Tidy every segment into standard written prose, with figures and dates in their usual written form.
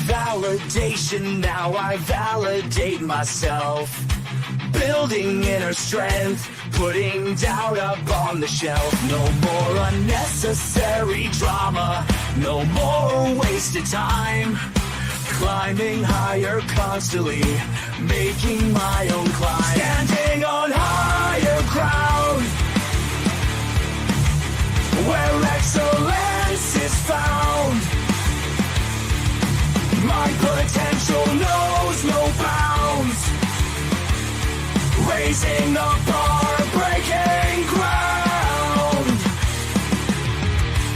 validation, now I validate myself. Building inner strength, putting doubt up on the shelf. No more unnecessary drama, no more wasted time. Climbing higher constantly, making my own climb. Standing on higher ground, where excellence is found. My potential knows no bounds. Raising the bar, breaking ground.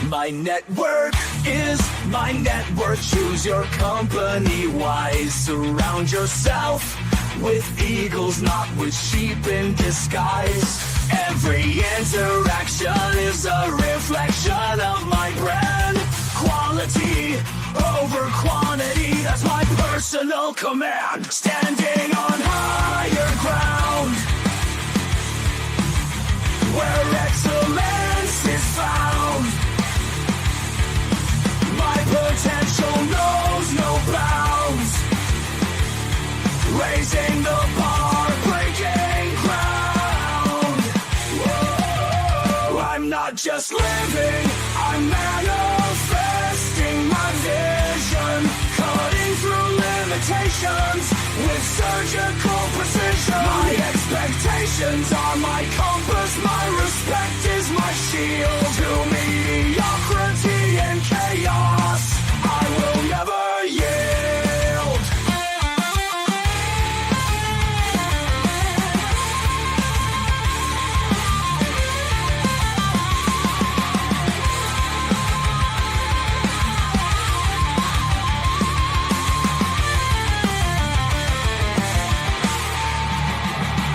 My network is my net worth. Choose your company wise. Surround yourself with eagles, not with sheep in disguise. Every interaction is a reflection of my brand. Quality over quantity, that's my personal command. Standing on higher ground, where excellence is found. My potential knows no bounds. Raising the bar, breaking ground. Whoa. I'm not just living, I'm manifesting my vision. Cutting through limitations with surgical precision. My expectations are my compass, my respect is my shield. To mediocrity and chaos, I will never yield.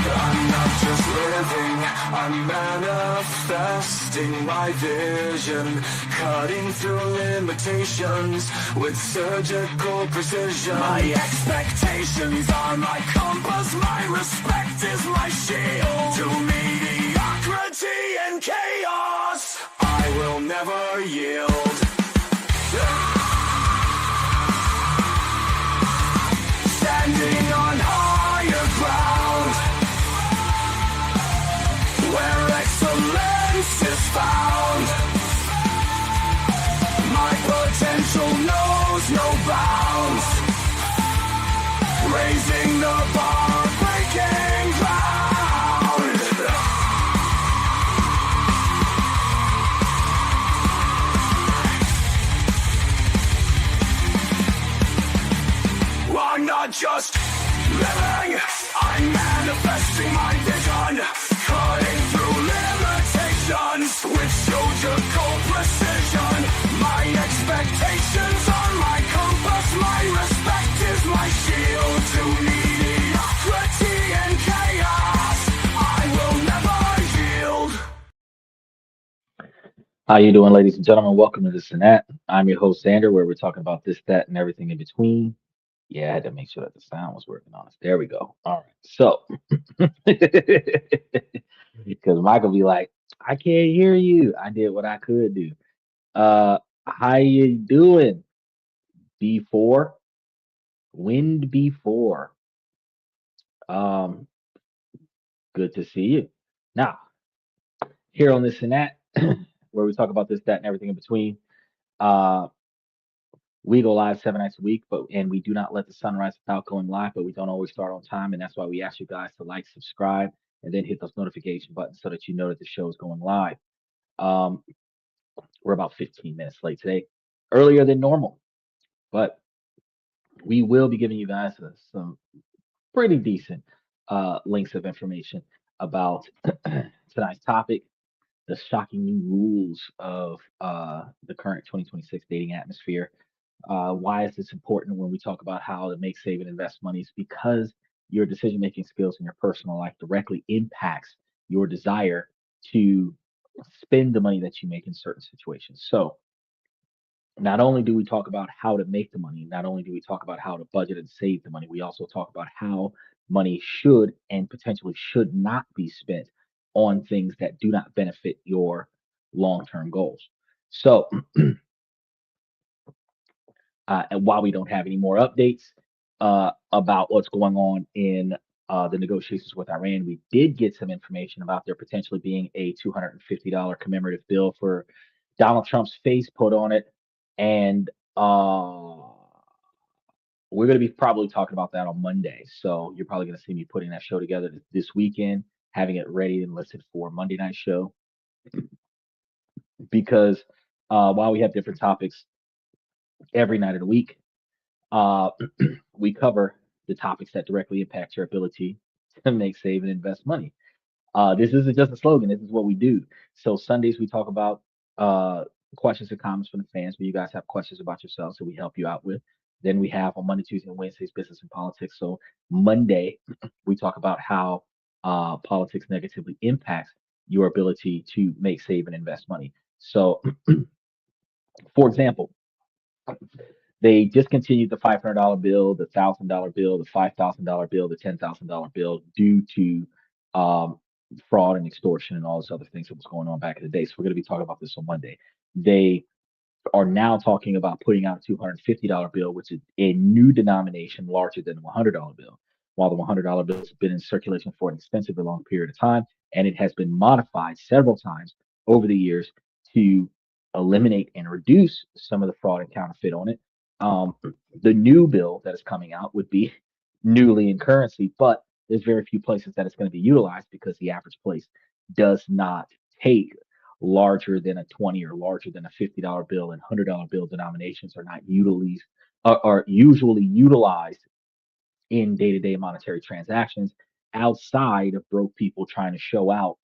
I'm not just living, I'm manifesting my vision. Cutting through limitations with surgical precision. My expectations are my compass, my respect is my shield. To mediocrity and chaos, I will never yield. Standing on higher ground, where excellence is found. My potential knows no bounds. Raising the bar, breaking ground. I'm not just living, I'm manifesting my vision. Cutting through limitations with surgical precision. My expectations are my compass, my respect is my shield. To mediocrity and chaos, I will never yield. How you doing, ladies and gentlemen? Welcome to This and That. I'm your host, Xander, where we're talking about this, that, and everything in between. Yeah, I had to make sure that the sound was working on us. There we go. All right. So, because Michael be like, I can't hear you. I did what I could do. How you doing? B4, Wind B4. Um, good to see you. Now, here on This and That, where we talk about this, that, and everything in between. Uh, We go live 7 nights a week, and we do not let the sun rise without going live, but we don't always start on time, and that's why we ask you guys to like, subscribe, and then hit those notification buttons so that you know that the show is going live. Um, we're about 15 minutes late today, earlier than normal, but we will be giving you guys some pretty decent links of information about tonight's topic, the shocking new rules of the current 2026 dating atmosphere. Why is this important when we talk about how to make, save, and invest money? It's because your decision making skills in your personal life directly impacts your desire to spend the money that you make in certain situations. So, not only do we talk about how to make the money, not only do we talk about how to budget and save the money, we also talk about how money should and potentially should not be spent on things that do not benefit your long term goals. So, And while we don't have any more updates about what's going on in the negotiations with Iran, we did get some information about there potentially being a $250 commemorative bill for Donald Trump's face put on it. And we're going to be probably talking about that on Monday. So you're probably going to see me putting that show together this weekend, having it ready and listed for Monday night show. Because while we have different topics every night of the week, uh, we cover the topics that directly impact your ability to make, save, and invest money. This isn't just a slogan. This is what we do. So Sundays we talk about uh, questions and comments from the fans, where you guys have questions about yourselves that we help you out with. Then we have on Monday, Tuesday, and Wednesdays business and politics. So Monday we talk about how politics negatively impacts your ability to make, save, and invest money. So, for example, they discontinued the $500 bill, the $1,000 bill, the $5,000 bill, the $10,000 bill due to um, fraud and extortion and all those other things that was going on back in the day. So we're going to be talking about this on Monday. They are now talking about putting out a $250 bill, which is a new denomination larger than the $100 bill. While the $100 bill has been in circulation for an extensively long period of time, and it has been modified several times over the years to eliminate and reduce some of the fraud and counterfeit on it. Um, the new bill that is coming out would be newly in currency, but there's very few places that it's going to be utilized because the average place does not take larger than a 20 or larger than a $50 bill, and $100 bill denominations are not utilized are usually utilized in day-to-day monetary transactions outside of broke people trying to show out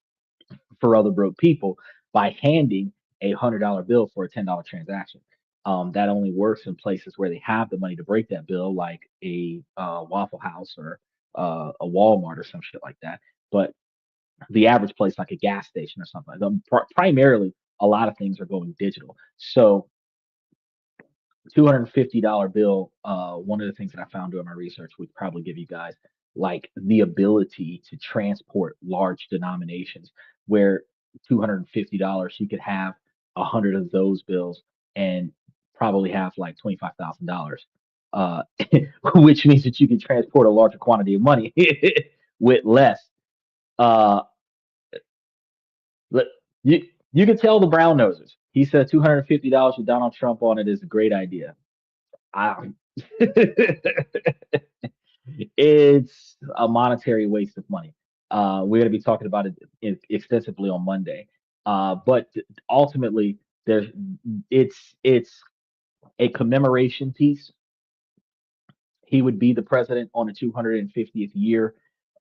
for other broke people by handing a $100 bill for a $10 transaction. That only works in places where they have the money to break that bill, like a Waffle House or a Walmart or some shit like that. But the average place, like a gas station or something, primarily a lot of things are going digital. So $250 bill, one of the things that I found doing my research would probably give you guys like the ability to transport large denominations, where $250 you could have 100 of those bills and probably have like $25,000, uh, which means that you can transport a larger quantity of money with less. Uh, you you can tell the brown nosers. He said $250 with Donald Trump on it is a great idea. I, it's a monetary waste of money. We're going to be talking about it extensively on Monday. But ultimately, there's it's a commemoration piece. He would be the president on the 250th year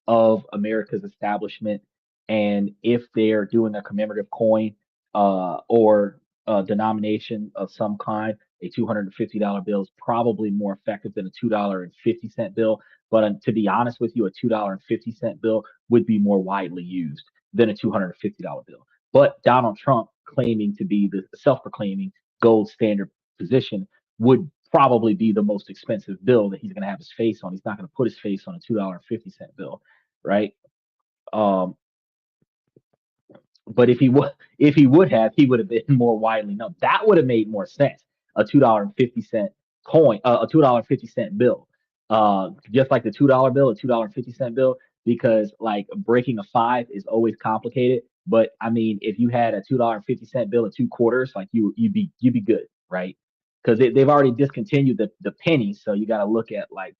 of America's establishment. And if they're doing a commemorative coin or a denomination of some kind, a $250 bill is probably more effective than a $2.50 bill. But to be honest with you, a $2.50 bill would be more widely used than a $250 bill. But Donald Trump, claiming to be the self proclaiming gold standard position, would probably be the most expensive bill that he's going to have his face on. He's not going to put his face on a $2.50 bill, right? Um, but if he would have, he would have been more widely known. That would have made more sense. A $2.50 coin, a $2.50 bill, just like the $2 bill, a $2.50 bill, because like breaking a five is always complicated. But I mean, if you had a $2.50 bill and two quarters, like you'd be good, right? Because they've already discontinued the penny, so you got to look at like,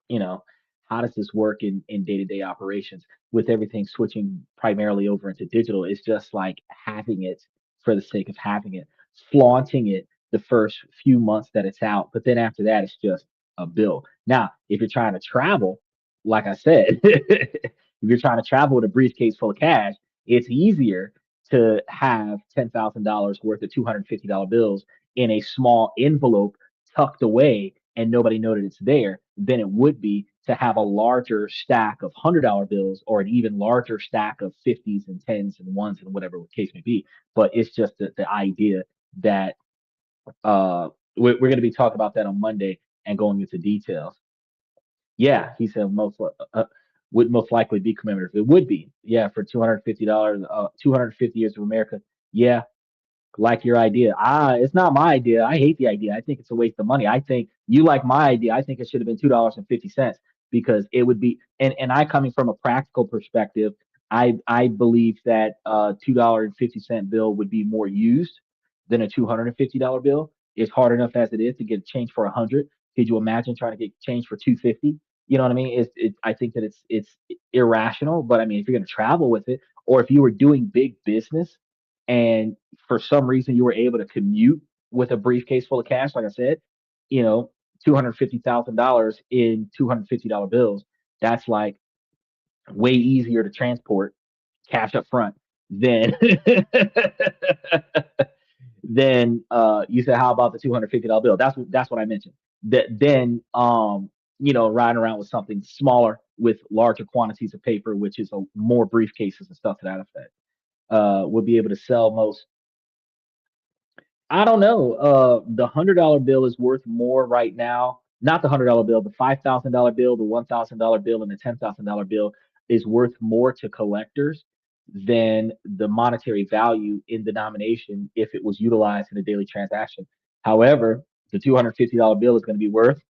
you know, how does this work in day-to-day operations with everything switching primarily over into digital? It's just like having it for the sake of having it, flaunting it the first few months that it's out, but then after that it's just a bill. Now if you're trying to travel, like I said, if you're trying to travel with a briefcase full of cash, it's easier to have $10,000 worth of $250 bills in a small envelope tucked away and nobody noted it's there than it would be to have a larger stack of $100 bills or an even larger stack of 50s and 10s and ones and whatever the case may be. But it's just the idea that we're going to be talking about that on Monday and going into details. Yeah, he said would most likely be commemorative. It would be, yeah, for $250, 250 years of America. Yeah, like your idea. It's not my idea. I hate the idea. I think it's a waste of money. I think you like my idea. I think it should have been $2.50 because it would be and I coming from a practical perspective, I believe that $2.50 bill would be more used than a $250 bill. It's hard enough as it is to get change for 100. Could you imagine trying to get change for 250? You know what I mean? I think that it's irrational, but I mean if you're gonna travel with it, or if you were doing big business and for some reason you were able to commute with a briefcase full of cash, like I said, you know, $250,000 in $250 bills, that's like way easier to transport cash up front than than you said how about the $250 bill? That's what I mentioned. That then riding around with something smaller with larger quantities of paper, which is more briefcases and stuff to that effect, would be able to sell most. I don't know. The $100 bill is worth more right now. Not the $100 bill, the $5,000 bill, the $1,000 bill, and the $10,000 bill is worth more to collectors than the monetary value in denomination if it was utilized in a daily transaction. However, the $250 bill is going to be worth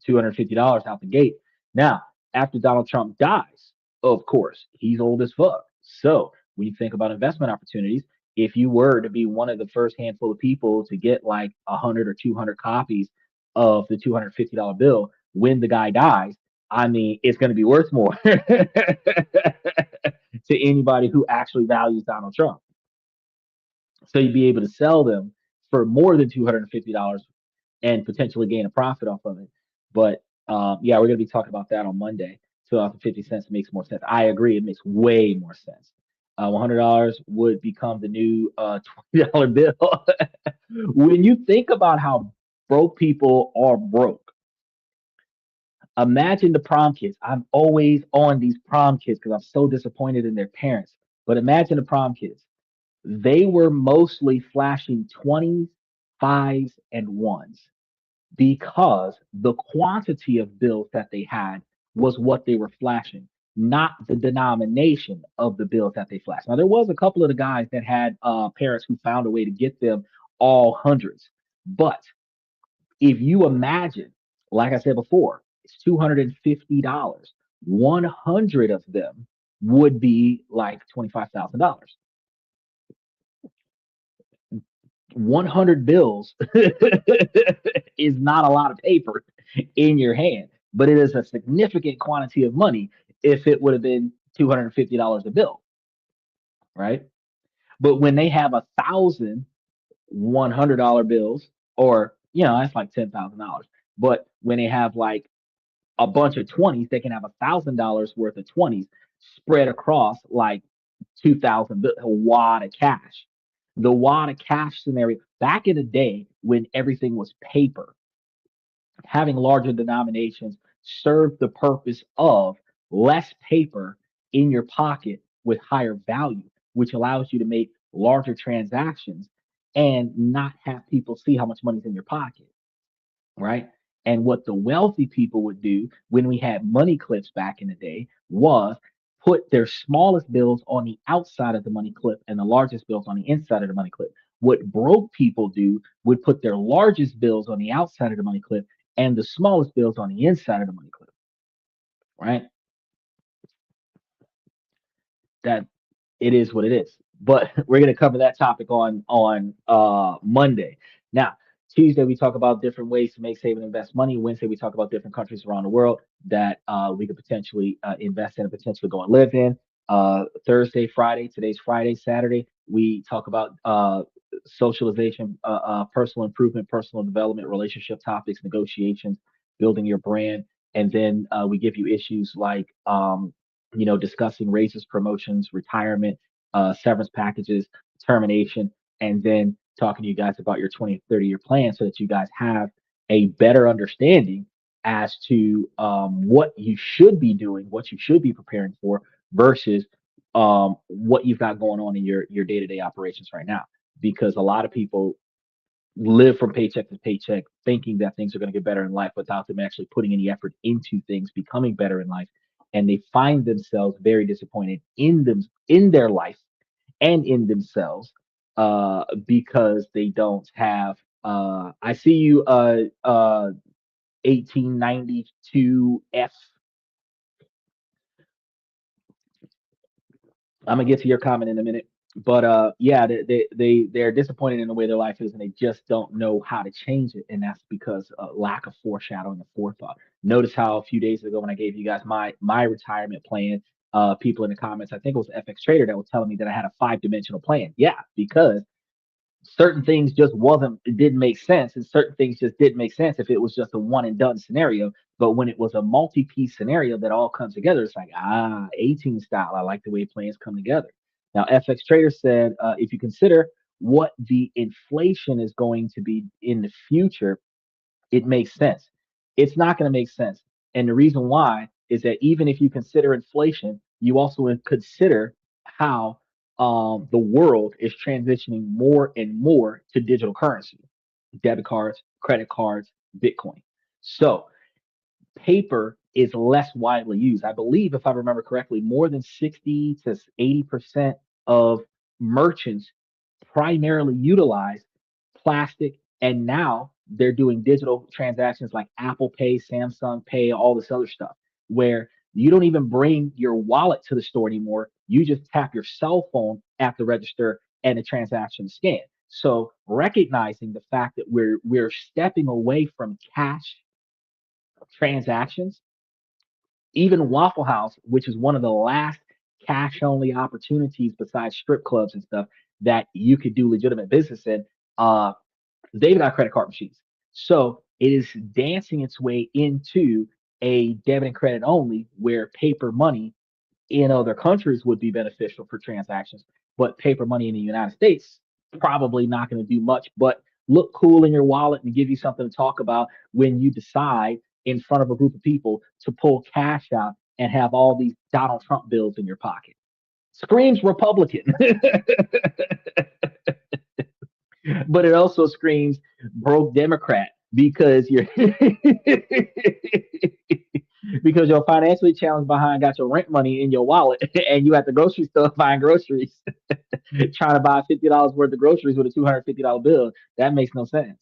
$250 out the gate. Now, after Donald Trump dies, of course, he's old as fuck. So when you think about investment opportunities, if you were to be one of the first handful of people to get like 100 or 200 copies of the $250 bill when the guy dies, I mean, it's going to be worth more to anybody who actually values Donald Trump. So you'd be able to sell them for more than $250 and potentially gain a profit off of it. But yeah, we're going to be talking about that on Monday. 2 50 cents makes more sense. I agree. It makes way more sense. $100 would become the new $20 bill. When you think about how broke people are broke, imagine the prom kids. I'm always on these prom kids because I'm so disappointed in their parents. But imagine the prom kids. They were mostly flashing 20s, fives, and ones because the quantity of bills that they had was what they were flashing, not the denomination of the bills that they flashed. Now, there was a couple of the guys that had parents who found a way to get them all hundreds. But if you imagine, like I said before, it's $250. 100 of them would be like $25,000. 100 bills is not a lot of paper in your hand, but it is a significant quantity of money if it would have been $250 a bill, right? But when they have 1,000 $100 bills, or that's like $10,000. But when they have like a bunch of 20s, they can have $1,000 worth of 20s spread across like 2,000, a wad of cash. The wad of cash scenario back in the day when everything was paper, having larger denominations served the purpose of less paper in your pocket with higher value, which allows you to make larger transactions and not have people see how much money's in your pocket, right? And what the wealthy people would do when we had money clips back in the day was put their smallest bills on the outside of the money clip and the largest bills on the inside of the money clip. What broke people do would put their largest bills on the outside of the money clip and the smallest bills on the inside of the money clip, right? That it is what it is. But we're going to cover that topic on Monday. Now, Tuesday we talk about different ways to make, save, and invest money. Wednesday we talk about different countries around the world that we could potentially invest in and potentially go and live in. Thursday, Friday, today's Friday, Saturday we talk about socialization, personal improvement, personal development, relationship topics, negotiations, building your brand, and then we give you issues like discussing raises, promotions, retirement, severance packages, termination, and then talking to you guys about your 20, 30-year plan so that you guys have a better understanding as to what you should be doing, what you should be preparing for versus what you've got going on in your day-to-day operations right now. Because a lot of people live from paycheck to paycheck thinking that things are going to get better in life without them actually putting any effort into things becoming better in life, and they find themselves very disappointed in their life and in themselves because they don't have. I see you. 1892F. I'm gonna get to your comment in a minute, but yeah, they're disappointed in the way their life is, and they just don't know how to change it, and that's because lack of foreshadowing and forethought. Notice how a few days ago when I gave you guys my retirement plan, people in the comments, I think it was FX Trader that was telling me that I had a 5 dimensional plan. Yeah, because certain things just wasn't it didn't make sense, and certain things just didn't make sense if it was just a one and done scenario. But when it was a multi-piece scenario that all comes together, it's like 18 style. I like the way plans come together. Now FX Trader said, if you consider what the inflation is going to be in the future, it makes sense. It's not going to make sense. And the reason why is that even if you consider inflation, you also consider how the world is transitioning more and more to digital currency, debit cards, credit cards, Bitcoin. So paper is less widely used. I believe, if I remember correctly, more than 60 to 80% of merchants primarily utilize plastic, and now they're doing digital transactions like Apple Pay, Samsung Pay, all this other stuff, where you don't even bring your wallet to the store anymore. You just tap your cell phone at the register and the transaction is scanned. So recognizing the fact that we're stepping away from cash transactions, even Waffle House, which is one of the last cash only opportunities besides strip clubs and stuff that you could do legitimate business in, uh, they've got credit card machines. So it is dancing its way into a debit and credit only where paper money in other countries would be beneficial for transactions, but paper money in the United States probably not going to do much but look cool in your wallet and give you something to talk about when you decide in front of a group of people to pull cash out and have all these Donald Trump bills in your pocket. Screams Republican, but it also screams broke Democrat because you're because you're financially challenged behind got your rent money in your wallet and you at the grocery store buying groceries trying to buy $50 worth of groceries with a $250 bill. That makes no sense.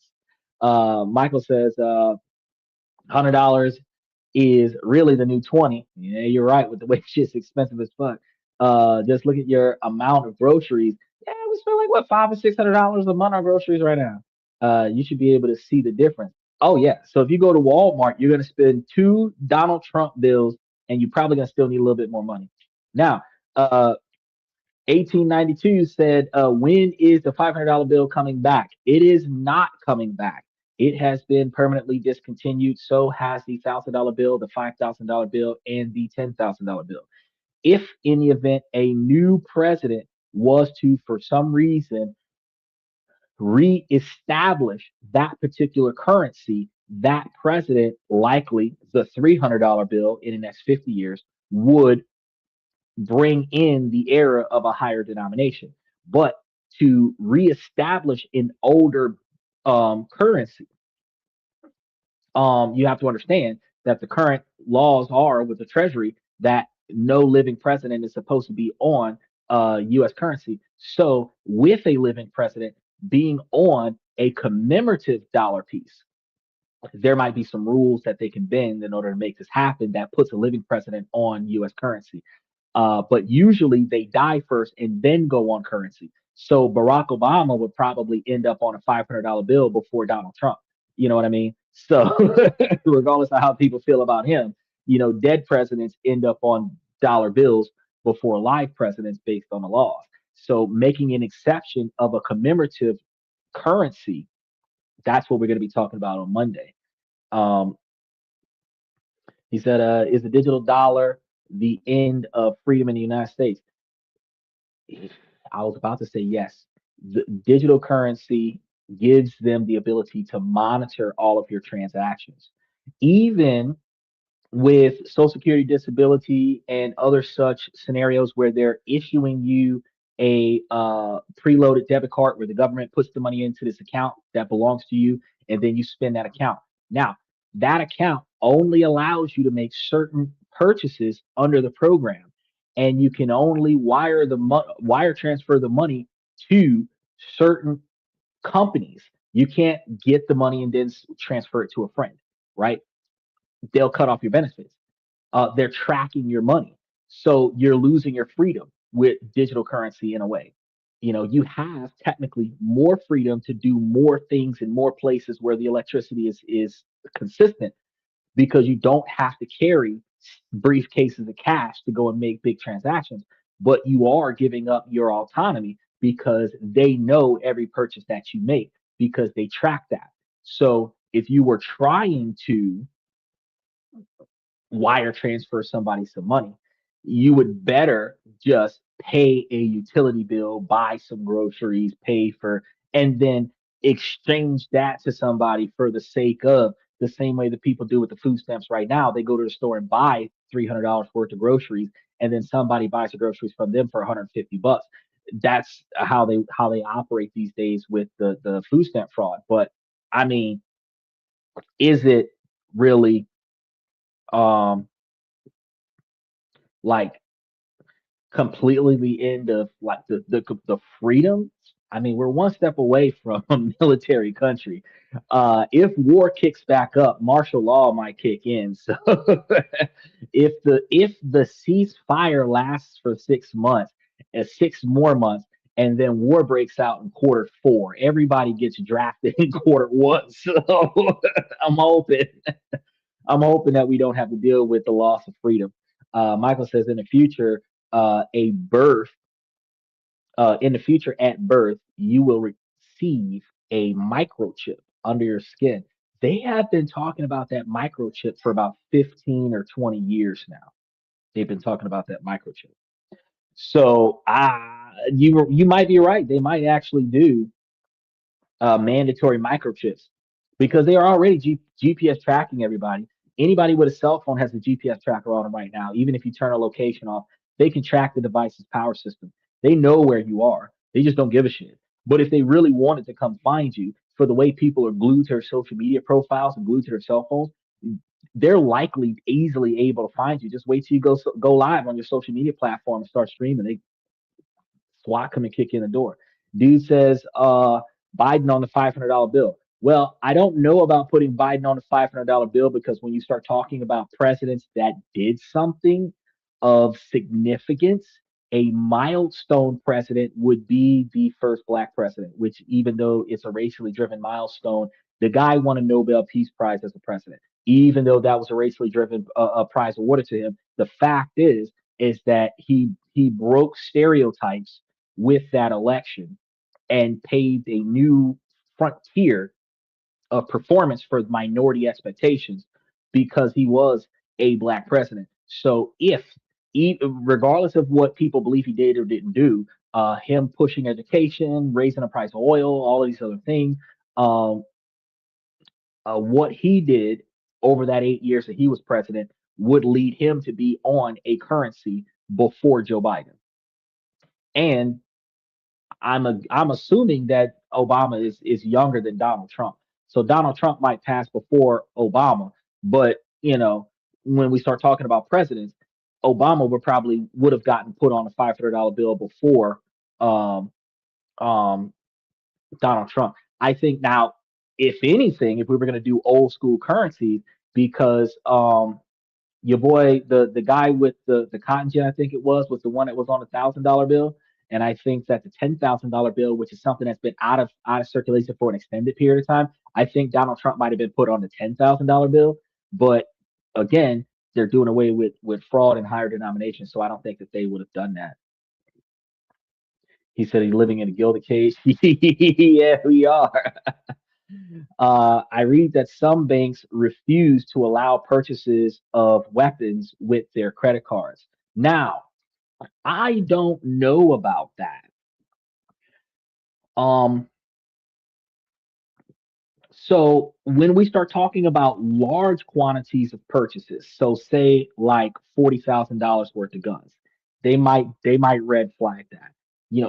Michael says $100 is really the new 20. Yeah, you're right with the way shit's expensive as fuck. Just look at your amount of groceries. Yeah, we spend like what $500 or $600 a month on groceries right now. You should be able to see the difference. Oh yeah. So if you go to Walmart, you're gonna spend two Donald Trump bills, and you're probably gonna still need a little bit more money. Now, 1892 said, when is the $500 bill coming back? It is not coming back. It has been permanently discontinued. So has the $1,000 bill, the $5,000 bill, and the $10,000 bill. If in the event a new president was to, for some reason, reestablish that particular currency, that president, likely the $300 bill in the next 50 years, would bring in the era of a higher denomination. But to reestablish an older currency, you have to understand that the current laws are with the Treasury that no living president is supposed to be on U.S. currency. So, with a living president being on a commemorative dollar piece, there might be some rules that they can bend in order to make this happen that puts a living president on U.S. currency. But usually they die first and then go on currency. So Barack Obama would probably end up on a $500 bill before Donald Trump. You know what I mean? So regardless of how people feel about him, dead presidents end up on dollar bills before live presidents based on the laws. So making an exception of a commemorative currency, that's what we're going to be talking about on Monday. Um, he said, is the digital dollar the end of freedom in the United States? I was about to say yes. The digital currency gives them the ability to monitor all of your transactions. Even with Social Security, disability, and other such scenarios where they're issuing you a preloaded debit card where the government puts the money into this account that belongs to you, and then you spend that account. Now, that account only allows you to make certain purchases under the program, and you can only wire transfer the money to Certain companies, you can't get the money and then transfer it to a friend, right? They'll cut off your benefits. They're tracking your money. So you're losing your freedom with digital currency in a way. You have technically more freedom to do more things in more places where the electricity is consistent because you don't have to carry briefcases of cash to go and make big transactions, but you are giving up your autonomy because they know every purchase that you make because they track that. So if you were trying to wire transfer somebody some money, you would better just pay a utility bill, buy some groceries, pay for, and then exchange that to somebody for the sake of the same way that people do with the food stamps right now. They go to the store and buy $300 worth of groceries, and then somebody buys the groceries from them for 150 bucks. That's how they operate these days with the food stamp fraud. But I mean, is it really um like completely the end of like the freedoms. I mean, we're one step away from a military country. If war kicks back up, martial law might kick in. So if the ceasefire lasts for 6 months, 6 more months, and then war breaks out in quarter 4, everybody gets drafted in quarter 1. So I'm hoping I'm hoping that we don't have to deal with the loss of freedom. Michael says in the future, a birth, in the future at birth, you will receive a microchip under your skin. They have been talking about that microchip for about 15 or 20 years now. They've been talking about that microchip. So you might be right. They might actually do mandatory microchips because they are already GPS tracking everybody. Anybody with a cell phone has a GPS tracker on them right now. Even if you turn a location off, they can track the device's power system. They know where you are. They just don't give a shit. But if they really wanted to come find you, for the way people are glued to their social media profiles and glued to their cell phones, they're likely easily able to find you. Just wait till you go live on your social media platform and start streaming. They SWAT come and kick in the door. Dude says, Biden on the $500 bill. Well, I don't know about putting Biden on the $500 bill because when you start talking about presidents that did something of significance, a milestone president would be the first black president, which, even though it's a racially driven milestone, the guy won a Nobel Peace Prize as a president. Even though that was a racially driven prize awarded to him, the fact is that he broke stereotypes with that election and paved a new frontier of performance for minority expectations because he was a black president. So regardless of what people believe he did or didn't do, him pushing education, raising the price of oil, all of these other things, um, what he did over that 8 years that he was president would lead him to be on a currency before Joe Biden. And I'm assuming that Obama is younger than Donald Trump. So Donald Trump might pass before Obama, but when we start talking about presidents, Obama would have gotten put on a $500 bill before um, um, Donald Trump. I think now, if anything, if we were going to do old school currencies, because your boy, the guy with the cotton gin, I think it was the one that was on $1,000 bill. And I think that the $10,000 bill, which is something that's been out of circulation for an extended period of time, I think Donald Trump might have been put on the $10,000 bill. But again, they're doing away with fraud and higher denominations, so I don't think that they would have done that. He said he's living in a gilded cage. Yeah, we are. I read that some banks refuse to allow purchases of weapons with their credit cards. Now, I don't know about that. Um, so when we start talking about large quantities of purchases, so say like $40,000 worth of guns, they might red flag that.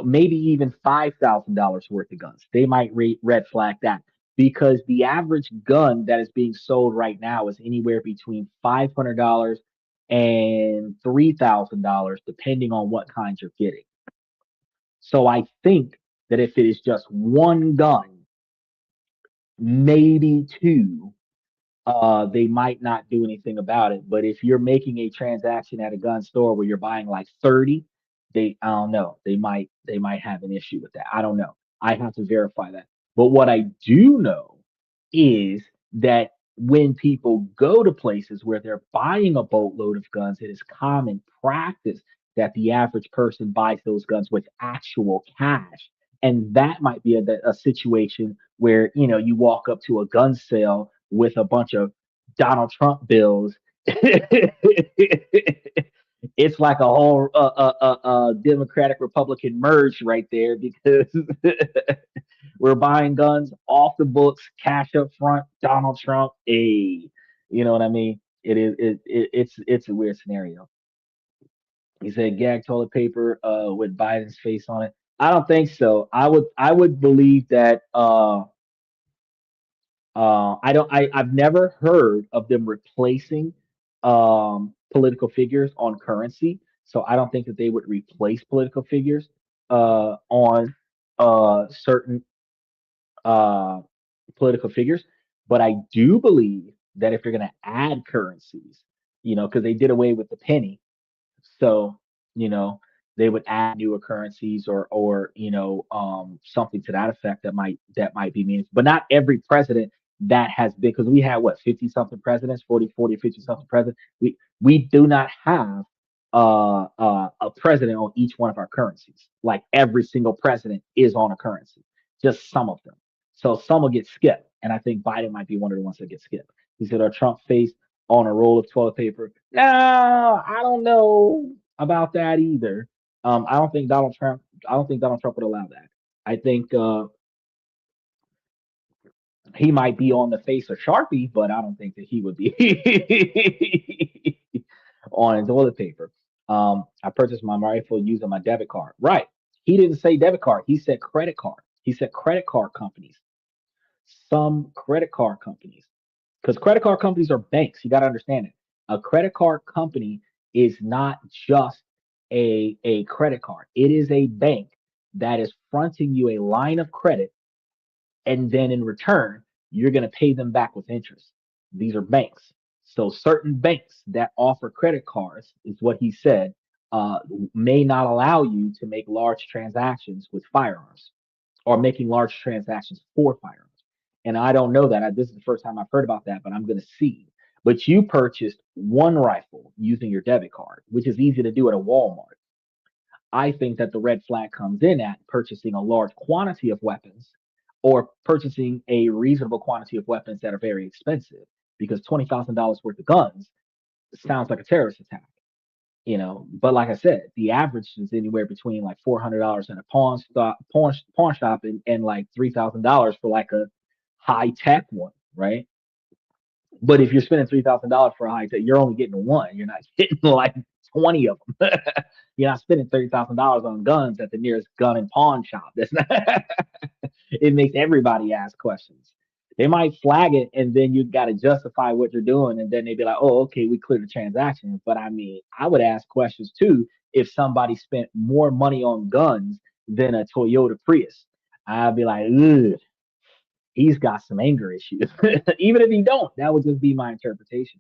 Maybe even $5,000 worth of guns, they might red flag that because the average gun that is being sold right now is anywhere between $500 and $3,000, depending on what kind you're getting. So I think that if it is just one gun, maybe two, they might not do anything about it. But if you're making a transaction at a gun store where you're buying like 30, I don't know, they might have an issue with that. I don't know. I have to verify that. But what I do know is that when people go to places where they're buying a boatload of guns, it is common practice that the average person buys those guns with actual cash. And that might be a situation where, you walk up to a gun sale with a bunch of Donald Trump bills. It's like a whole Democratic Republican merge right there because we're buying guns off the books, cash up front, Donald Trump. You know what I mean? It's a weird scenario. He said gag toilet paper with Biden's face on it. I don't think so. I would believe that I don't. I've never heard of them replacing political figures on currency. So I don't think that they would replace political figures on certain uh, political figures. But I do believe that if you're going to add currencies, because they did away with the penny, so, you know, they would add newer currencies or something to that effect that might be meaningful. But not every president that has been, because we had what, 50 something presidents, 40, 50 something presidents. We do not have a president on each one of our currencies. Like every single president is on a currency, just some of them. So some will get skipped. And I think Biden might be one of the ones that get skipped. He said, "Are Trump face on a roll of toilet paper?" No, I don't know about that either. I don't think Donald Trump. I don't think Donald Trump would allow that. I think he might be on the face of Sharpie, but I don't think that he would be on toilet paper. I purchased my rifle using my debit card. Right. He didn't say debit card. He said credit card. He said credit card companies. Some credit card companies, because credit card companies are banks. You got to understand it. A credit card company is not just a credit card. It is a bank that is fronting you a line of credit, and then in return, you're going to pay them back with interest. These are banks. So certain banks that offer credit cards, is what he said, uh, may not allow you to make large transactions with firearms or making large transactions for firearms. And I don't know that. This is the first time I've heard about that, but I'm going to see. But you purchased one rifle using your debit card, which is easy to do at a Walmart. I think that the red flag comes in at purchasing a large quantity of weapons or purchasing a reasonable quantity of weapons that are very expensive because $20,000 worth of guns sounds like a terrorist attack. But like I said, the average is anywhere between like $400 in a pawn shop and like $3,000 for like a high tech one, right? But if you're spending $3,000 for a high tech, you're only getting one. You're not getting like 20 of them. You're not spending $30,000 on guns at the nearest gun and pawn shop. That's not. It makes everybody ask questions. They might flag it, and then you got to justify what you're doing, and then they'd be like, "Oh, okay, we cleared the transaction." But I mean, I would ask questions too if somebody spent more money on guns than a Toyota Prius. I'd be like, "Ugh, he's got some anger issues." Even if he don't, that would just be my interpretation.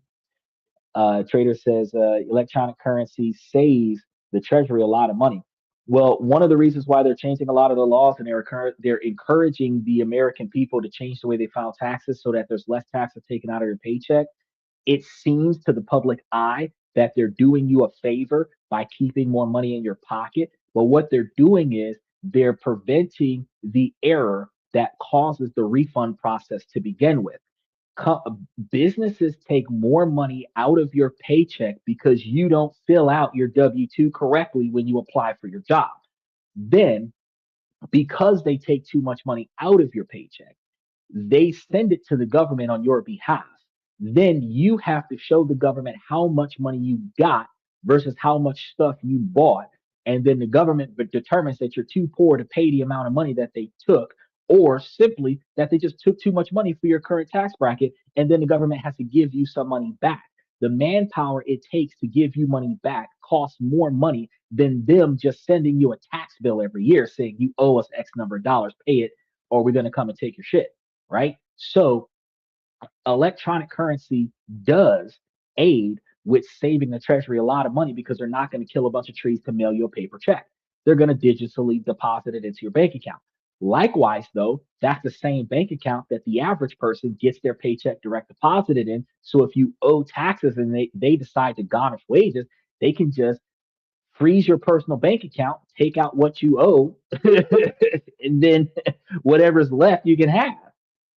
Trader says electronic currency saves the treasury a lot of money. Well, one of the reasons why they're changing a lot of the laws and they're encouraging the American people to change the way they file taxes so that there's less taxes taken out of your paycheck. It seems to the public eye that they're doing you a favor by keeping more money in your pocket. But what they're doing is they're preventing the error that causes the refund process to begin with. Businesses take more money out of your paycheck because you don't fill out your W 2 correctly when you apply for your job. Then, because they take too much money out of your paycheck, they send it to the government on your behalf. Then you have to show the government how much money you got versus how much stuff you bought. And then the government determines that you're too poor to pay the amount of money that they took, or simply that they just took too much money for your current tax bracket. And then the government has to give you some money back. the manpower it takes to give you money back costs more money than them just sending you a tax bill every year saying you owe us X number of dollars, pay it, or we're going to come and take your shit. Right. So electronic currency does aid with saving the treasury a lot of money because they're not going to kill a bunch of trees to mail you a paper check. They're going to digitally deposit it into your bank account. Likewise, though, that's the same bank account that the average person gets their paycheck direct deposited in. So if you owe taxes and they decide to garnish wages, they can just freeze your personal bank account, take out what you owe, and then whatever's left you can have.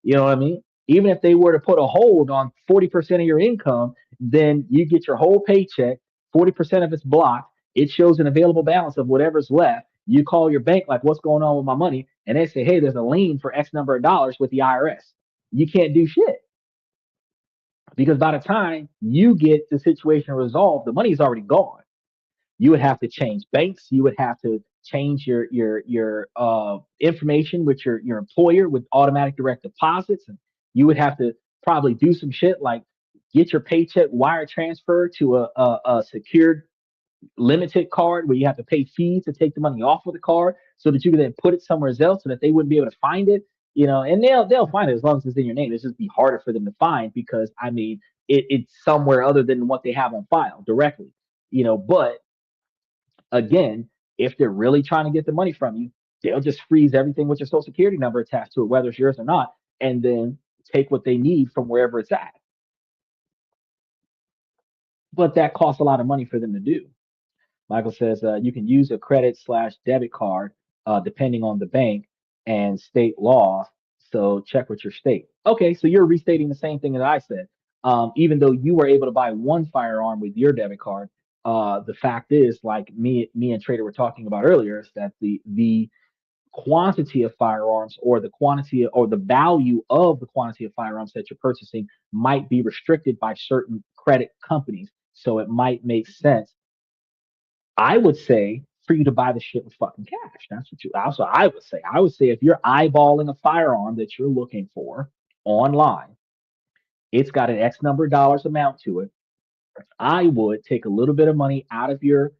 You know what I mean? Even if they were to put a hold on 40% of your income, then you get your whole paycheck, 40% of it's blocked. It shows an available balance of whatever's left. You call your bank, like, what's going on with my money? And they say, hey, there's a lien for X number of dollars with the IRS. You can't do shit because by the time you get the situation resolved, the money's already gone. You would have to change banks. You would have to change your information with your employer with automatic direct deposits, and you would have to probably do some shit like get your paycheck wire transferred to a secured limited card where you have to pay fees to take the money off of the card so that you can then put it somewhere else so that they wouldn't be able to find it. You know, and they'll find it as long as it's in your name. It's just be harder for them to find because I mean it's somewhere other than what they have on file directly. You know, but again, if they're really trying to get the money from you, they'll just freeze everything with your social security number attached to it, whether it's yours or not, and then take what they need from wherever it's at. But that costs a lot of money for them to do. Michael says you can use a credit/debit card depending on the bank and state law. So check with your state. Okay, so you're restating the same thing that I said. Even though you were able to buy one firearm with your debit card, the fact is, like me and Trader were talking about earlier, is that the quantity of firearms or the quantity or the value of the quantity of firearms that you're purchasing might be restricted by certain credit companies. So it might make sense I would say for you to buy the shit with fucking cash. That's what you also I would say. I would say if you're eyeballing a firearm that you're looking for online, it's got an X number of dollars amount to it. I would take a little bit of money out of your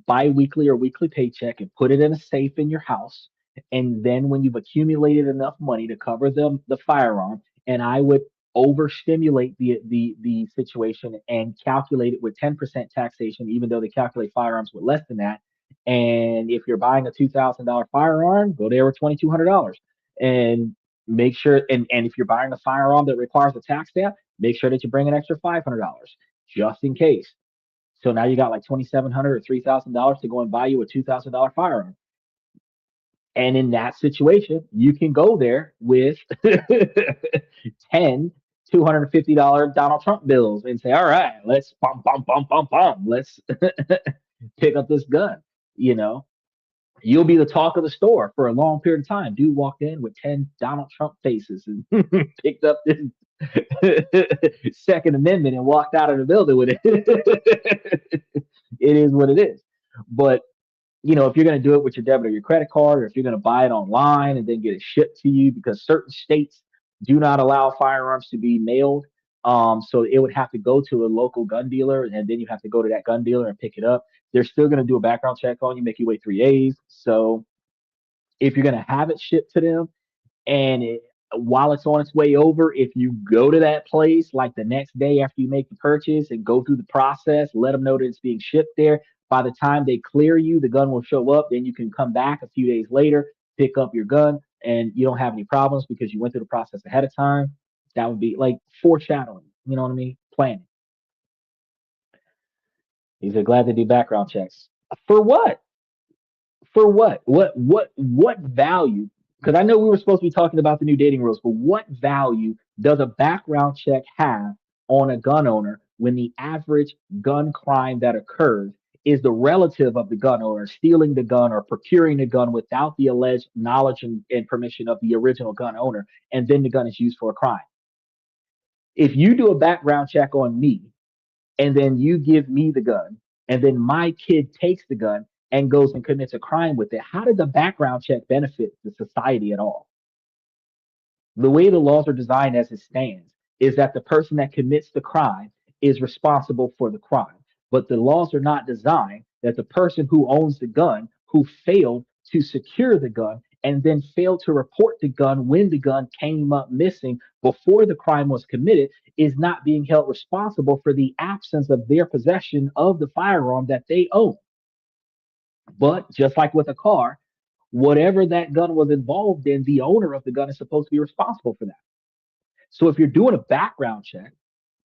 biweekly or weekly paycheck and put it in a safe in your house. And then when you've accumulated enough money to cover the firearm, and I would overstimulate the situation and calculate it with 10% taxation, even though they calculate firearms with less than that. And if you're buying a $2,000 firearm, go there with $2,200 and make sure and if you're buying a firearm that requires a tax stamp, make sure that you bring an extra $500 just in case. So now you got like 2,700 or $3,000 to go and buy you a $2,000 firearm. And in that situation, you can go there with 10 $250 Donald Trump bills and say, all right, let's bum, bum, bum, bum, bum. Let's pick up this gun. You know, you'll be the talk of the store for a long period of time. Dude walked in with 10 Donald Trump faces and picked up this Second Amendment and walked out of the building with it. It is what it is. But you know, if you're going to do it with your debit or your credit card, or if you're going to buy it online and then get it shipped to you, because certain states do not allow firearms to be mailed. So it would have to go to a local gun dealer, and then you have to go to that gun dealer and pick it up. They're still going to do a background check on you, make you wait 3 days. So if you're going to have it shipped to them, and while it's on its way over, if you go to that place like the next day after you make the purchase and go through the process, let them know that it's being shipped there. By the time they clear you, the gun will show up. Then you can come back a few days later, pick up your gun, and you don't have any problems because you went through the process ahead of time. That would be like foreshadowing. You know what I mean? Planning. He said, glad to do background checks. For what? For what? What value? Because I know we were supposed to be talking about the new dating rules, but what value does a background check have on a gun owner when the average gun crime that occurs is the relative of the gun owner stealing the gun or procuring the gun without the alleged knowledge and permission of the original gun owner, and then the gun is used for a crime? If you do a background check on me and then you give me the gun, and then my kid takes the gun and goes and commits a crime with it, how did the background check benefit the society at all? The way the laws are designed as it stands is that the person that commits the crime is responsible for the crime. But the laws are not designed that the person who owns the gun, who failed to secure the gun, and then failed to report the gun when the gun came up missing before the crime was committed, is not being held responsible for the absence of their possession of the firearm that they own. But just like with a car, whatever that gun was involved in, the owner of the gun is supposed to be responsible for that. So if you're doing a background check,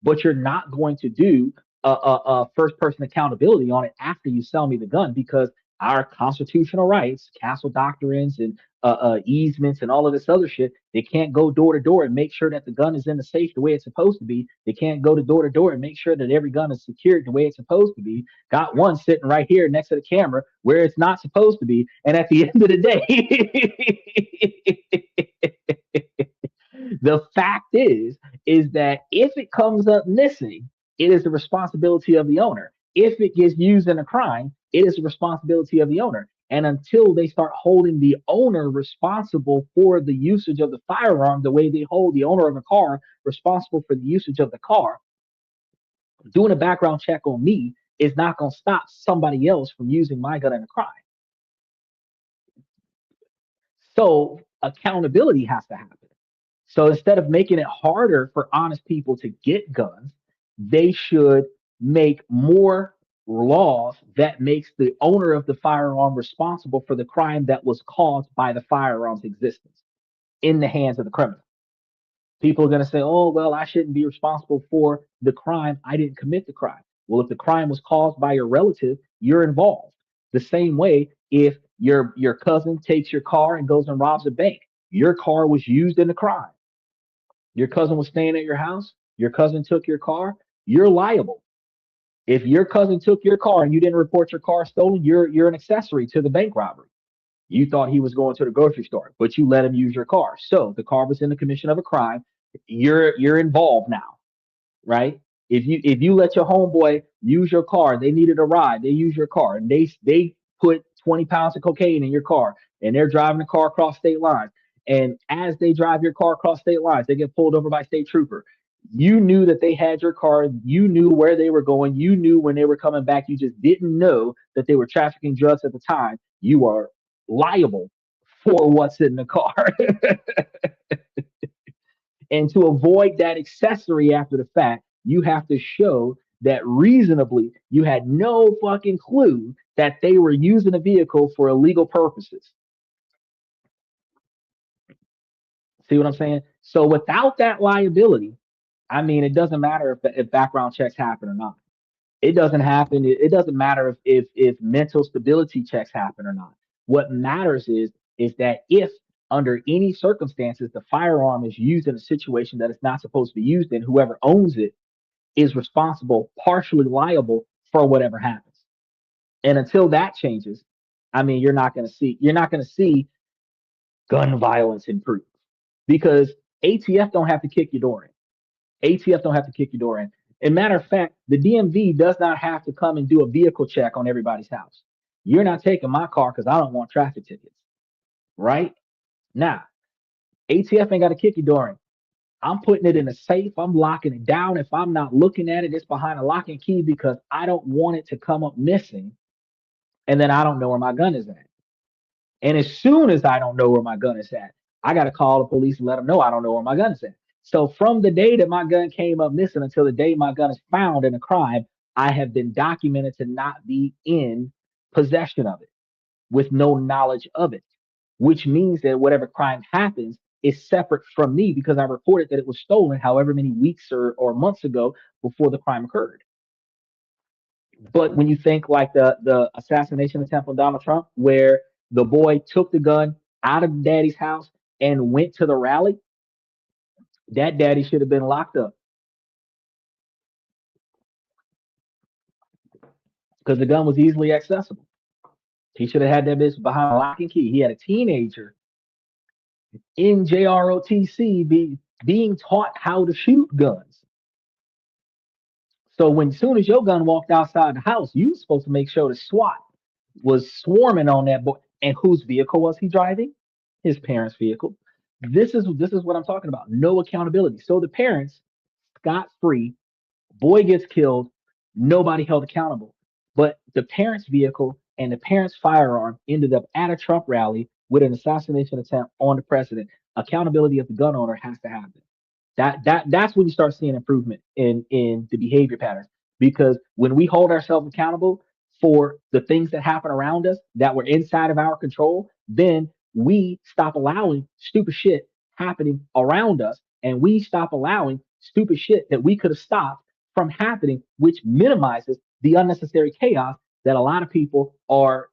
but you're not going to do a first person accountability on it after you sell me the gun, because our constitutional rights, castle doctrines, and easements, and all of this other shit, they can't go door to door and make sure that the gun is in the safe the way it's supposed to be. They can't go to door and make sure that every gun is secured the way it's supposed to be. Got one sitting right here next to the camera where it's not supposed to be. And at the end of the day, the fact is that if it comes up missing, it is the responsibility of the owner. If it gets used in a crime, it is the responsibility of the owner. And until they start holding the owner responsible for the usage of the firearm, the way they hold the owner of a car responsible for the usage of the car, doing a background check on me is not going to stop somebody else from using my gun in a crime. So accountability has to happen. So instead of making it harder for honest people to get guns, they should make more laws that makes the owner of the firearm responsible for the crime that was caused by the firearm's existence in the hands of the criminal. People are going to say, oh, well, I shouldn't be responsible for the crime. I didn't commit the crime. Well, if the crime was caused by your relative, you're involved. The same way, if your cousin takes your car and goes and robs a bank, your car was used in the crime. Your cousin was staying at your house, your cousin took your car, you're liable. If your cousin took your car and you didn't report your car stolen, you're an accessory to the bank robbery. You thought he was going to the grocery store, but you let him use your car. So the car was in the commission of a crime. You're involved now, right? If you let your homeboy use your car, they needed a ride, they use your car, and they put 20 pounds of cocaine in your car, and they're driving the car across state lines. And as they drive your car across state lines, they get pulled over by state trooper. You knew that they had your car. You knew where they were going. You knew when they were coming back. You just didn't know that they were trafficking drugs at the time. You are liable for what's in the car. And to avoid that accessory after the fact, you have to show that reasonably you had no fucking clue that they were using a vehicle for illegal purposes. See what I'm saying? So without that liability, I mean, it doesn't matter if background checks happen or not. It doesn't happen. It doesn't matter if mental stability checks happen or not. What matters is that if under any circumstances the firearm is used in a situation that it's not supposed to be used in, whoever owns it is responsible, partially liable for whatever happens. And until that changes, I mean, you're not going to see gun violence improve because ATF don't have to kick your door in. ATF don't have to kick your door in. And matter of fact, the DMV does not have to come and do a vehicle check on everybody's house. You're not taking my car because I don't want traffic tickets. Right? Now, ATF ain't got to kick your door in. I'm putting it in a safe. I'm locking it down. If I'm not looking at it, it's behind a lock and key because I don't want it to come up missing. And then I don't know where my gun is at. And as soon as I don't know where my gun is at, I got to call the police and let them know I don't know where my gun is at. So from the day that my gun came up missing until the day my gun is found in a crime, I have been documented to not be in possession of it with no knowledge of it, which means that whatever crime happens is separate from me because I reported that it was stolen however many weeks or months ago before the crime occurred. But when you think like the assassination attempt on Donald Trump, where the boy took the gun out of daddy's house and went to the rally, that daddy should have been locked up because the gun was easily accessible. He should have had that bitch behind lock and key. He had a teenager in JROTC being taught how to shoot guns. So when soon as your gun walked outside the house, you were supposed to make sure the SWAT was swarming on that boy. And whose vehicle was he driving? His parents' vehicle. This is what I'm talking about. No accountability. So the parents, scot free, Boy gets killed, nobody held accountable. But the parents' vehicle and the parents' firearm ended up at a Trump rally with an assassination attempt on the president. Accountability of the gun owner has to happen. That's when you start seeing improvement in the behavior patterns. Because when we hold ourselves accountable for the things that happen around us that were inside of our control, then we stop allowing stupid shit happening around us, and we stop allowing stupid shit that we could have stopped from happening, which minimizes the unnecessary chaos that a lot of people are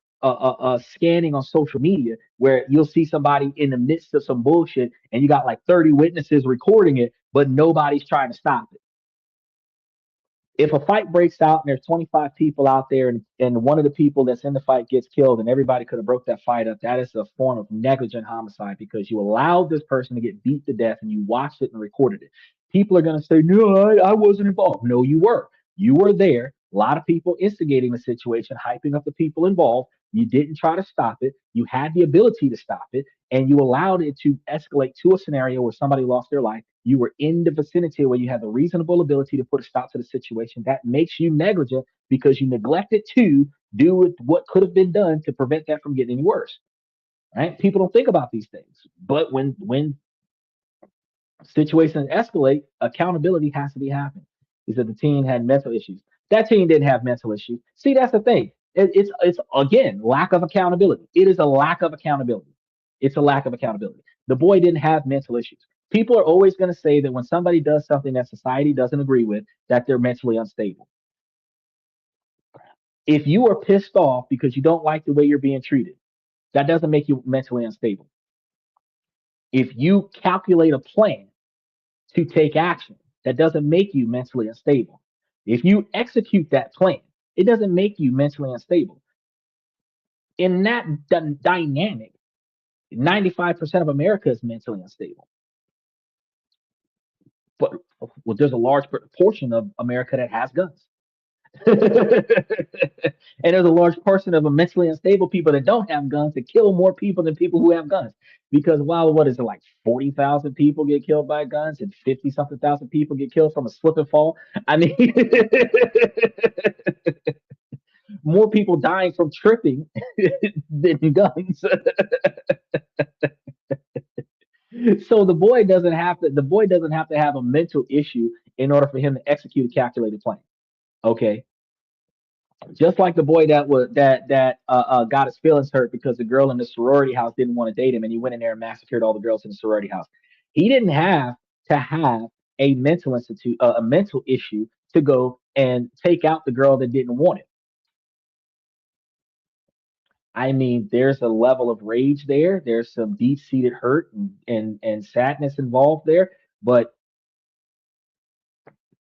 scanning on social media, where you'll see somebody in the midst of some bullshit and you got like 30 witnesses recording it, but nobody's trying to stop it. If a fight breaks out and there's 25 people out there, and one of the people that's in the fight gets killed and everybody could have broke that fight up, that is a form of negligent homicide because you allowed this person to get beat to death and you watched it and recorded it. People are going to say, no, I wasn't involved. No, you were. You were there. A lot of people instigating the situation, hyping up the people involved. You didn't try to stop it. You had the ability to stop it, and you allowed it to escalate to a scenario where somebody lost their life. You were in the vicinity where you had the reasonable ability to put a stop to the situation. That makes you negligent because you neglected to do what could have been done to prevent that from getting any worse. Right? People don't think about these things, but when situations escalate, accountability has to be happening. He said the teen had mental issues. That teen didn't have mental issues. See, that's the thing. It's again lack of accountability. It is a lack of accountability. It's a lack of accountability. The boy didn't have mental issues. People are always going to say that when somebody does something that society doesn't agree with, that they're mentally unstable. If you are pissed off because you don't like the way you're being treated, that doesn't make you mentally unstable. If you calculate a plan to take action, that doesn't make you mentally unstable. If you execute that plan, it doesn't make you mentally unstable. In that dynamic, 95% of America is mentally unstable. But well, there's a large portion of America that has guns. And there's a large portion of mentally unstable people that don't have guns that kill more people than people who have guns. Because while what is it like 40,000 people get killed by guns and 50 something thousand people get killed from a slip and fall? I mean, more people dying from tripping than guns. So the boy doesn't have to have a mental issue in order for him to execute a calculated plan. Okay, just like the boy that got his feelings hurt because the girl in the sorority house didn't want to date him, and he went in there and massacred all the girls in the sorority house. He didn't have to have a mental issue to go and take out the girl that didn't want it. I mean, there's a level of rage there. There's some deep seated hurt and sadness involved there. But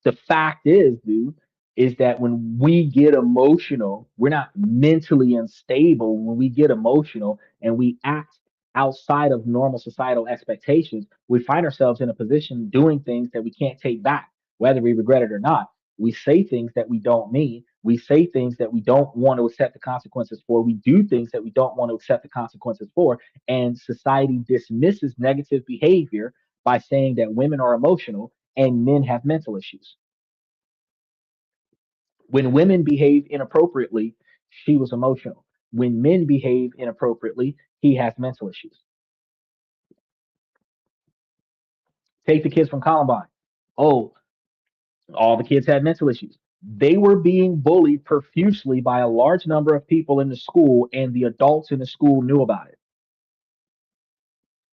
the fact is, dude, is that when we get emotional, we're not mentally unstable. When we get emotional and we act outside of normal societal expectations, we find ourselves in a position doing things that we can't take back, whether we regret it or not. We say things that we don't mean. We say things that we don't want to accept the consequences for. We do things that we don't want to accept the consequences for. And society dismisses negative behavior by saying that women are emotional and men have mental issues. When women behave inappropriately, she was emotional. When men behave inappropriately, he has mental issues. Take the kids from Columbine. Oh, all the kids had mental issues. They were being bullied profusely by a large number of people in the school, and the adults in the school knew about it.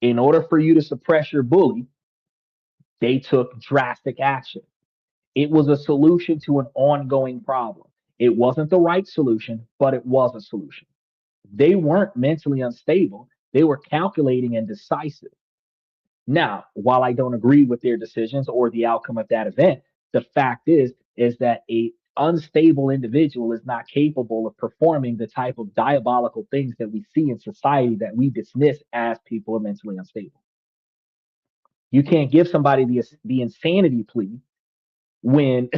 In order for you to suppress your bully, they took drastic action. It was a solution to an ongoing problem. It wasn't the right solution, but it was a solution. They weren't mentally unstable. They were calculating and decisive. Now, while I don't agree with their decisions or the outcome of that event, the fact is that a unstable individual is not capable of performing the type of diabolical things that we see in society that we dismiss as people are mentally unstable. You can't give somebody the insanity plea when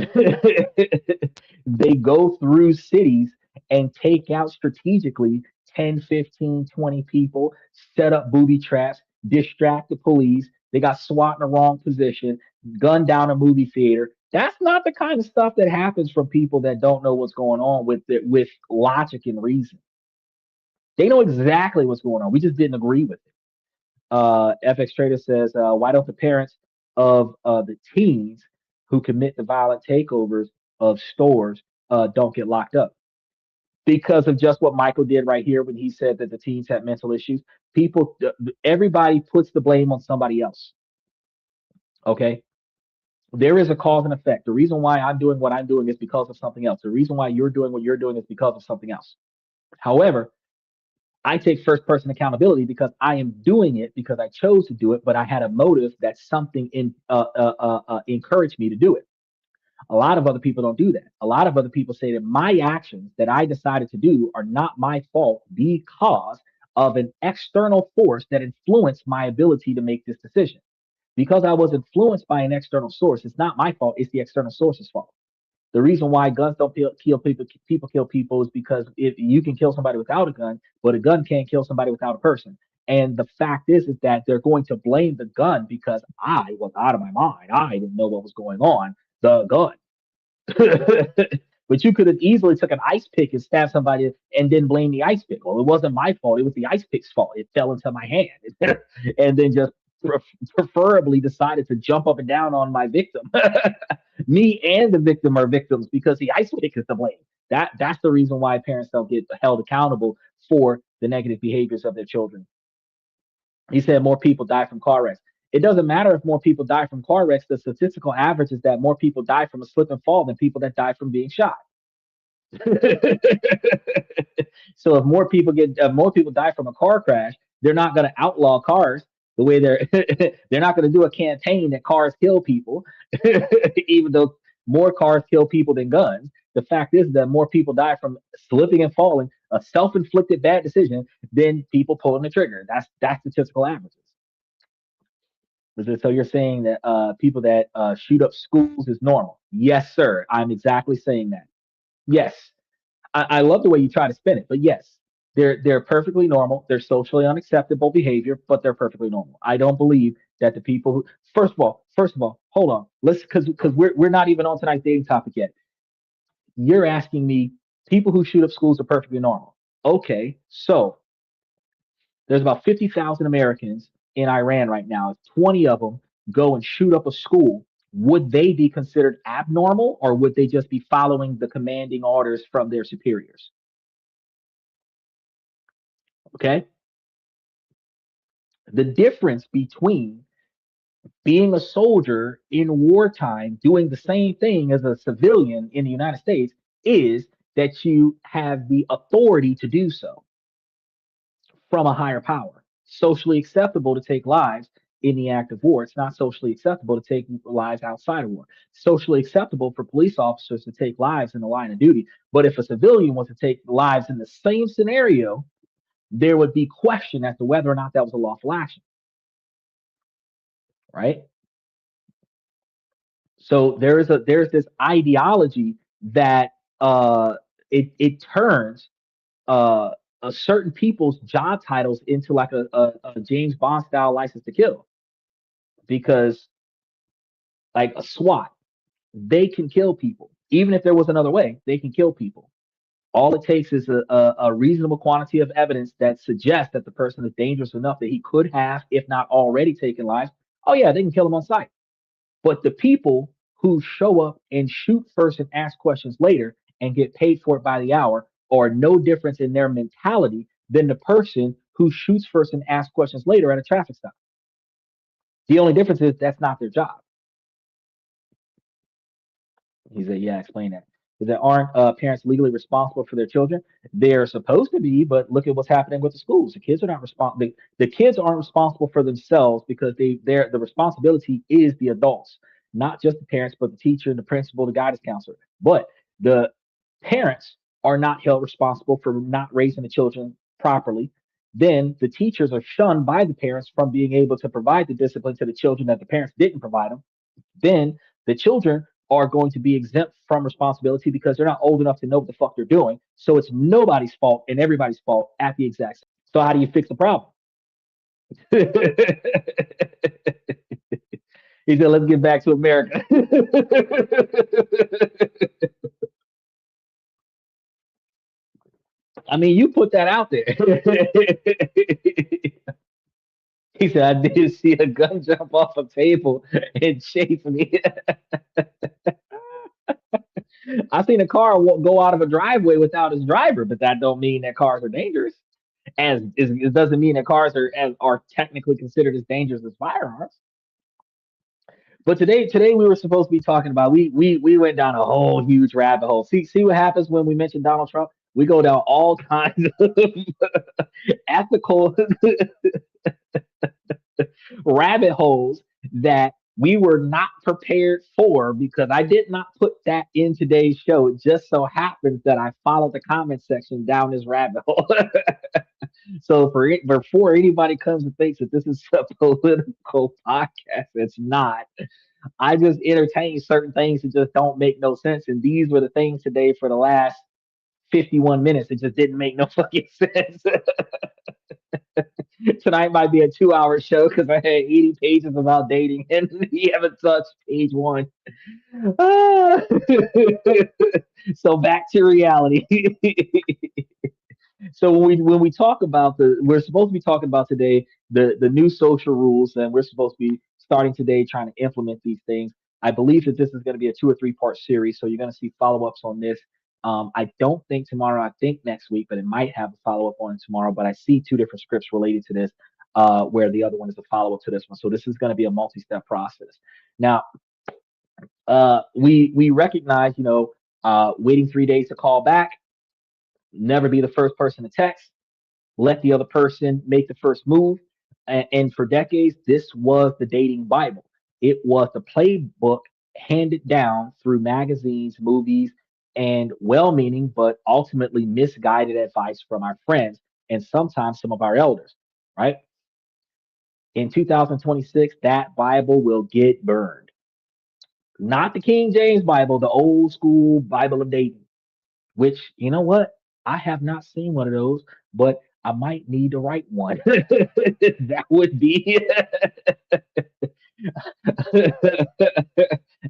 they go through cities and take out strategically 10, 15, 20 people, set up booby traps, distract the police. They got SWAT in the wrong position. gunned down a movie theater. That's not the kind of stuff that happens from people that don't know what's going on with it, with logic and reason. They know exactly what's going on. We just didn't agree with it. FX Trader says, why don't the parents of the teens who commit the violent takeovers of stores don't get locked up? Because of just what Michael did right here when he said that the teens had mental issues. People, everybody puts the blame on somebody else. Okay. There is a cause and effect. The reason why I'm doing what I'm doing is because of something else. The reason why you're doing what you're doing is because of something else. However, I take first person accountability because I am doing it because I chose to do it, but I had a motive that something encouraged me to do it. A lot of other people don't do that. A lot of other people say that my actions that I decided to do are not my fault because of an external force that influenced my ability to make this decision. Because I was influenced by an external source, it's not my fault, it's the external source's fault. The reason why guns don't kill people, people kill people is because if you can kill somebody without a gun, but a gun can't kill somebody without a person. And the fact is that they're going to blame the gun because I was out of my mind. I didn't know what was going on. The gun. But you could have easily took an ice pick and stabbed somebody and then blame the ice pick. Well, it wasn't my fault. It was the ice pick's fault. It fell into my hand, and then just preferably decided to jump up and down on my victim. Me and the victim are victims because the ice pick is to blame. That's the reason why parents don't get held accountable for the negative behaviors of their children. He said more people die from car wrecks. It doesn't matter if more people die from car wrecks. The statistical average is that more people die from a slip and fall than people that die from being shot. So if more people die from a car crash, they're not going to outlaw cars the way they're not going to do a campaign that cars kill people, even though more cars kill people than guns. The fact is that more people die from slipping and falling, a self-inflicted bad decision, than people pulling the trigger. That's statistical averages. So you're saying that people that shoot up schools is normal? Yes, sir. I'm exactly saying that. Yes, I love the way you try to spin it, but yes, they're perfectly normal. They're socially unacceptable behavior, but they're perfectly normal. I don't believe that the people who first of all, hold on. Let's because we're not even on tonight's dating topic yet. You're asking me people who shoot up schools are perfectly normal. Okay, so there's about 50,000 Americans in Iran right now. If 20 of them go and shoot up a school, would they be considered abnormal or would they just be following the commanding orders from their superiors? Okay. The difference between being a soldier in wartime, doing the same thing as a civilian in the United States, is that you have the authority to do so from a higher power. Socially acceptable to take lives in the act of war. It's not socially acceptable to take lives outside of war. Socially acceptable for police officers to take lives in the line of duty. But if a civilian was to take lives in the same scenario, there would be question as to whether or not that was a lawful action, right? So there's this ideology that it turns uh, certain people's job titles into like a James Bond style license to kill because like a SWAT, they can kill people. Even if there was another way, they can kill people. All it takes is a reasonable quantity of evidence that suggests that the person is dangerous enough that he could have, if not already, taken lives. Oh yeah, they can kill him on sight. But the people who show up and shoot first and ask questions later and get paid for it by the hour are no difference in their mentality than the person who shoots first and asks questions later at a traffic stop. The only difference is that's not their job. He said, "Yeah, explain that. Because there aren't parents legally responsible for their children. They're supposed to be, but look at what's happening with the schools. The kids are not responsible. The kids aren't responsible for themselves because they're the responsibility is the adults, not just the parents, but the teacher, the principal, the guidance counselor. But the parents are not held responsible for not raising the children properly. Then the teachers are shunned by the parents from being able to provide the discipline to the children that the parents didn't provide them. Then the children are going to be exempt from responsibility because they're not old enough to know what the fuck they're doing. So it's nobody's fault and everybody's fault at the exact same. So how do you fix the problem? He said, let's get back to America. I mean, you put that out there. He said, I did see a gun jump off a table and chase me. I seen a car go out of a driveway without its driver, but that don't mean that cars are dangerous. It doesn't mean that cars are technically considered as dangerous as firearms. But today we were supposed to be talking about we went down a whole huge rabbit hole. See what happens when we mention Donald Trump? We go down all kinds of ethical rabbit holes that we were not prepared for because I did not put that in today's show. It just so happens that I followed the comment section down this rabbit hole. So before anybody comes and thinks that this is a political podcast, it's not. I just entertain certain things that just don't make no sense. And these were the things today for the last 51 minutes. It just didn't make no fucking sense. Tonight might be a 2 hour show because I had 80 pages about dating and we haven't touched page one. Ah. So back to reality. So when we talk about we're supposed to be talking about today the new social rules, and we're supposed to be starting today trying to implement these things. I believe that this is going to be a 2 or 3 part series, so you're going to see follow ups on this. I don't think tomorrow. I think next week, but it might have a follow up on it tomorrow. But I see two different scripts related to this, where the other one is a follow up to this one. So this is going to be a multi step process. Now, we recognize, waiting 3 days to call back, never be the first person to text, let the other person make the first move. And for decades, this was the dating Bible. It was the playbook handed down through magazines, movies, and well meaning, but ultimately misguided advice from our friends and sometimes some of our elders, right? In 2026, that Bible will get burned. Not the King James Bible, the old school Bible of dating, which, you know what? I have not seen one of those, but I might need to write one. That would be.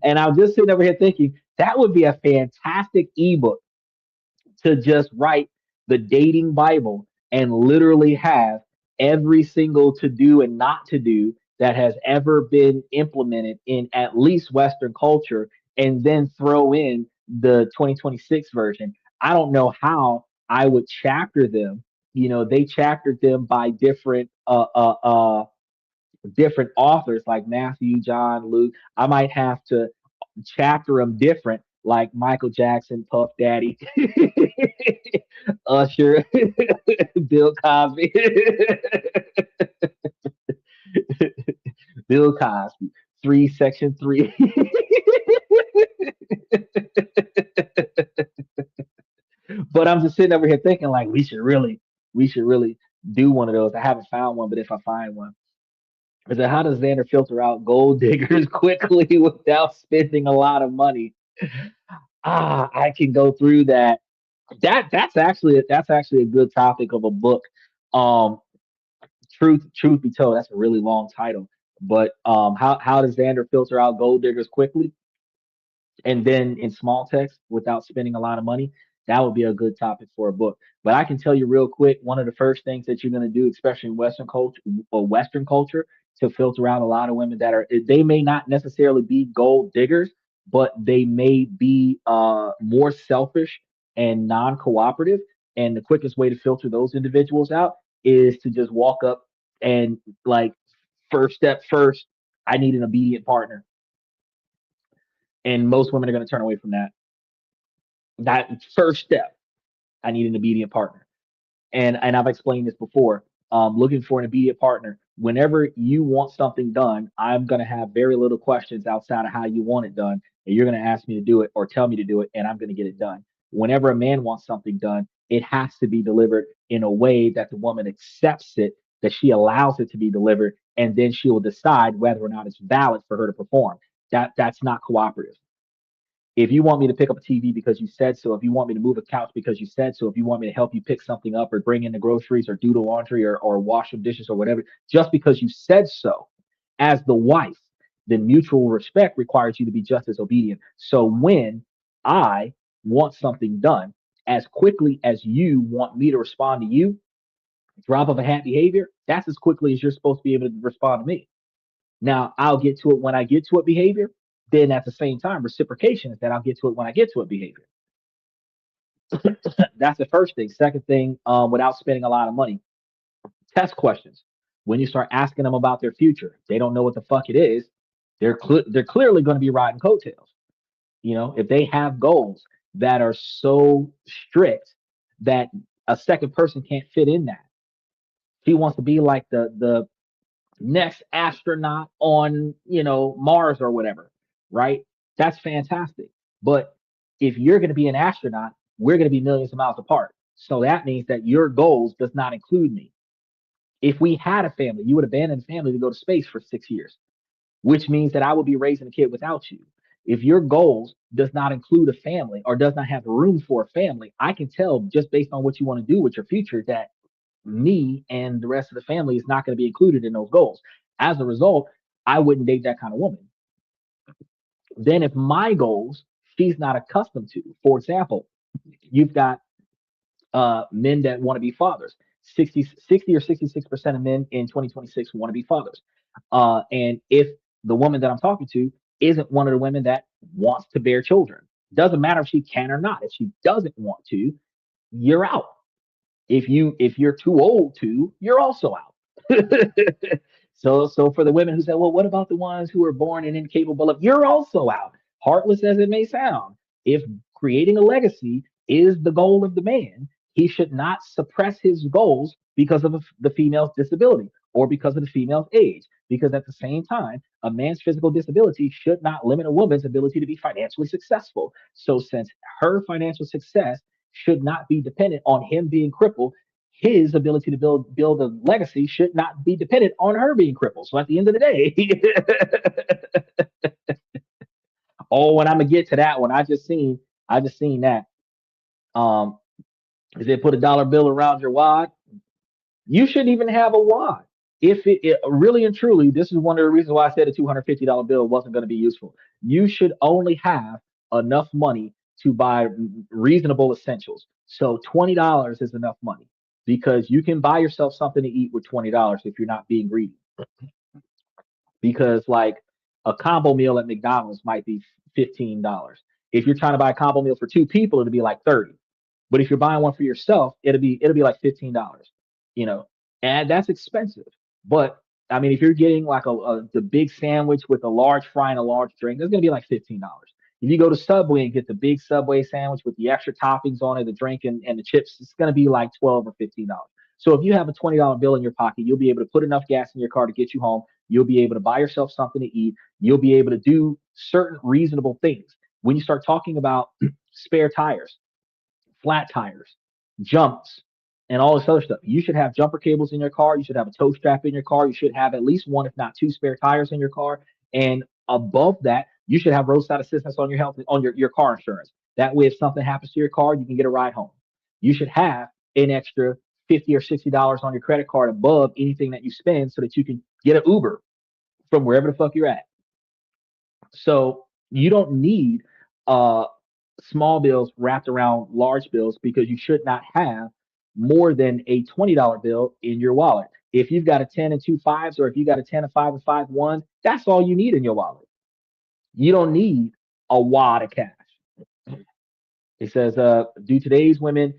And I'm just sitting over here thinking that would be a fantastic ebook to just write the dating Bible and literally have every single to do and not to do that has ever been implemented in at least Western culture, and then throw in the 2026 version. I don't know how I would chapter them. They chaptered them by different authors like Matthew, John, Luke. I might have to chapter them different, like Michael Jackson, Puff Daddy, Usher, Bill Cosby, Bill Cosby, section three. But I'm just sitting over here thinking like we should really do one of those. I haven't found one, but if I find one, I said, how does Xander filter out gold diggers quickly without spending a lot of money? I can go through that. That's actually a good topic of a book. Um, truth be told, that's a really long title. But how does Xander filter out gold diggers quickly? And then in small text without spending a lot of money, that would be a good topic for a book. But I can tell you real quick, one of the first things that you're going to do, especially in Western culture, to filter out a lot of women that are they may not necessarily be gold diggers, but they may be more selfish and non-cooperative. And the quickest way to filter those individuals out is to just walk up and like first step first, I need an obedient partner. And most women are going to turn away from that. That first step, I need an obedient partner. And I've explained this before. Looking for an obedient partner. Whenever you want something done, I'm going to have very little questions outside of how you want it done. And you're going to ask me to do it or tell me to do it, and I'm going to get it done. Whenever a man wants something done, it has to be delivered in a way that the woman accepts it, that she allows it to be delivered, and then she will decide whether or not it's valid for her to perform. That's not cooperative. If you want me to pick up a TV because you said so, if you want me to move a couch because you said so, if you want me to help you pick something up or bring in the groceries or do the laundry or wash the dishes or whatever, just because you said so, as the wife, then mutual respect requires you to be just as obedient. So when I want something done, as quickly as you want me to respond to you, drop of a hat behavior, that's as quickly as you're supposed to be able to respond to me. Now, I'll get to it when I get to it behavior. Then at the same time, reciprocation is that I'll get to it when I get to it behavior. That's the first thing. Second thing, without spending a lot of money, test questions. When you start asking them about their future, they don't know what the fuck it is. They're clearly going to be riding coattails. You know, if they have goals that are so strict that a second person can't fit in that. She wants to be like the next astronaut on, Mars or whatever, right? That's fantastic. But if you're going to be an astronaut, we're going to be millions of miles apart. So that means that your goals does not include me. If we had a family, you would abandon the family to go to space for 6 years, which means that I would be raising a kid without you. If your goals does not include a family or does not have room for a family, I can tell just based on what you want to do with your future that me and the rest of the family is not going to be included in those goals. As a result, I wouldn't date that kind of woman. Then, if my goals she's not accustomed to, for example, you've got men that want to be fathers. 60 or 66% of men in 2026 want to be fathers. And if the woman that I'm talking to isn't one of the women that wants to bear children, doesn't matter if she can or not. If she doesn't want to, you're out. If you're too old to, you're also out. So for the women who say, well, what about the ones who are born and incapable of? You're also out. Heartless as it may sound, if creating a legacy is the goal of the man, he should not suppress his goals because of the female's disability or because of the female's age. Because at the same time, a man's physical disability should not limit a woman's ability to be financially successful. So since her financial success should not be dependent on him being crippled, his ability to build a legacy should not be dependent on her being crippled. So at the end of the day, oh, and I'm gonna get to that one. I just seen that. Um, is it put a dollar bill around your wad? You shouldn't even have a wad. If it really and truly, this is one of the reasons why I said a $250 bill wasn't going to be useful. You should only have enough money to buy reasonable essentials. So $20 is enough money because you can buy yourself something to eat with $20 if you're not being greedy. Because like a combo meal at McDonald's might be $15. If you're trying to buy a combo meal for two people, it'll be like 30. But if you're buying one for yourself, it'll be like $15. You know, and that's expensive. But I mean, if you're getting like the big sandwich with a large fry and a large drink, that's gonna be like $15. If you go to Subway and get the big Subway sandwich with the extra toppings on it, the drink and the chips, it's gonna be like 12 or $15. So if you have a $20 bill in your pocket, you'll be able to put enough gas in your car to get you home. You'll be able to buy yourself something to eat. You'll be able to do certain reasonable things. When you start talking about spare tires, flat tires, jumps, and all this other stuff. You should have jumper cables in your car. You should have a tow strap in your car. You should have at least one, if not two, spare tires in your car. And above that, you should have roadside assistance on your health on your car insurance. That way, if something happens to your car, you can get a ride home. You should have an extra $50 or $60 on your credit card above anything that you spend so that you can get an Uber from wherever the fuck you're at. So you don't need uh small bills wrapped around large bills because you should not have more than a $20 bill in your wallet. If you've got a 10 and two fives, or if you got a 10, a five, and five ones, that's all you need in your wallet. You don't need a wad of cash. It says, do today's women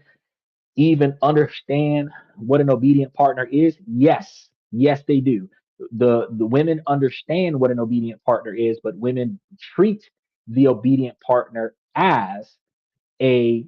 even understand what an obedient partner is? Yes. Yes, they do. The women understand what an obedient partner is, but women treat the obedient partner as a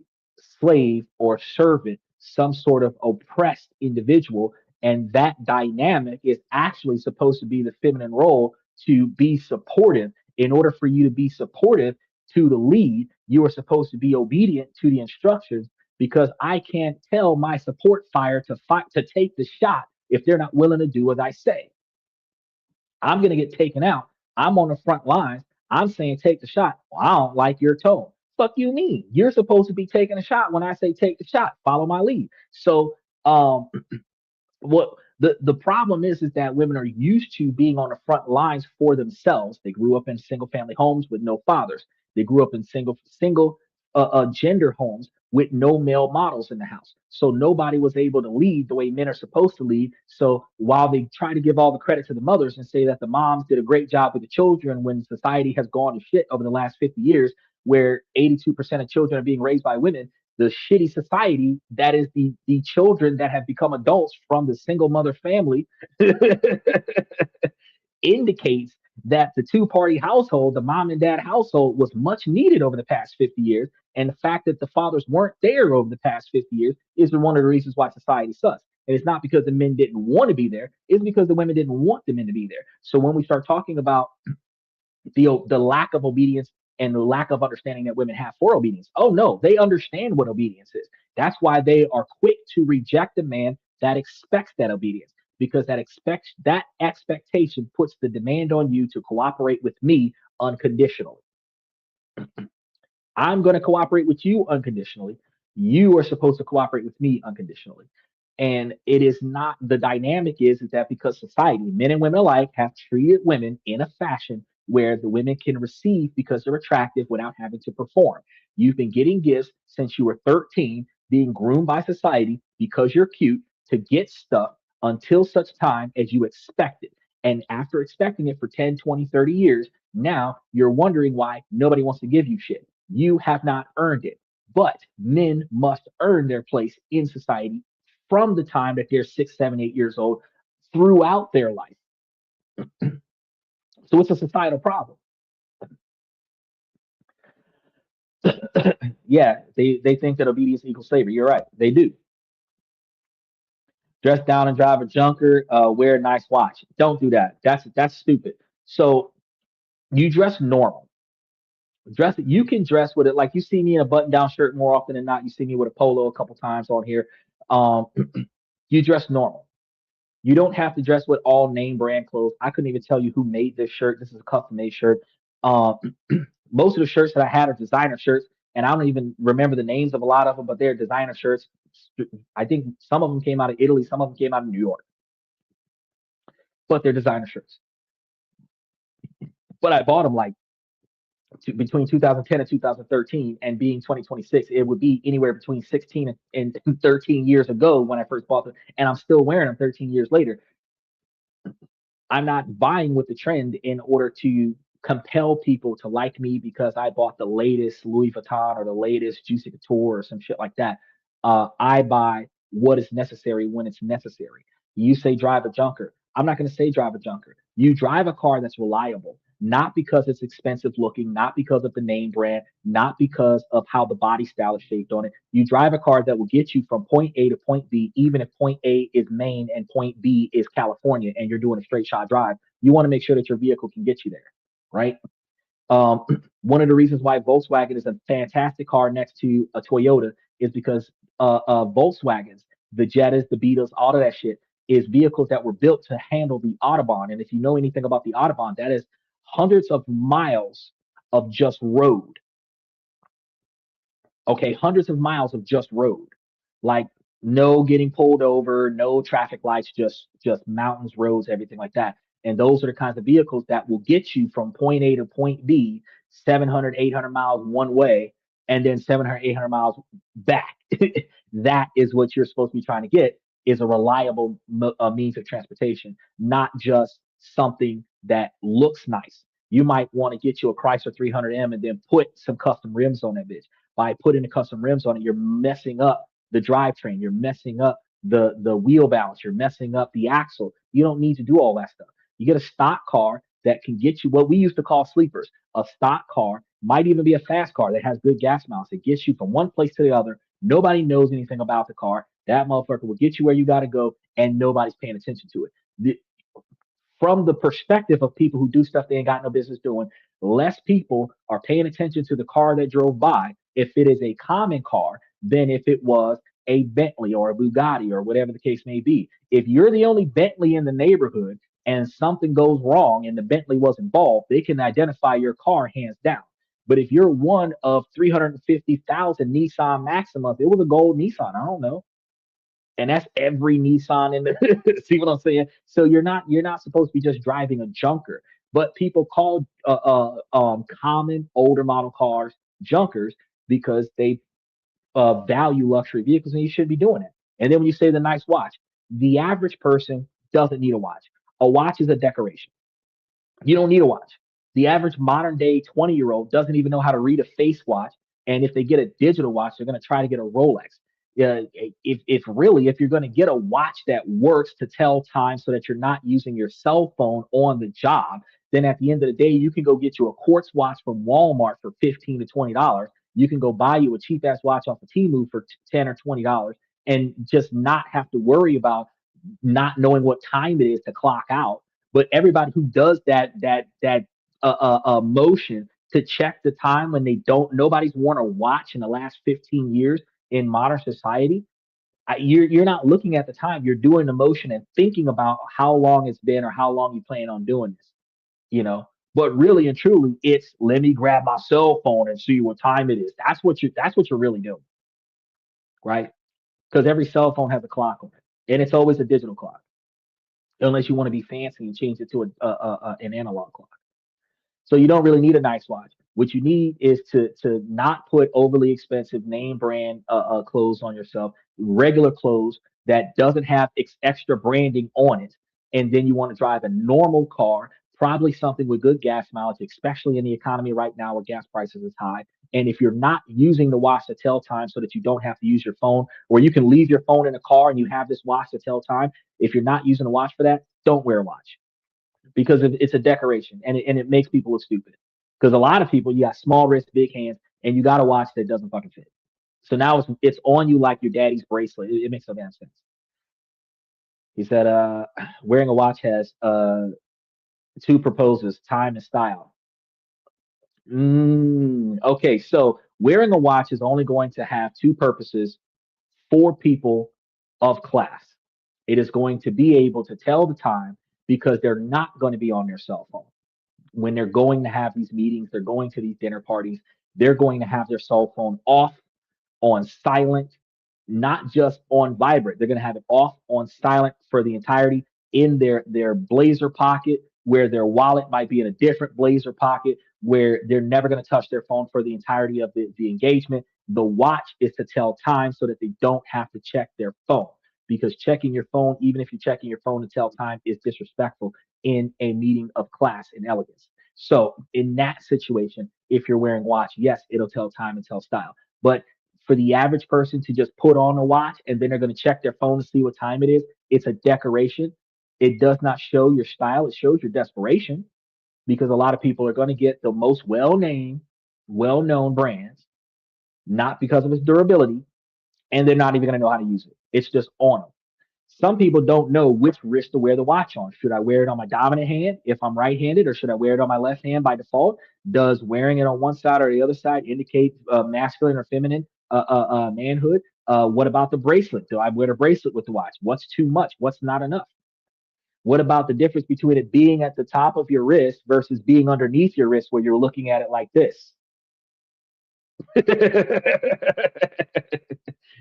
slave or servant, some sort of oppressed individual. And that dynamic is actually supposed to be the feminine role to be supportive. In order for you to be supportive to the lead, you are supposed to be obedient to the instructions because I can't tell my support fire to fight to take the shot if they're not willing to do as I say. I'm going to get taken out. I'm on the front lines. I'm saying take the shot. Well, I don't like your tone. Fuck you mean? You're supposed to be taking a shot when I say take the shot. Follow my lead. So what The problem is that women are used to being on the front lines for themselves. They grew up in single family homes with no fathers. They grew up in single gender homes with no male models in the house. So nobody was able to lead the way men are supposed to lead. So while they try to give all the credit to the mothers and say that the moms did a great job with the children, when society has gone to shit over the last 50 years, where 82% of children are being raised by women, the shitty society that is the children that have become adults from the single mother family indicates that the two-party household, the mom and dad household, was much needed over the past 50 years. And the fact that the fathers weren't there over the past 50 years is one of the reasons why society sucks. And it's not because the men didn't want to be there, it's because the women didn't want the men to be there. So when we start talking about the lack of obedience and the lack of understanding that women have for obedience. Oh no, they understand what obedience is. That's why they are quick to reject a man that expects that obedience, because that expectation puts the demand on you to cooperate with me unconditionally. I'm going to cooperate with you unconditionally. You are supposed to cooperate with me unconditionally. And it is not, the dynamic is that because society, men and women alike, have treated women in a fashion where the women can receive because they're attractive without having to perform. You've been getting gifts since you were 13, being groomed by society because you're cute to get stuff until such time as you expect it. And after expecting it for 10, 20, 30 years, now you're wondering why nobody wants to give you shit. You have not earned it. But men must earn their place in society from the time that they're 6, 7, 8 years old throughout their life. So it's a societal problem. Yeah, they think that obedience equals slavery. You're right. They do. Dress down and drive a junker, wear a nice watch. Don't do that. That's stupid. So you dress normal. You can dress with it like you see me in a button down shirt more often than not. You see me with a polo a couple times on here. Um, you dress normal. You don't have to dress with all name brand clothes. I couldn't even tell you who made this shirt. This is a custom made shirt. Um, most of the shirts that I had are designer shirts, and I don't even remember the names of a lot of them, but they're designer shirts. I think some of them came out of Italy, some of them came out of New York, but they're designer shirts. But I bought them like between 2010 and 2013, and being 2026, it would be anywhere between 16 and 13 years ago when I first bought them, and I'm still wearing them 13 years later. I'm not buying with the trend in order to compel people to like me because I bought the latest Louis Vuitton or the latest Juicy Couture or some shit like that. I buy what is necessary when it's necessary. You say drive a junker. I'm not going to say drive a junker. You drive a car that's reliable, not because it's expensive looking, not because of the name brand, not because of how the body style is shaped on it. You drive a car that will get you from point A to point B, even if point A is Maine and point B is California, and you're doing a straight shot drive. You want to make sure that your vehicle can get you there, right? Um, one of the reasons why Volkswagen is a fantastic car next to a Toyota is because Volkswagens, the Jettas, the Beetles, all of that shit is vehicles that were built to handle the Autobahn. And if you know anything about the Autobahn, that is hundreds of miles of just road. Okay, hundreds of miles of just road, like no getting pulled over, no traffic lights, just mountains, roads, everything like that. And those are the kinds of vehicles that will get you from point A to point B 700, 800 miles one way, and then 700, 800 miles back. That is what you're supposed to be trying to get, is a reliable means of transportation, not just something that looks nice. You might want to get you a Chrysler 300M and then put some custom rims on that bitch. By putting the custom rims on it, you're messing up the drivetrain, you're messing up the wheel balance, you're messing up the axle. You don't need to do all that stuff. You get a stock car that can get you what we used to call sleepers. A stock car might even be a fast car that has good gas mileage. It gets you from one place to the other. Nobody knows anything about the car. That motherfucker will get you where you got to go, and nobody's paying attention to it. From the perspective of people who do stuff they ain't got no business doing, less people are paying attention to the car that drove by if it is a common car than if it was a Bentley or a Bugatti or whatever the case may be. If you're the only Bentley in the neighborhood and something goes wrong and the Bentley was involved, they can identify your car hands down. But if you're one of 350,000 Nissan Maximas, it was a gold Nissan. I don't know. And that's every Nissan in the see what I'm saying? So you're not supposed to be just driving a junker, but people call common older model cars junkers because they value luxury vehicles, and you should be doing it. And then when you say the nice watch, the average person doesn't need a watch. A watch is a decoration. You don't need a watch. The average modern day 20-year-old doesn't even know how to read a face watch. And if they get a digital watch, they're going to try to get a Rolex. Yeah, if really, if you're going to get a watch that works to tell time so that you're not using your cell phone on the job, then at the end of the day, you can go get you a quartz watch from Walmart for $15 to $20. You can go buy you a cheap ass watch off of Temu for $10 or $20 and just not have to worry about not knowing what time it is to clock out. But everybody who does that motion to check the time when they don't, nobody's worn a watch in the last 15 years in modern society. You're not looking at the time. You're doing the motion and thinking about how long it's been or how long you plan on doing this. You know, but really and truly, it's let me grab my cell phone and see what time it is. That's what you're really doing, right? Because every cell phone has a clock on it, and it's always a digital clock, unless you want to be fancy and change it to an analog clock. So you don't really need a nice watch. What you need is to not put overly expensive name brand clothes on yourself, regular clothes that doesn't have extra branding on it, and then you want to drive a normal car, probably something with good gas mileage, especially in the economy right now where gas prices is high. And if you're not using the watch to tell time so that you don't have to use your phone, or you can leave your phone in a car and you have this watch to tell time, if you're not using a watch for that, don't wear a watch because it's a decoration and it makes people look stupid. Because a lot of people, you got small wrists, big hands, and you got a watch that doesn't fucking fit. So now it's on you like your daddy's bracelet. It makes no damn sense. He said, wearing a watch has two proposes, time and style. Okay, so wearing a watch is only going to have two purposes for people of class. It is going to be able to tell the time because they're not going to be on their cell phone. When they're going to have these meetings, they're going to these dinner parties, they're going to have their cell phone off on silent, not just on vibrate. They're going to have it off on silent for the entirety in their blazer pocket, where their wallet might be in a different blazer pocket, where they're never going to touch their phone for the entirety of the engagement. The watch is to tell time so that they don't have to check their phone. Because checking your phone, even if you're checking your phone to tell time, is disrespectful in a meeting of class and elegance. So in that situation, if you're wearing watch, yes, it'll tell time and tell style. But for the average person to just put on a watch and then they're going to check their phone to see what time it is, it's a decoration. It does not show your style. It shows your desperation because a lot of people are going to get the most well-named, well-known brands, not because of its durability, and they're not even going to know how to use it. It's just on them. Some people don't know which wrist to wear the watch on. Should I wear it on my dominant hand if I'm right-handed, or should I wear it on my left hand by default? Does wearing it on one side or the other side indicate masculine or feminine manhood? What about the bracelet? Do I wear the bracelet with the watch? What's too much? What's not enough? What about the difference between it being at the top of your wrist versus being underneath your wrist where you're looking at it like this?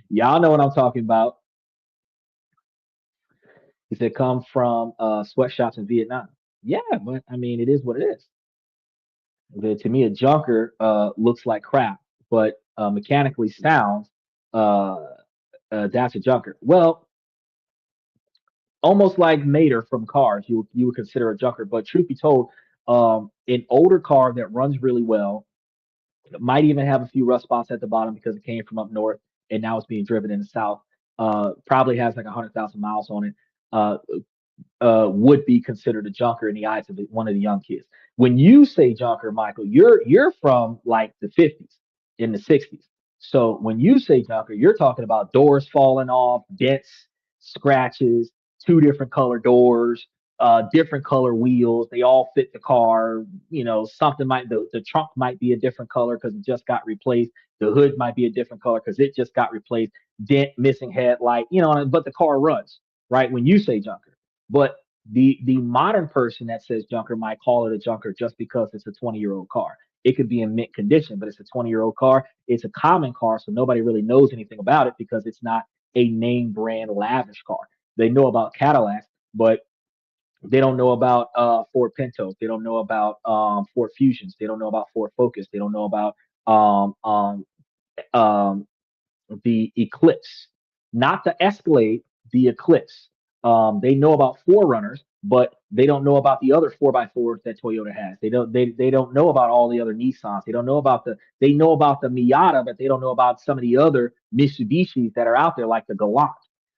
Y'all know what I'm talking about. He said, come from sweatshops in Vietnam. Yeah, but I mean, it is what it is. To me, a junker looks like crap, but mechanically sound, uh, that's a junker. Well, almost like Mater from Cars, you would consider a junker. But truth be told, an older car that runs really well might even have a few rust spots at the bottom because it came from up north and now it's being driven in the south. Probably has like 100,000 miles on it. Uh, would be considered a junker in the eyes of one of the young kids. When you say junker, Michael, you're from like the 50s in the 60s. So when you say junker, you're talking about doors falling off, dents, scratches, two different color doors, different color wheels. They all fit the car. You know, something might the trunk might be a different color because it just got replaced. The hood might be a different color because it just got replaced. Dent, missing headlight. You know, but the car runs right when you say junker. But the modern person that says junker might call it a junker just because it's a 20-year-old car. It could be in mint condition, but it's a 20-year-old car. It's a common car, so nobody really knows anything about it because it's not a name brand lavish car. They know about Cadillacs, but they don't know about Ford Pintos. They don't know about Ford Fusions. They don't know about Ford Focus. They don't know about um, um, um, the Eclipse, not the Escalade, the Eclipse. They know about Forerunners, but they don't know about the other 4x4s that Toyota has. They don't know about all the other Nissans. They don't know about they know about the Miata, but they don't know about some of the other Mitsubishis that are out there, like the Galant.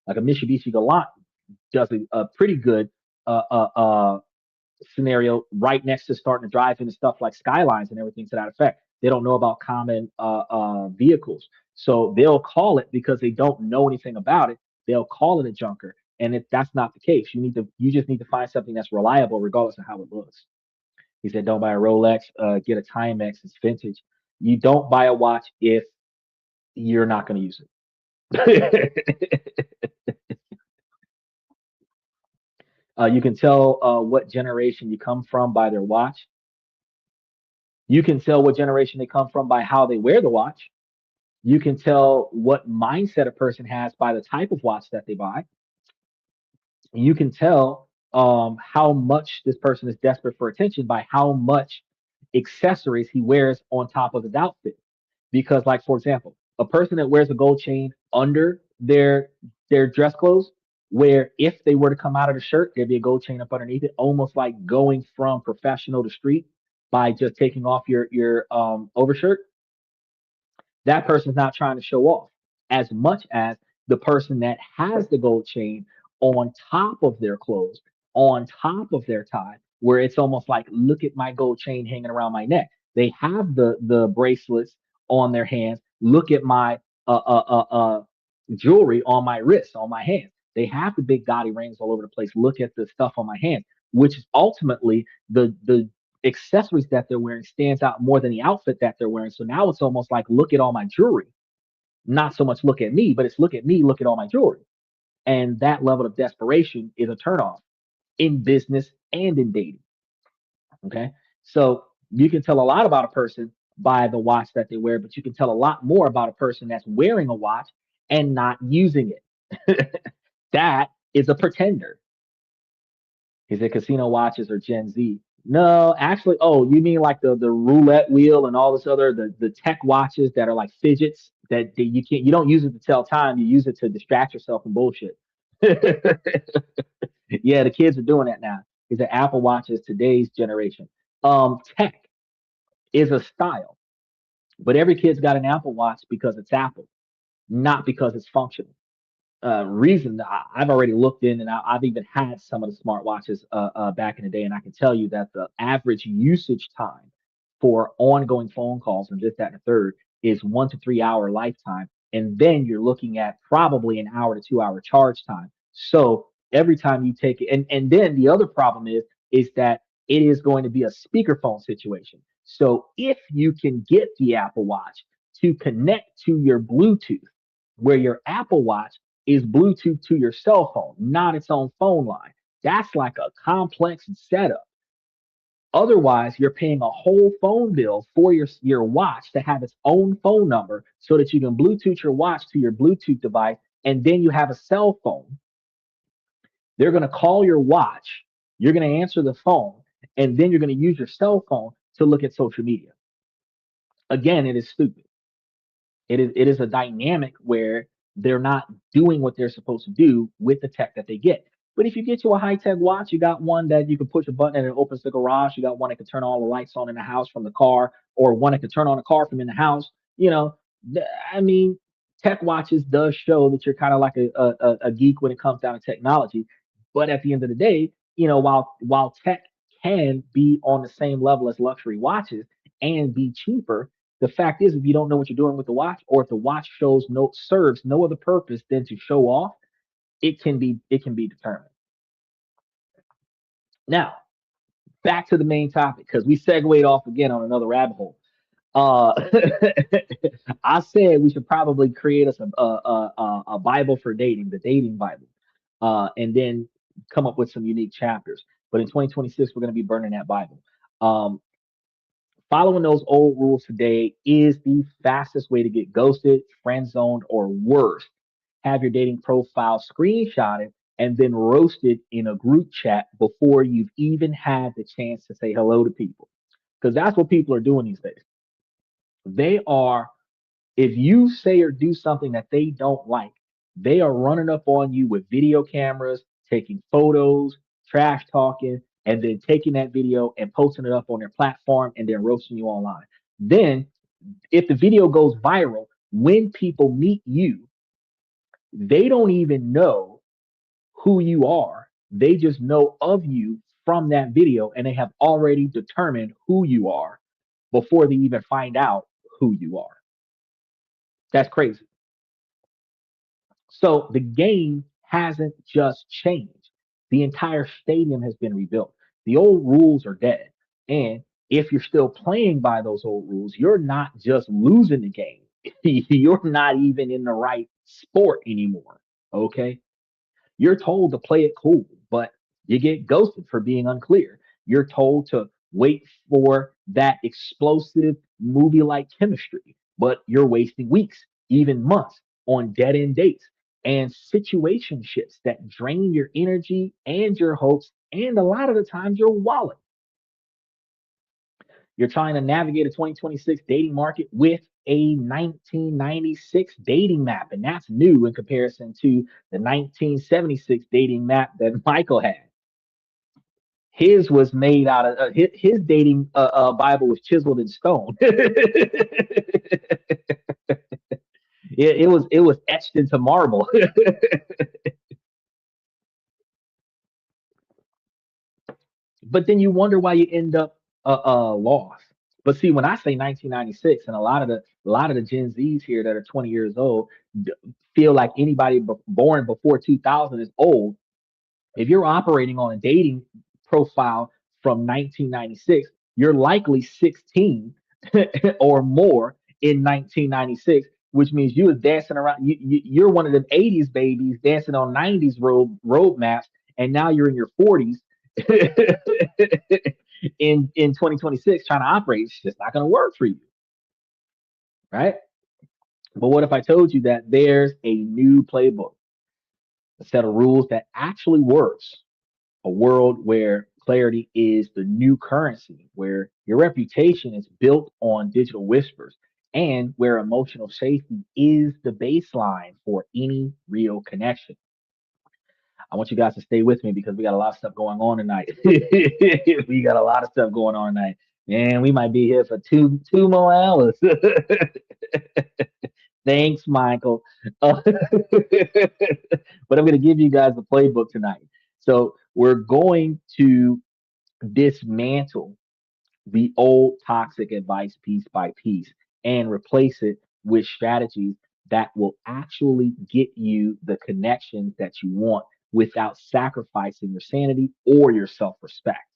Like a Mitsubishi Galant does a pretty good uh, uh, uh, scenario right next to starting to drive into stuff like skylines and everything to that effect. They don't know about common vehicles. So they'll call it because they don't know anything about it. They'll call it a junker. And if that's not the case, you just need to find something that's reliable regardless of how it looks. He said, don't buy a Rolex, get a Timex, it's vintage. You don't buy a watch if you're not going to use it. You can tell what generation you come from by their watch. You can tell what generation they come from by how they wear the watch. You can tell what mindset a person has by the type of watch that they buy. You can tell how much this person is desperate for attention by how much accessories he wears on top of his outfit. Because, like for example, a person that wears a gold chain under their dress clothes, where if they were to come out of the shirt, there'd be a gold chain up underneath it, almost like going from professional to street by just taking off your overshirt. That person's not trying to show off as much as the person that has the gold chain on top of their clothes, on top of their tie, where it's almost like, look at my gold chain hanging around my neck. They have the bracelets on their hands. Look at my jewelry on my wrists, on my hands. They have the big gaudy rings all over the place. Look at the stuff on my hands, which is ultimately the accessories that they're wearing stands out more than the outfit that they're wearing. So now it's almost like, look at all my jewelry. Not so much look at me, but it's look at me, look at all my jewelry. And that level of desperation is a turnoff in business and in dating. Okay. So you can tell a lot about a person by the watch that they wear, but you can tell a lot more about a person that's wearing a watch and not using it. That is a pretender. He said casino watches are Gen Z. No, actually, oh, you mean like the roulette wheel and all this other the tech watches that are like fidgets that you don't use it to tell time, you use it to distract yourself from bullshit. Yeah, the kids are doing that now. He said Apple Watch is today's generation. Tech is a style, but every kid's got an Apple Watch because it's Apple, not because it's functional. Reason I've already looked in and I've even had some of the smartwatches back in the day, and I can tell you that the average usage time for ongoing phone calls and this, that, and the third is 1 to 3 hour lifetime. And then you're looking at probably an hour to 2 hour charge time. So every time you take it, and then the other problem is that it is going to be a speakerphone situation. So if you can get the Apple Watch to connect to your Bluetooth, where your Apple Watch is Bluetooth to your cell phone, not its own phone line. That's like a complex setup. Otherwise, you're paying a whole phone bill for your watch to have its own phone number so that you can Bluetooth your watch to your Bluetooth device, and then you have a cell phone. They're going to call your watch, you're going to answer the phone, and then you're going to use your cell phone to look at social media. Again, it is stupid. It is a dynamic where they're not doing what they're supposed to do with the tech that they get. But if you get to a high tech watch, you got one that you can push a button and it opens the garage. You got one that can turn all the lights on in the house from the car, or one that can turn on the car from in the house. You know, I mean, tech watches does show that you're kind of like a geek when it comes down to technology. But at the end of the day, while tech can be on the same level as luxury watches and be cheaper, the fact is, if you don't know what you're doing with the watch, or if the watch serves no other purpose than to show off, it can be determined. Now, back to the main topic because we segued off again on another rabbit hole. Uh, I said we should probably create us a Bible for dating, the dating Bible, and then come up with some unique chapters. But in 2026, we're going to be burning that Bible. Um, Following those old rules today is the fastest way to get ghosted, friend zoned, or worse. have your dating profile screenshotted and then roasted in a group chat before you've even had the chance to say hello to people. Because that's what people are doing these days. They are, if you say or do something that they don't like, they are running up on you with video cameras, taking photos, trash talking, and then taking that video and posting it up on their platform and then roasting you online. Then, if the video goes viral, when people meet you, they don't even know who you are. They just know of you from that video and they have already determined who you are before they even find out who you are. That's crazy. So the game hasn't just changed. The entire stadium has been rebuilt. The old rules are dead. And if you're still playing by those old rules, you're not just losing the game. You're not even in the right sport anymore. Okay. You're told to play it cool, but you get ghosted for being unclear. You're told to wait for that explosive movie like chemistry, but you're wasting weeks, even months on dead end dates and situationships that drain your energy and your hopes, and a lot of the times your wallet. You're trying to navigate a 2026 dating market with a 1996 dating map, and that's new in comparison to the 1976 dating map that Michael had. His was made out of his dating Bible was chiseled in stone. It was etched into marble. But then you wonder why you end up lost. But see, when I say 1996, and a lot of the Gen Zs here that are 20 years old feel like anybody born before 2000 is old. If you're operating on a dating profile from 1996, you're likely 16 or more in 1996, which means you was dancing around. You're one of them 80s babies dancing on 90s road maps, and now you're in your 40s in 2026 trying to operate. It's just not going to work for you, right? But what if I told you that there's a new playbook, a set of rules that actually works, a world where clarity is the new currency, where your reputation is built on digital whispers, and where emotional safety is the baseline for any real connection? I want you guys to stay with me because we got a lot of stuff going on tonight. We got a lot of stuff going on tonight. And we might be here for two more hours. Thanks, Michael. But I'm going to give you guys the playbook tonight. So we're going to dismantle the old toxic advice piece by piece and replace it with strategies that will actually get you the connections that you want without sacrificing your sanity or your self respect.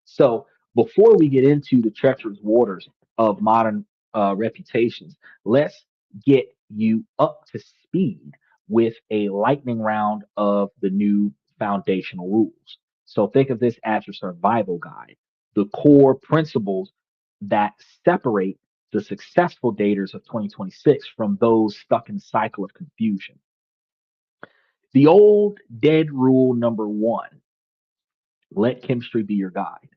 So, before we get into the treacherous waters of modern reputations, let's get you up to speed with a lightning round of the new foundational rules. So, think of this as your survival guide, the core principles that separate the successful daters of 2026 from those stuck in the cycle of confusion. The old dead rule number one: let chemistry be your guide.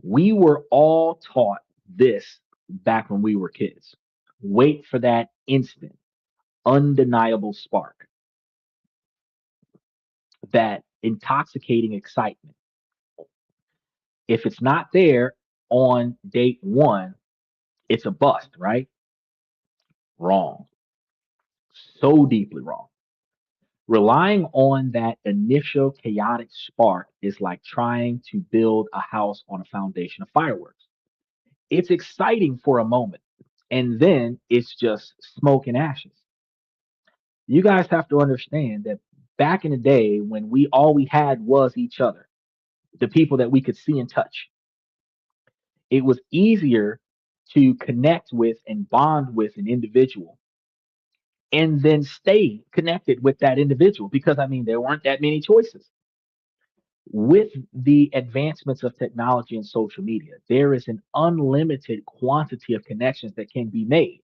We were all taught this back when we were kids. Wait for that instant, undeniable spark, that intoxicating excitement. If it's not there on date one, it's a bust, right? Wrong. So deeply wrong. Relying on that initial chaotic spark is like trying to build a house on a foundation of fireworks. It's exciting for a moment, and then it's just smoke and ashes. You guys have to understand that back in the day when we all we had was each other, the people that we could see and touch, it was easier to connect with and bond with an individual and then stay connected with that individual because I mean there weren't that many choices. With the advancements of technology and social media, there is an unlimited quantity of connections that can be made.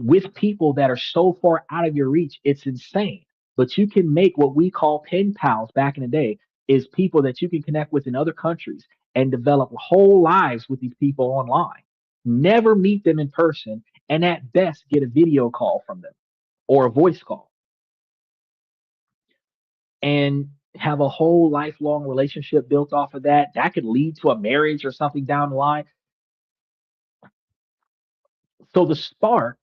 with people that are so far out of your reach, it's insane. But you can make what we call pen pals back in the day, is people that you can connect with in other countries and develop whole lives with these people online. Never meet them in person, and at best get a video call from them or a voice call, and have a whole lifelong relationship built off of that. That could lead to a marriage or something down the line. So the spark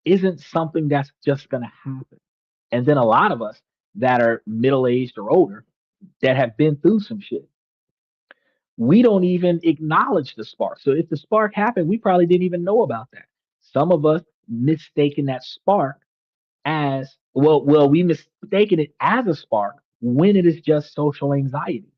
isn't something that's just going to happen. And then a lot of us that are middle aged or older that have been through some shit, we don't even acknowledge the spark. So if the spark happened, we probably didn't even know about that. Some of us mistaken that spark as we mistaken it as a spark when it is just social anxiety,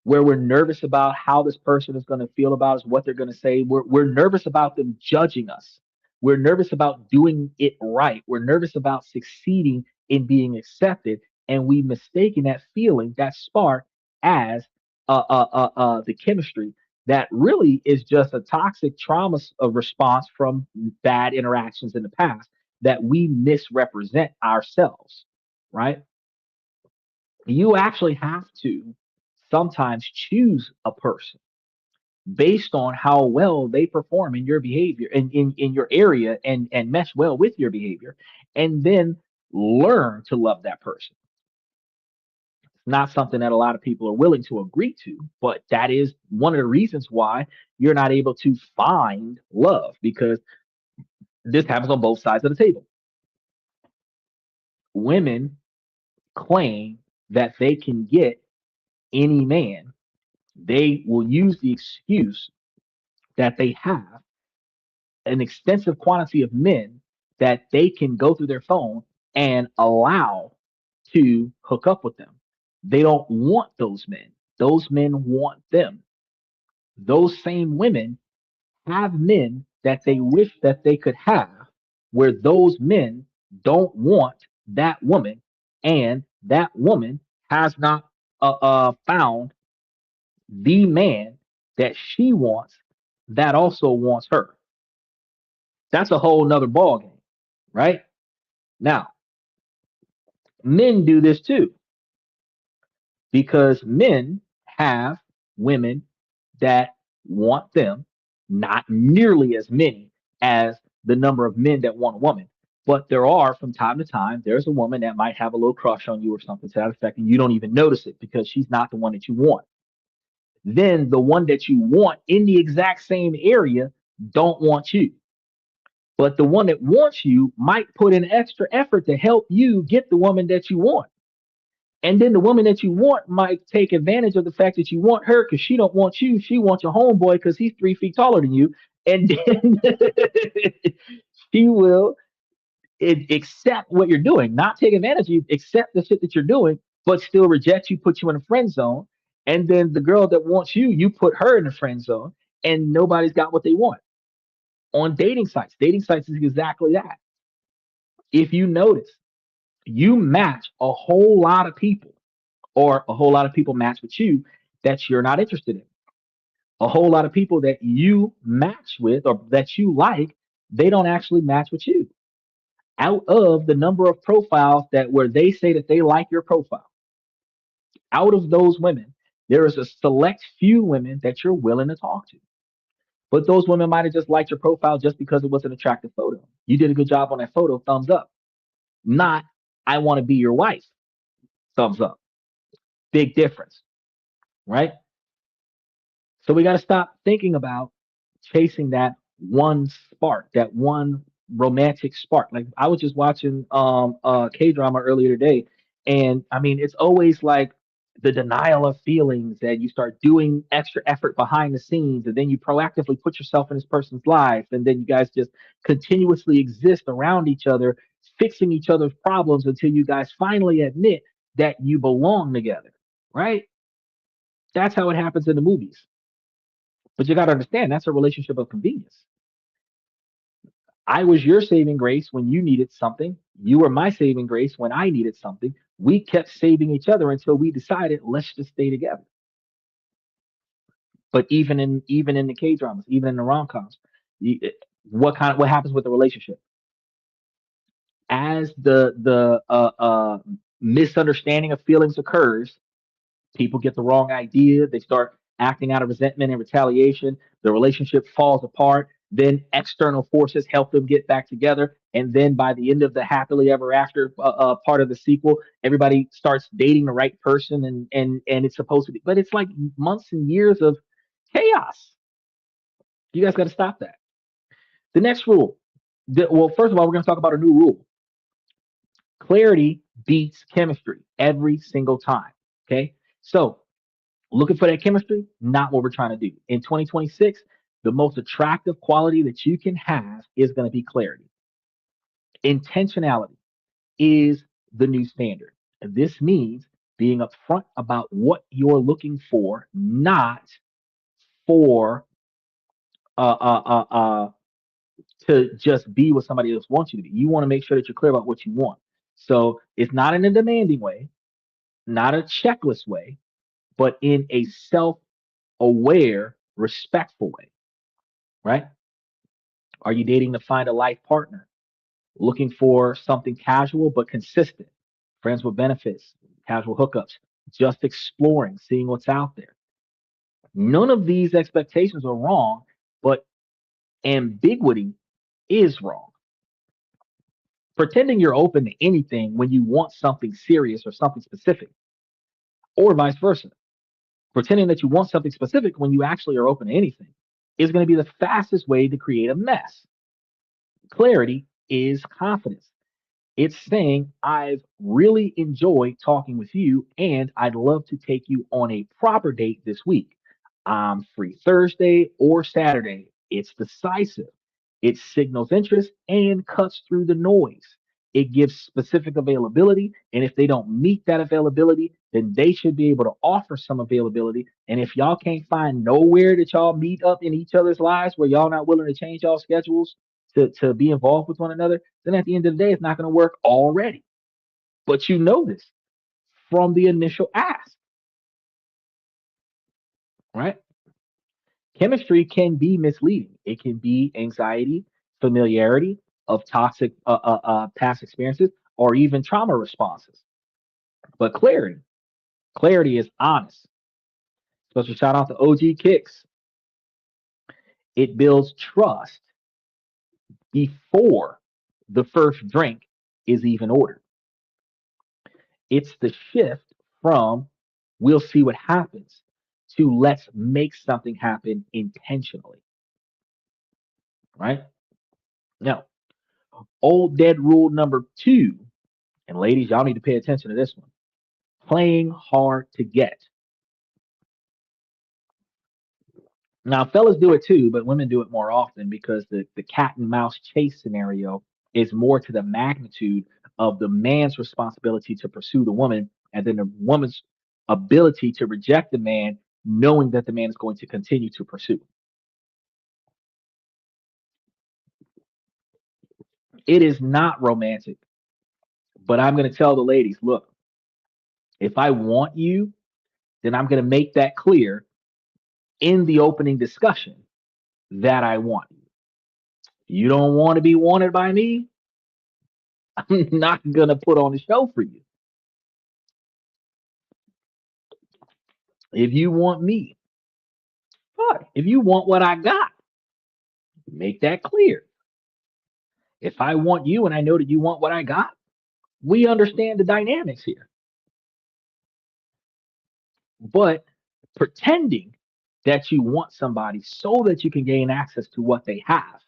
where we're nervous about how this person is going to feel about us, what they're going to say. We're nervous about them judging us. We're nervous about doing it right. We're nervous about succeeding in being accepted. And we mistaken that feeling, that spark, as the chemistry that really is just a toxic trauma response from bad interactions in the past that we misrepresent ourselves, right? You actually have to sometimes choose a person based on how well they perform in your behavior in your area and mesh well with your behavior, and then learn to love that person. It's not something that a lot of people are willing to agree to, but that is one of the reasons why you're not able to find love, because this happens on both sides of the table. Women claim that they can get any man. They will use the excuse that they have an extensive quantity of men that they can go through their phone and allow to hook up with them. They don't want those men. Those men want them. Those same women have men that they wish that they could have, where those men don't want that woman, and that woman has not found the man that she wants that also wants her. That's a whole nother ball game, right? Now, men do this too, because men have women that want them, not nearly as many as the number of men that want a woman. But there are, from time to time, there's a woman that might have a little crush on you or something to that effect, and you don't even notice it because she's not the one that you want. Then the one that you want in the exact same area don't want you. But the one that wants you might put in extra effort to help you get the woman that you want. And then the woman that you want might take advantage of the fact that you want her because she don't want you. She wants your homeboy because he's 3 feet taller than you. And then she will accept what you're doing, not take advantage of you, accept the shit that you're doing, but still reject you, put you in a friend zone. And then the girl that wants you, you put her in the friend zone, and nobody's got what they want. On dating sites, dating sites is exactly that. If you notice, you match a whole lot of people, or a whole lot of people match with you that you're not interested in. A whole lot of people that you match with or that you like, they don't actually match with you. Out of the number of profiles that where they say that they like your profile, out of those women, there is a select few women that you're willing to talk to. But those women might have just liked your profile just because it was an attractive photo. You did a good job on that photo, thumbs up. Not, I want to be your wife, thumbs up. Big difference, right? So we got to stop thinking about chasing that one spark, that one romantic spark. Like I was just watching K drama earlier today, and I mean it's always like the denial of feelings, and you start doing extra effort behind the scenes, and then you proactively put yourself in this person's life, and then you guys just continuously exist around each other, fixing each other's problems until you guys finally admit that you belong together, right? That's how it happens in the movies. But you got to understand that's a relationship of convenience. I was your saving grace when you needed something. You were my saving grace when I needed something. We kept saving each other until we decided let's just stay together. But even in the K dramas, even in the rom coms, what happens with the relationship? As the misunderstanding of feelings occurs, people get the wrong idea. They start acting out of resentment and retaliation. The relationship falls apart. Then external forces help them get back together. And then by the end of the happily ever after part of the sequel, everybody starts dating the right person, and it's supposed to be, but it's like months and years of chaos. You guys got to stop that. The next rule. Well, first of all, we're going to talk about a new rule. Clarity beats chemistry every single time. Okay. So looking for that chemistry, not what we're trying to do. In 2026, the most attractive quality that you can have is going to be clarity. Intentionality is the new standard. And this means being upfront about what you're looking for, not for to just be what somebody else wants you to be. You want to make sure that you're clear about what you want. So it's not in a demanding way, not a checklist way, but in a self aware, respectful way, right? Are you dating to find a life partner? Looking for something casual but consistent? Friends with benefits, casual hookups, just exploring, seeing what's out there. None of these expectations are wrong, but ambiguity is wrong. Pretending you're open to anything when you want something serious or something specific, or vice versa. Pretending that you want something specific when you actually are open to anything is going to be the fastest way to create a mess. Clarity is confidence. It's saying, I've really enjoyed talking with you and I'd love to take you on a proper date this week. I'm free Thursday or Saturday. It's decisive. It signals interest and cuts through the noise. It gives specific availability. And if they don't meet that availability, then they should be able to offer some availability. And if y'all can't find nowhere that y'all meet up in each other's lives where y'all not willing to change y'all schedules to be involved with one another, then at the end of the day, it's not going to work already. But you know this from the initial ask, right? Chemistry can be misleading. It can be anxiety, familiarity of toxic past experiences, or even trauma responses. But clarity is honest. Special shout out to OG Kicks. It builds trust before the first drink is even ordered. It's the shift from we'll see what happens to let's make something happen intentionally, right? Now, old dead rule number two, and ladies, y'all need to pay attention to this one, playing hard to get. Now, fellas do it too, but women do it more often because the cat and mouse chase scenario is more to the magnitude of the man's responsibility to pursue the woman and then the woman's ability to reject the man, knowing that the man is going to continue to pursue. It is not romantic, but I'm going to tell the ladies, look, if I want you, then I'm going to make that clear in the opening discussion that I want you. You don't want to be wanted by me? I'm not going to put on a show for you. If you want me, fine. If you want what I got, make that clear. If I want you and I know that you want what I got, we understand the dynamics here. But pretending that you want somebody so that you can gain access to what they have,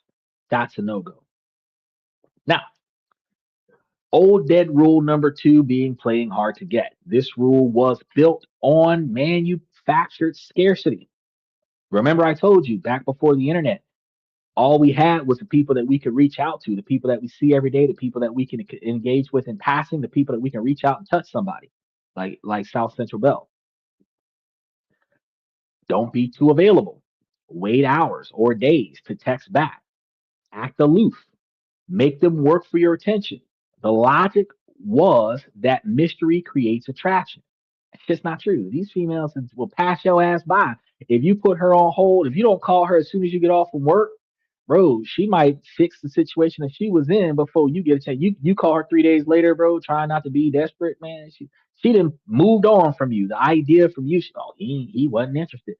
that's a no go. Now, old dead rule number two being playing hard to get. This rule was built on manufactured scarcity. Remember, I told you back before the internet, all we had was the people that we could reach out to, the people that we see every day, the people that we can engage with in passing, the people that we can reach out and touch somebody, like South Central Bell. Don't be too available. Wait hours or days to text back. Act aloof. Make them work for your attention. The logic was that mystery creates attraction. It's just not true. These females will pass your ass by. If you put her on hold, if you don't call her as soon as you get off from work, bro, she might fix the situation that she was in before you get a chance. You call her 3 days later, bro, trying not to be desperate, man. She didn't moved on from you. The idea from you, oh, he wasn't interested,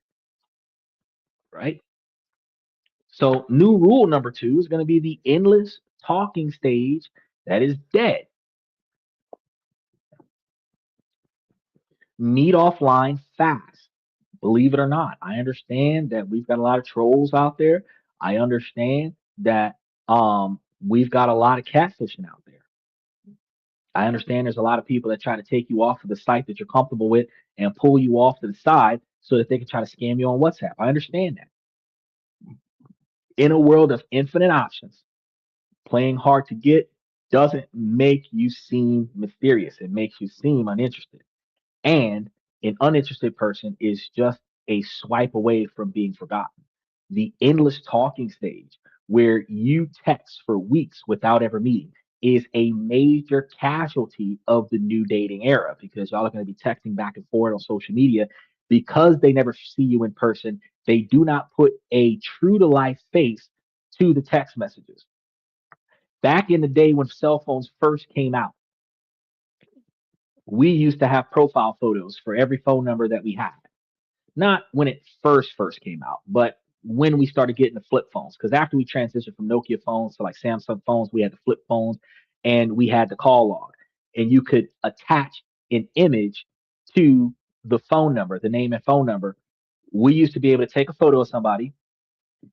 right? So new rule number two is going to be the endless talking stage that is dead. Meet offline fast. Believe it or not, I understand that we've got a lot of trolls out there. I understand that we've got a lot of catfishing out there. I understand there's a lot of people that try to take you off of the site that you're comfortable with and pull you off to the side so that they can try to scam you on WhatsApp. I understand that. In a world of infinite options, playing hard to get doesn't make you seem mysterious. It makes you seem uninterested. And an uninterested person is just a swipe away from being forgotten. The endless talking stage, where you text for weeks without ever meeting, is a major casualty of the new dating era because y'all are going to be texting back and forth on social media because they never see you in person. They do not put a true to life face to the text messages. Back in the day when cell phones first came out, we used to have profile photos for every phone number that we had. Not when it first came out, but when we started getting the flip phones. Because after we transitioned from Nokia phones to like Samsung phones, we had the flip phones and we had the call log. And you could attach an image to the phone number, the name and phone number. We used to be able to take a photo of somebody,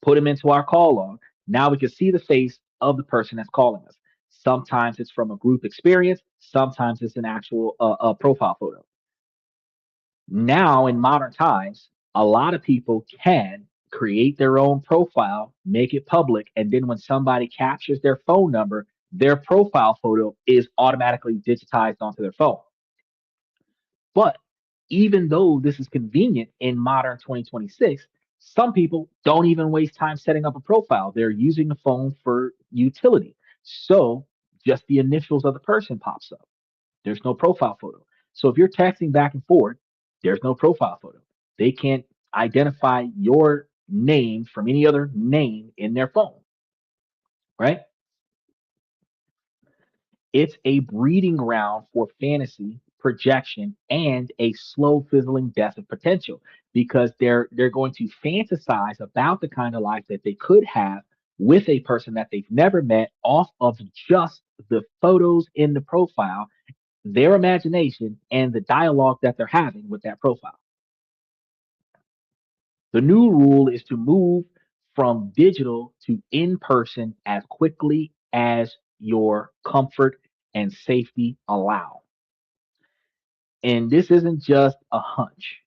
put them into our call log. Now we can see the face of the person that's calling us. Sometimes it's from a group experience, sometimes it's an actual profile photo. Now, in modern times, a lot of people can create their own profile, make it public, and then when somebody captures their phone number, their profile photo is automatically digitized onto their phone. But even though this is convenient in modern 2026, some people don't even waste time setting up a profile. They're using the phone for utility. So just the initials of the person pops up. There's no profile photo. So if you're texting back and forth, there's no profile photo. They can't identify your name from any other name in their phone, right? It's a breeding ground for fantasy, projection, and a slow fizzling death of potential because they're going to fantasize about the kind of life that they could have with a person that they've never met off of just the photos in the profile, their imagination, and the dialogue that they're having with that profile. The new rule is to move from digital to in person as quickly as your comfort and safety allow. And this isn't just a hunch.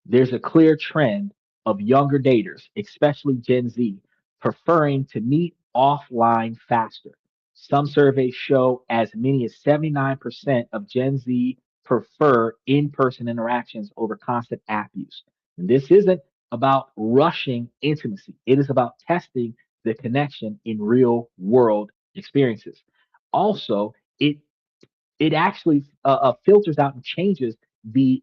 There's a clear trend of younger daters, especially Gen Z, preferring to meet offline faster. Some surveys show as many as 79% of Gen Z prefer in person interactions over constant app use. And this isn't about rushing intimacy, it is about testing the connection in real world experiences. Also, it actually filters out and changes the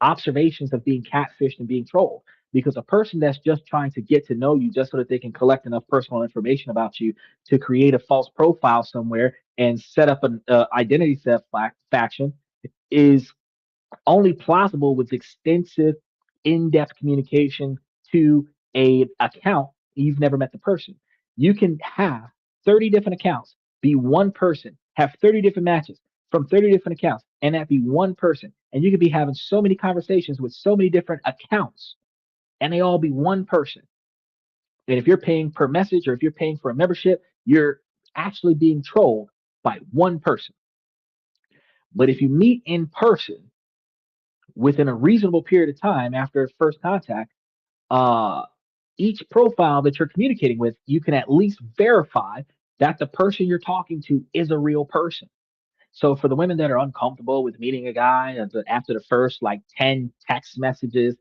observations of being catfished and being trolled. Because a person that's just trying to get to know you just so that they can collect enough personal information about you to create a false profile somewhere and set up an identity theft faction is only plausible with extensive in-depth communication to a account you've never met the person. You can have 30 different accounts, be one person, have 30 different matches from 30 different accounts, and that be one person. And you could be having so many conversations with so many different accounts, and they all be one person. And if you're paying per message or if you're paying for a membership, you're actually being trolled by one person. But if you meet in person within a reasonable period of time after first contact, uh, each profile that you're communicating with, you can at least verify that the person you're talking to is a real person. So for the women that are uncomfortable with meeting a guy after the first like 10 text messages,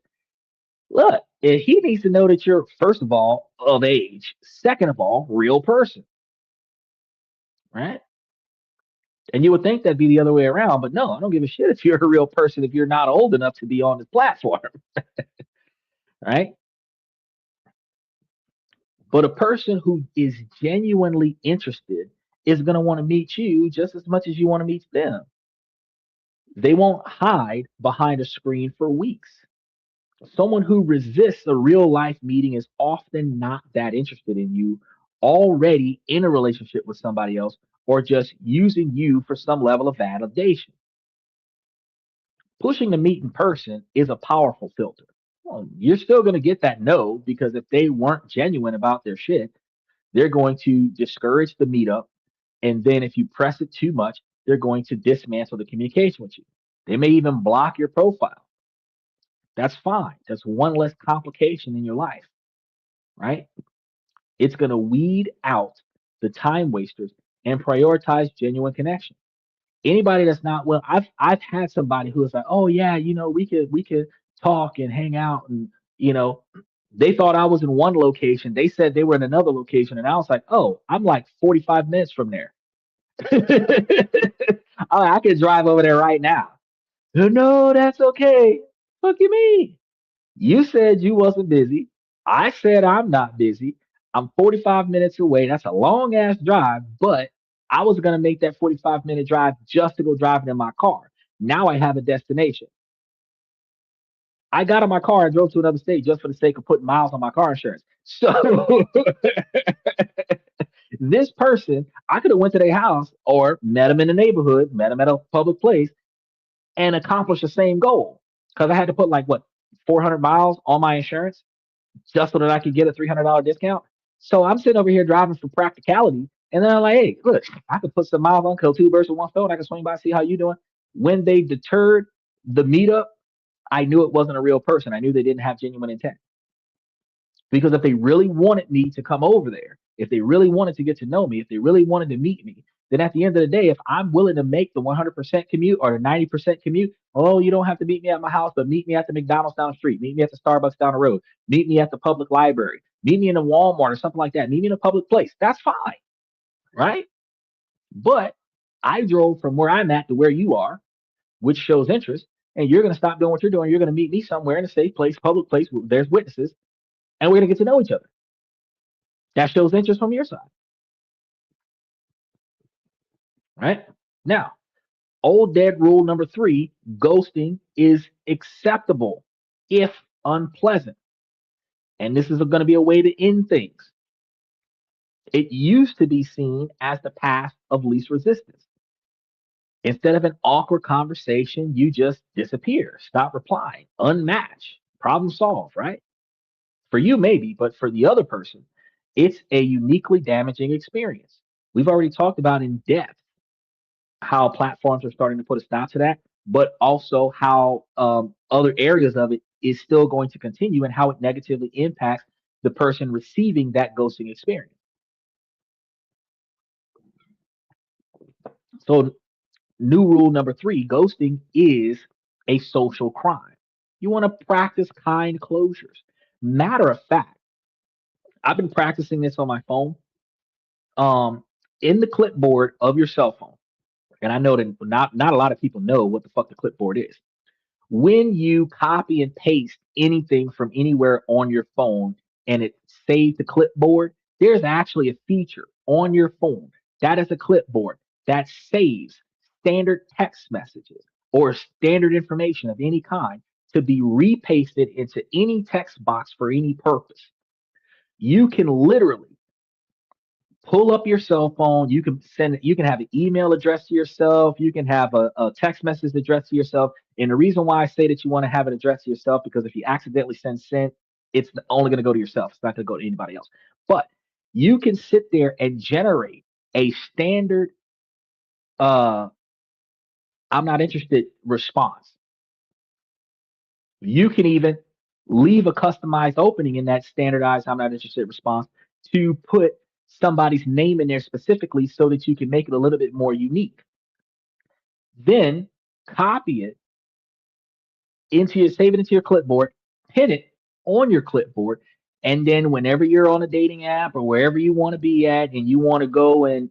look, he needs to know that you're, first of all, of age, second of all, real person, right? And you would think that'd be the other way around, but no, I don't give a shit if you're a real person if you're not old enough to be on this platform, right? But a person who is genuinely interested is going to want to meet you just as much as you want to meet them. They won't hide behind a screen for weeks. Someone who resists a real life meeting is often not that interested in you, already in a relationship with somebody else, or just using you for some level of validation. Pushing to meet in person is a powerful filter. Well, you're still going to get that no, because if they weren't genuine about their shit, they're going to discourage the meetup. And then if you press it too much, they're going to dismantle the communication with you. They may even block your profile. That's fine. That's one less complication in your life, right? It's going to weed out the time wasters and prioritize genuine connection. Anybody that's not well, I've had somebody who was like, oh yeah, we could talk and hang out, and you know, they thought I was in one location. They said they were in another location, and I was like, oh, I'm like 45 minutes from there. I could drive over there right now. No, that's okay. Fuck you mean? You said you wasn't busy. I said I'm not busy. I'm 45 minutes away. That's a long ass drive, but I was going to make that 45-minute drive just to go driving in my car. Now I have a destination. I got in my car and drove to another state just for the sake of putting miles on my car insurance. So this person, I could have went to their house or met them in the neighborhood, met them at a public place, and accomplished the same goal. Because I had to put like what 400 miles on my insurance just so that I could get a $300 discount. So I'm sitting over here driving for practicality, and then I'm like, hey, look, I could put some miles on, kill two birds with one stone. I can swing by, see how you doing. When they deterred the meetup, I knew it wasn't a real person. I knew they didn't have genuine intent. Because if they really wanted me to come over there, if they really wanted to get to know me, if they really wanted to meet me, then at the end of the day, if I'm willing to make the 100% commute or the 90% commute, oh, you don't have to meet me at my house, but meet me at the McDonald's down the street, meet me at the Starbucks down the road, meet me at the public library, meet me in a Walmart or something like that, meet me in a public place. That's fine, right? But I drove from where I'm at to where you are, which shows interest, and you're going to stop doing what you're doing. You're going to meet me somewhere in a safe place, public place, where there's witnesses, and we're going to get to know each other. That shows interest from your side, right? Now, old dead rule number three, ghosting is acceptable if unpleasant. And this is going to be a way to end things. It used to be seen as the path of least resistance. Instead of an awkward conversation, you just disappear, stop replying, unmatch, problem solved, right? For you, maybe, but for the other person, it's a uniquely damaging experience. We've already talked about in depth how platforms are starting to put a stop to that, but also how other areas of it is still going to continue and how it negatively impacts the person receiving that ghosting experience. So, new rule number three, ghosting is a social crime. You want to practice kind closures. Matter of fact, I've been practicing this on my phone, um, in the clipboard of your cell phone. And I know that not a lot of people know what the fuck the clipboard is. When you copy and paste anything from anywhere on your phone and it saves the clipboard, there's actually a feature on your phone that is a clipboard that saves standard text messages or standard information of any kind to be repasted into any text box for any purpose. You can literally pull up your cell phone. You can have an email address to yourself. You can have a text message addressed to yourself. And the reason why I say that you want to have it addressed to yourself, because if you accidentally send, it's only going to go to yourself. It's not going to go to anybody else. But you can sit there and generate a standard uh I'm not interested response. You can even leave a customized opening in that standardized I'm not interested response to put somebody's name in there specifically so that you can make it a little bit more unique. Then copy it save it into your clipboard, pin it on your clipboard, and then whenever you're on a dating app or wherever you want to be at, and you want to go and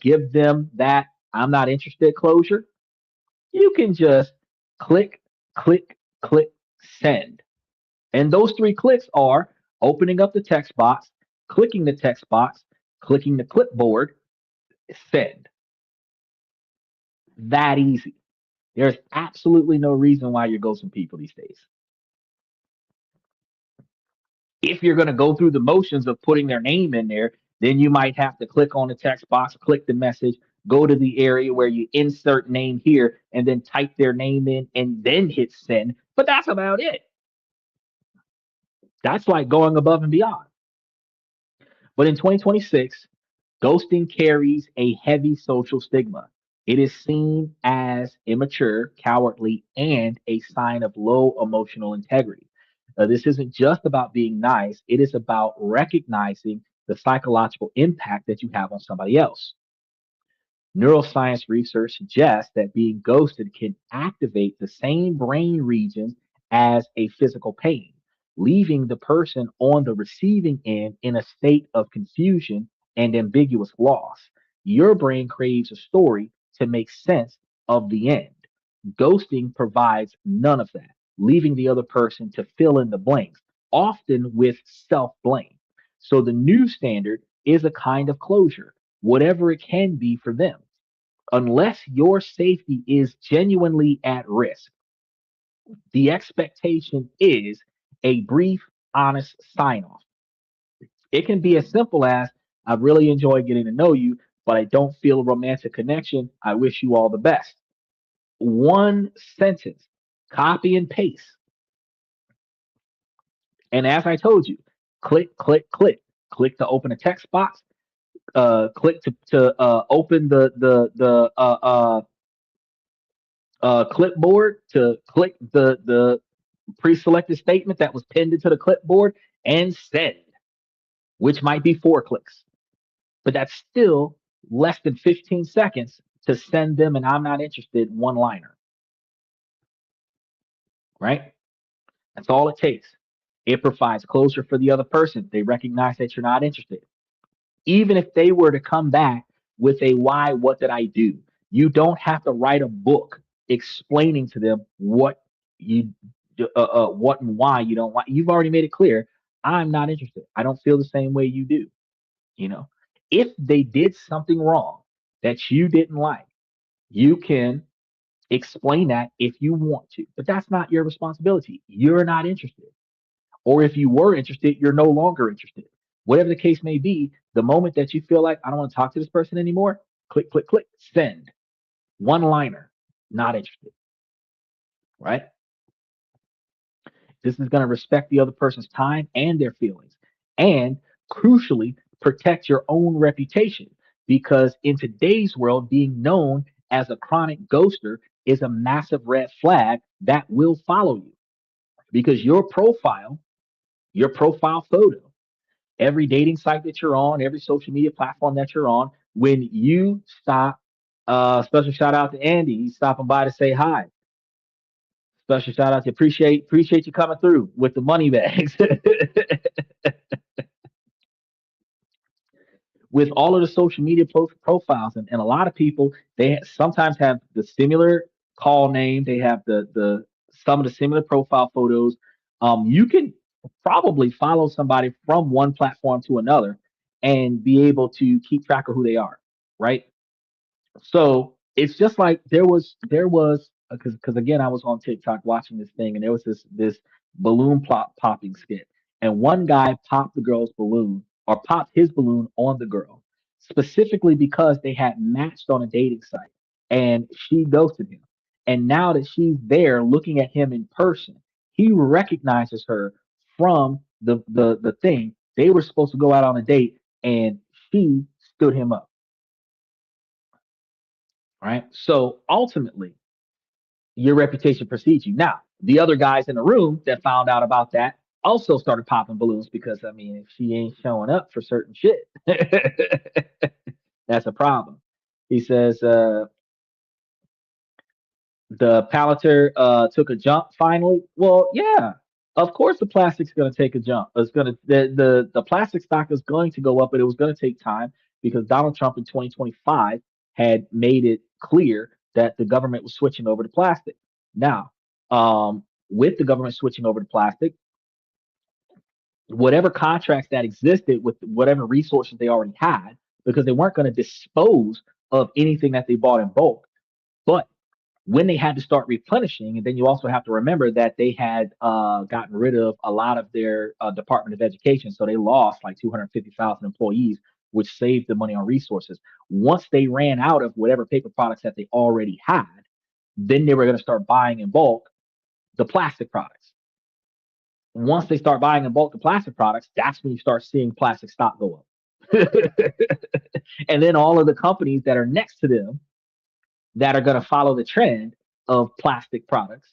give them that I'm not interested closure, you can just click, click, click, send. And those three clicks are opening up the text box, clicking the text box, clicking the clipboard, send. That easy. There's absolutely no reason why you're ghosting people these days. If you're going to go through the motions of putting their name in there, then you might have to click on the text box, click the message, go to the area where you insert name here, and then type their name in and then hit send. But that's about it. That's like going above and beyond. But in 2026, ghosting carries a heavy social stigma. It is seen as immature, cowardly, and a sign of low emotional integrity. This isn't just about being nice, it is about recognizing the psychological impact that you have on somebody else. Neuroscience research suggests that being ghosted can activate the same brain regions as a physical pain, leaving the person on the receiving end in a state of confusion and ambiguous loss. Your brain craves a story to make sense of the end. Ghosting provides none of that, leaving the other person to fill in the blanks, often with self blame. So the new standard is a kind of closure, whatever it can be for them. Unless your safety is genuinely at risk, the expectation is a brief, honest sign off. It can be as simple as I really enjoy getting to know you, but I don't feel a romantic connection. I wish you all the best. One sentence, copy and paste. And as I told you, click, click, click. Click to open a text box. Click to open the clipboard, to click the pre-selected statement that was pinned into the clipboard and send, which might be 4 clicks, but that's still less than 15 seconds to send them an I'm not interested one liner, right? That's all it takes. It provides closure for the other person. They recognize that you're not interested. Even if they were to come back with a why, what did I do? You don't have to write a book explaining to them what and why you don't want. You've already made it clear. I'm not interested. I don't feel the same way you do. You know, if they did something wrong that you didn't like, you can explain that if you want to, but that's not your responsibility. You're not interested. Or if you were interested, you're no longer interested. Whatever the case may be, the moment that you feel like I don't want to talk to this person anymore, click, click, click, send. One liner, not interested, right? This is going to respect the other person's time and their feelings. And crucially, protect your own reputation. Because in today's world, being known as a chronic ghoster is a massive red flag that will follow you. Because your profile photo, every dating site that you're on, every social media platform that you're on, when you stop, special shout out to Andy, he's stopping by to say hi. Special shout out to appreciate you coming through with the money bags. With all of the social media profiles, and a lot of people, they sometimes have the similar call name, they have the some of the similar profile photos. You can probably follow somebody from one platform to another and be able to keep track of who they are, right? So it's just like there was because again I was on TikTok watching this thing, and there was this balloon popping skit, and one guy popped the girl's balloon, or popped his balloon on the girl, specifically because they had matched on a dating site, and she ghosted him. And now that she's there looking at him in person, he recognizes her from the thing. They were supposed to go out on a date, and she stood him up, right? So ultimately, your reputation precedes you. Now, the other guys in the room that found out about that also started popping balloons, because I mean, if she ain't showing up for certain shit, that's a problem. He says, the Palantir took a jump finally. Well, yeah, of course the plastic's going to take a jump. It's going to the plastic stock is going to go up, but it was going to take time because Donald Trump in 2025 had made it clear that the government was switching over to plastic. Now, with the government switching over to plastic, whatever contracts that existed with whatever resources they already had, because they weren't going to dispose of anything that they bought in bulk. But when they had to start replenishing, and then you also have to remember that they had gotten rid of a lot of their Department of Education, so they lost like 250,000 employees, which saved the money on resources. Once they ran out of whatever paper products that they already had, then they were going to start buying in bulk the plastic products. Once they start buying in bulk the plastic products, that's when you start seeing plastic stock go up. And then all of the companies that are next to them that are going to follow the trend of plastic products,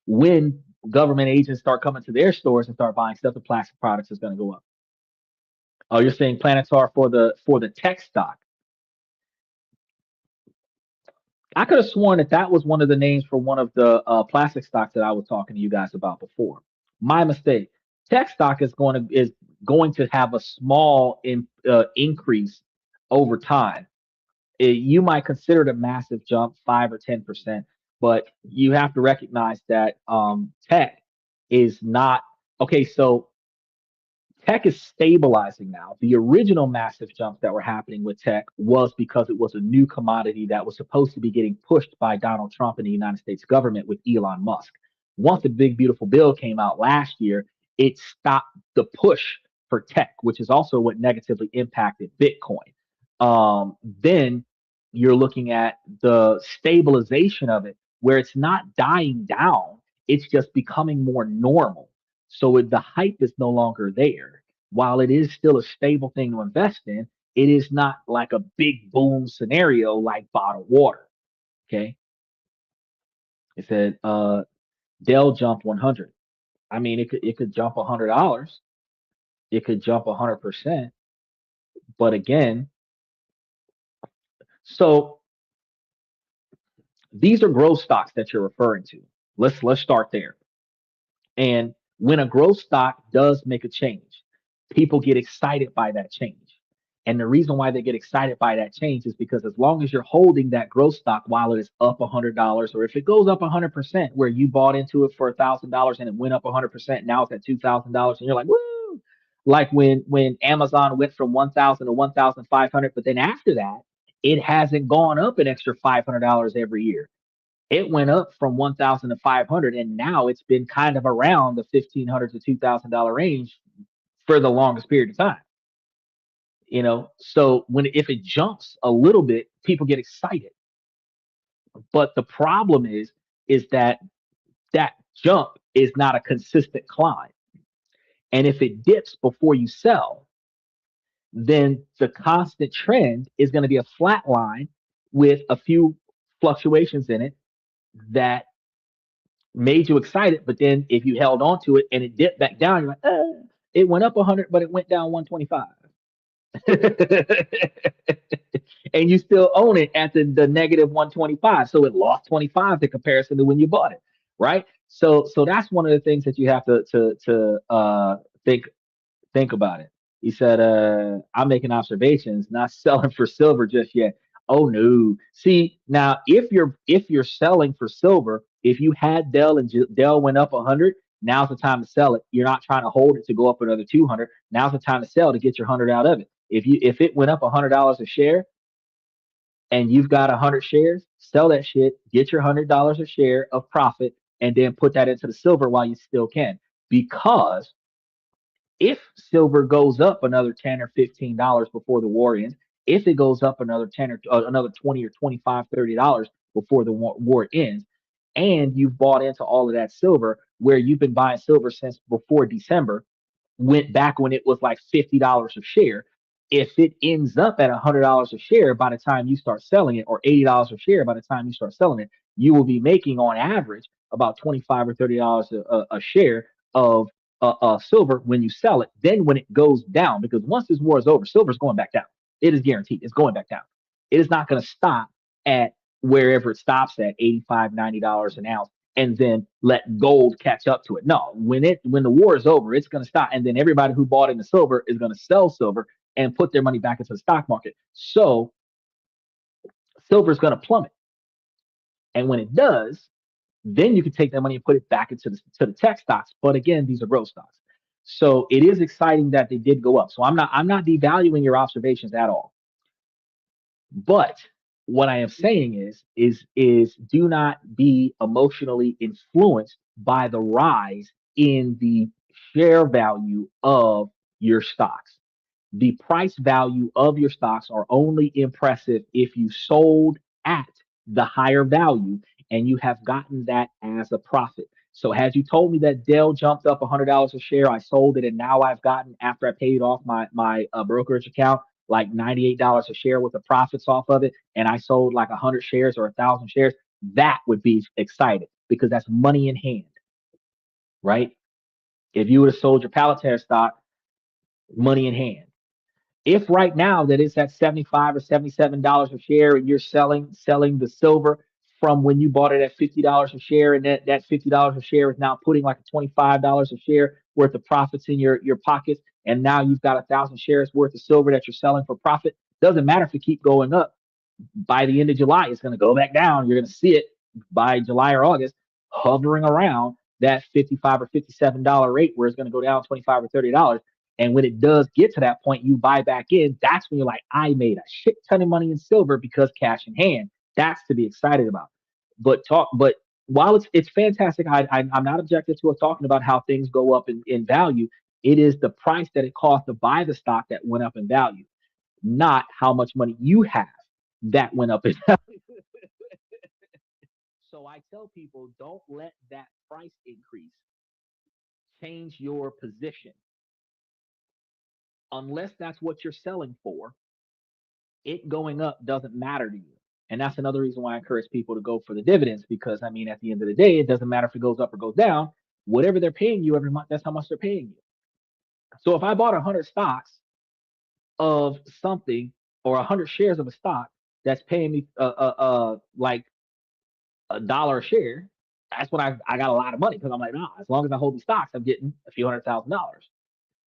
when government agents start coming to their stores and start buying stuff, the plastic products is going to go up. Oh, you're saying Planetar for the tech stock. I could have sworn that that was one of the names for one of the plastic stocks that I was talking to you guys about before. My mistake. Tech stock is going to have a small increase over time. You might consider it a massive jump, 5 or 10%, but you have to recognize that tech is not okay. So tech is stabilizing now. The original massive jumps that were happening with tech was because it was a new commodity that was supposed to be getting pushed by Donald Trump and the United States government with Elon Musk. Once the big beautiful bill came out last year, it stopped the push for tech, which is also what negatively impacted Bitcoin. Then you're looking at the stabilization of it, where it's not dying down, it's just becoming more normal. So the hype is no longer there. While it is still a stable thing to invest in, it is not like a big boom scenario like bottled water. Okay. It said Dell jumped 100. I mean, it could jump $100. It could jump 100%. But again, so these are growth stocks that you're referring to. Let's start there. And when a growth stock does make a change, people get excited by that change. And the reason why they get excited by that change is because as long as you're holding that growth stock while it is up $100, or if it goes up 100%, where you bought into it for $1,000 and it went up 100%, now it's at $2,000, and you're like, woo! Like when Amazon went from 1,000 to 1,500, but then after that, it hasn't gone up an extra $500 every year. It went up from 1,000 to 500, and now it's been kind of around the 1,500 to $2,000 range for the longest period of time. So when if it jumps a little bit, people get excited. But the problem is that that jump is not a consistent climb. And if it dips before you sell, then the constant trend is going to be a flat line with a few fluctuations in it that made you excited. But then if you held on to it and it dipped back down, you're like, it went up 100, but it went down 125. And you still own it at the negative 125. So it lost 25 in comparison to when you bought it. Right. So that's one of the things that you have to think about it. He said, I'm making observations, not selling for silver just yet. Oh no. See, now if you're selling for silver, if you had Dell and Dell went up 100, now's the time to sell it. You're not trying to hold it to go up another 200. Now's the time to sell to get your 100 out of it. If it went up $100 a share and you've got 100 shares, sell that shit, get your $100 a share of profit, and then put that into the silver while you still can. Because if silver goes up another 10 or $15 before the war ends, if it goes up another 10 or another 20 or 25, $30 before the war ends, and you've bought into all of that silver where you've been buying silver since before December, went back when it was like $50 a share. If it ends up at $100 a share by the time you start selling it, or $80 a share by the time you start selling it, you will be making on average about 25 or $30 a share of silver when you sell it. Then when it goes down, because once this war is over, silver is going back down. It is guaranteed. It's going back down. It is not going to stop at wherever it stops at 85, $90 an ounce and then let gold catch up to it. No, when the war is over, it's going to stop. And then everybody who bought into silver is going to sell silver and put their money back into the stock market. So silver is going to plummet. And when it does, then you can take that money and put it back into the tech stocks. But again, these are growth stocks. So it is exciting that they did go up. So I'm not devaluing your observations at all. But what I am saying is do not be emotionally influenced by the rise in the share value of your stocks. The price value of your stocks are only impressive if you sold at the higher value and you have gotten that as a profit. So had you told me that Dell jumped up $100 a share, I sold it, and now I've gotten, after I paid off my brokerage account, like $98 a share with the profits off of it, and I sold like 100 shares or 1,000 shares, that would be exciting because that's money in hand, right? If you would have sold your Palantir stock, money in hand. If right now that it's at 75 or $77 a share and you're selling the silver from when you bought it at $50 a share, and that $50 a share is now putting like a $25 a share worth of profits in your pockets, and now you've got 1,000 shares worth of silver that you're selling for profit. Doesn't matter if it keep going up. By the end of July, it's going to go back down. You're going to see it by July or August hovering around that 55 or $57 rate, where it's going to go down 25 or $30. And when it does get to that point, you buy back in. That's when you're like, I made a shit ton of money in silver because cash in hand. That's to be excited about. But while it's fantastic, I'm not objective to it talking about how things go up in value. It is the price that it costs to buy the stock that went up in value, not how much money you have that went up in value. So I tell people, don't let that price increase change your position. Unless that's what you're selling for, it going up doesn't matter to you. And that's another reason why I encourage people to go for the dividends, because I mean, at the end of the day, it doesn't matter if it goes up or goes down. Whatever they're paying you every month, that's how much they're paying you. So if I bought 100 stocks of something, or 100 shares of a stock that's paying me like $1 a share, that's when I got a lot of money, because I'm like, nah, as long as I hold these stocks, I'm getting a few $100,000.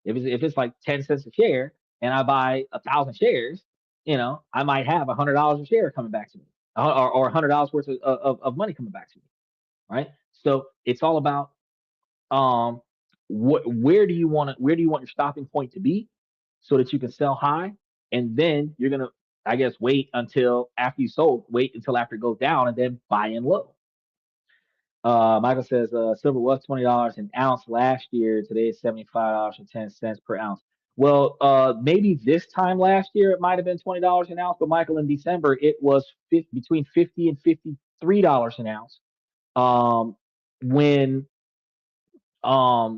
If it's like 10 cents a share and I buy 1,000 shares, I might have $100 a share coming back to me, or $100 worth of money coming back to me, right? So it's all about um where do you want your stopping point to be, so that you can sell high, and then you're gonna, I guess, wait until after it goes down and then buy in low. Michael says silver was $20 an ounce last year. Today it's $75.10 per ounce. Well, maybe this time last year it might have been $20 an ounce, but Michael, in December it was between 50 and $53 an ounce. When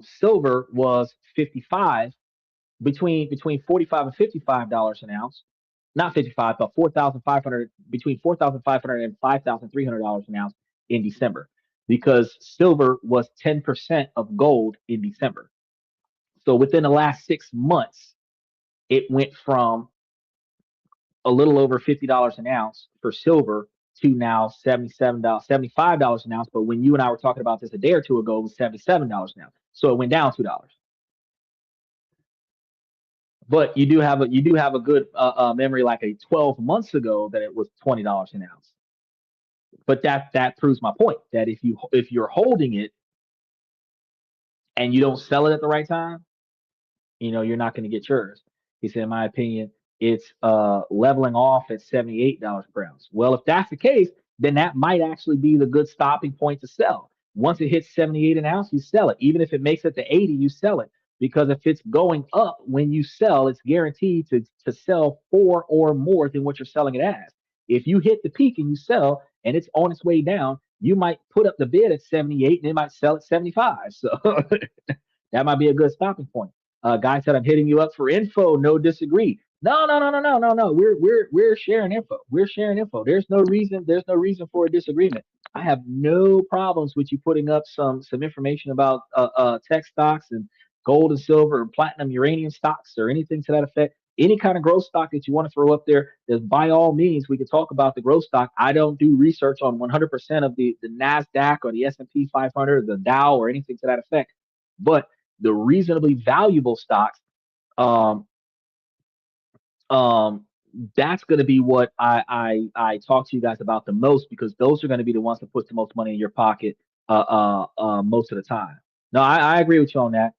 silver was 55, between 45 and $55 an ounce. Not 55, but 4,500, between 4,500 and $5,300 an ounce in December, because silver was 10% of gold in December. So within the last 6 months, it went from a little over $50 an ounce for silver to now $77, $75 an ounce. But when you and I were talking about this a day or two ago, it was $77 an ounce. So it went down $2. But you do have a good memory, like a 12 months ago, that it was $20 an ounce. But that proves my point, that if you're holding it and you don't sell it at the right time, you're not going to get yours. He said, in my opinion, it's leveling off at $78 per ounce. Well, if that's the case, then that might actually be the good stopping point to sell. Once it hits 78 an ounce, you sell it. Even if it makes it to 80, you sell it. Because if it's going up when you sell, it's guaranteed to sell for or more than what you're selling it as. If you hit the peak and you sell and it's on its way down, you might put up the bid at 78 and it might sell at 75. So that might be a good stopping point. Guy said, I'm hitting you up for info. No disagree. No, no, no, no, no, no, no. We're sharing info. We're sharing info. There's no reason for a disagreement. I have no problems with you putting up some information about tech stocks and gold and silver and platinum, uranium stocks, or anything to that effect. Any kind of growth stock that you want to throw up there, then by all means, we can talk about the growth stock. I don't do research on 100% of the NASDAQ or the S&P 500 or the Dow or anything to that effect. But the reasonably valuable stocks, um, um, that's going to be what I talk to you guys about the most, because those are going to be the ones that put the most money in your pocket most of the time. No, I agree with you on that.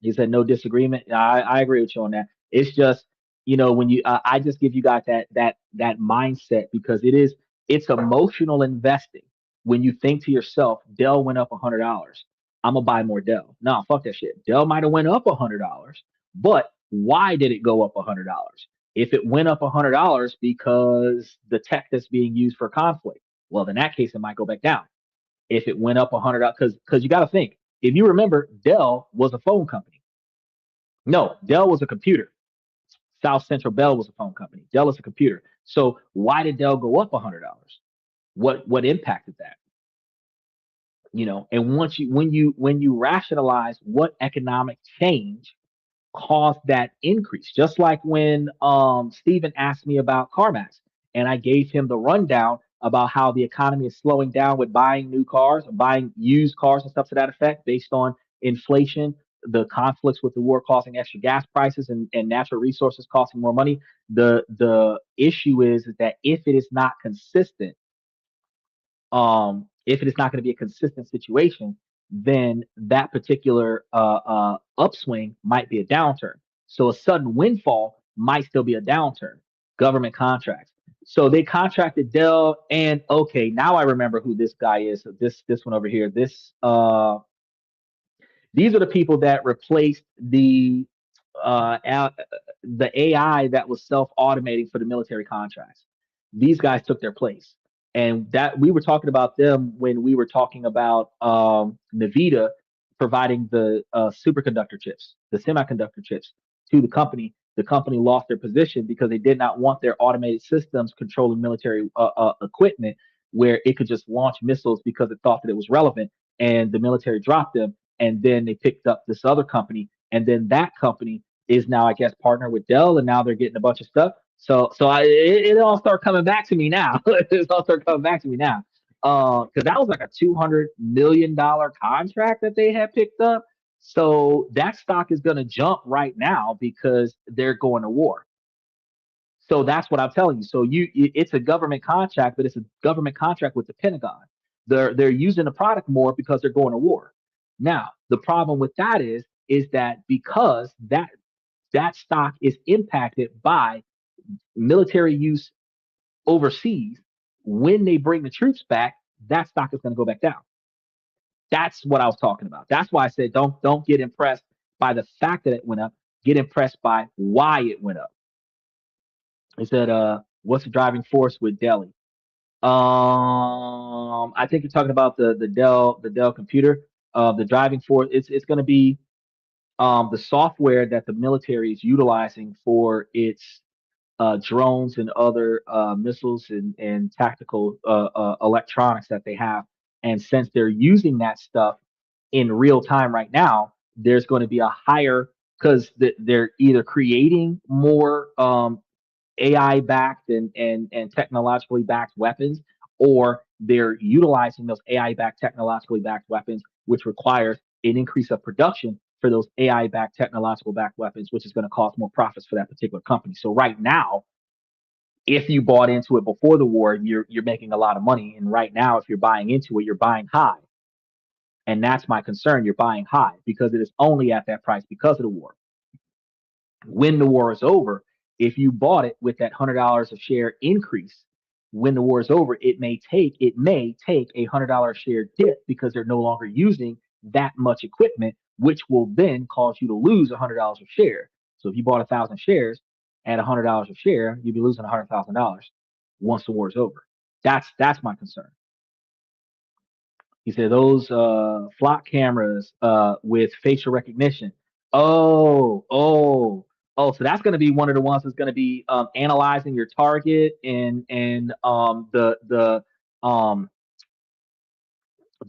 He said no disagreement. I agree with you on that. It's just, you know, when you I just give you guys that mindset because it's emotional investing. When you think to yourself, Dell went up $100, I'm gonna buy more Dell. No, fuck that shit. Dell might have went up $100, but why did it go up $100? If it went up $100 because the tech that's being used for conflict, well, in that case, it might go back down. If it went up $100, because you got to think, if you remember, Dell was a phone company. No, Dell was a computer. South Central Bell was a phone company. Dell is a computer. So why did Dell go up $100? What impacted that? You know, and once you when you rationalize what economic change caused that increase, just like when Stephen asked me about CarMax, and I gave him the rundown about how the economy is slowing down with buying new cars, buying used cars and stuff to that effect based on inflation, the conflicts with the war causing extra gas prices and natural resources costing more money. The issue is that if it is not consistent, if it is not going to be a consistent situation, then that particular upswing might be a downturn. So a sudden windfall might still be a downturn. Government contracts. So they contracted Dell, and okay, now I remember who this guy is. So this one over here. These are the people that replaced uh, the AI that was self-automating for the military contracts. These guys took their place, and that we were talking about them when we were talking about Nvidia providing the superconductor chips, the semiconductor chips to the company. The company lost their position because they did not want their automated systems controlling military equipment, where it could just launch missiles because it thought that it was relevant, and the military dropped them. And then they picked up this other company, and then that company is now, I guess, partnered with Dell, and now they're getting a bunch of stuff. It all started coming back to me now. It all started coming back to me now. Because that was like a $200 million contract that they had picked up. So that stock is going to jump right now because they're going to war. So that's what I'm telling you. So it's a government contract, but it's a government contract with the Pentagon. They're using the product more because they're going to war. Now, the problem with that is that because that stock is impacted by military use overseas, when they bring the troops back, that stock is going to go back down. That's what I was talking about. That's why I said don't get impressed by the fact that it went up. Get impressed by why it went up. He said, what's the driving force with Delhi? I think you're talking about the Dell computer. The driving force it's going to be the software that the military is utilizing for its drones and other missiles and tactical electronics that they have. And since they're using that stuff in real time right now, there's going to be a higher because they're either creating more AI backed and technologically backed weapons, or they're utilizing those AI backed technologically backed weapons, which requires an increase of production for those AI backed technological backed weapons, which is going to cause more profits for that particular company. So right now, if you bought into it before the war, you're making a lot of money. And right now, if you're buying into it, you're buying high. And that's my concern. You're buying high because it is only at that price because of the war. When the war is over, if you bought it with that $100 a share increase, when the war is over, it may take $100 share dip because they're no longer using that much equipment, which will then cause you to lose $100 a share. So if you bought 1,000 shares at $100 a share, you'd be losing $100,000 once the war is over. That's my concern. He said those flock cameras with facial recognition. Oh, oh, oh. So that's going to be one of the ones that's going to be analyzing your target and um the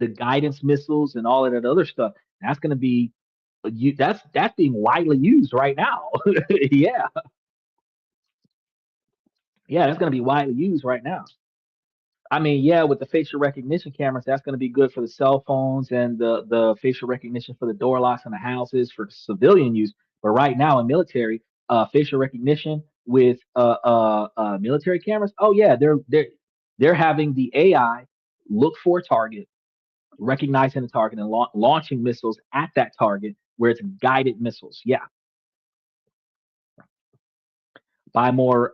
guidance missiles and all of that other stuff. That's going to be that's being widely used right now. Yeah, yeah, that's going to be widely used right now. I mean, yeah, with the facial recognition cameras, that's going to be good for the cell phones and the facial recognition for the door locks in the houses for civilian use. But right now in military, facial recognition with military cameras, oh yeah, they're having the AI look for a target, recognizing the target, and launching missiles at that target. where it's guided missiles. Yeah, buy more,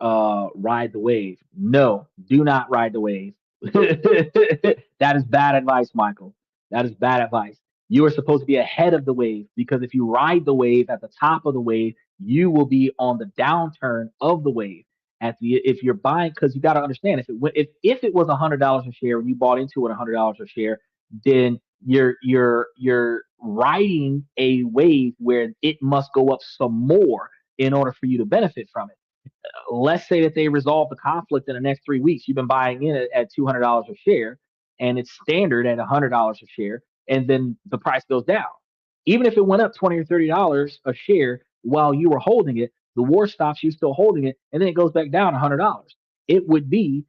ride the wave. No, do not ride the wave. That is bad advice, Michael. That is bad advice. You are supposed to be ahead of the wave, because if you ride the wave at the top of the wave, you will be on the downturn of the wave. At the If you're buying, because you got to understand, if it was $100 a share and you bought into it $100 a share, then you're riding a wave where it must go up some more in order for you to benefit from it. Let's say that they resolve the conflict in the next 3 weeks. You've been buying in at $200 a share, and it's standard at $100 a share, and then the price goes down. Even if it went up $20 or $30 a share while you were holding it, the war stops you still holding it, and then it goes back down $100. It would be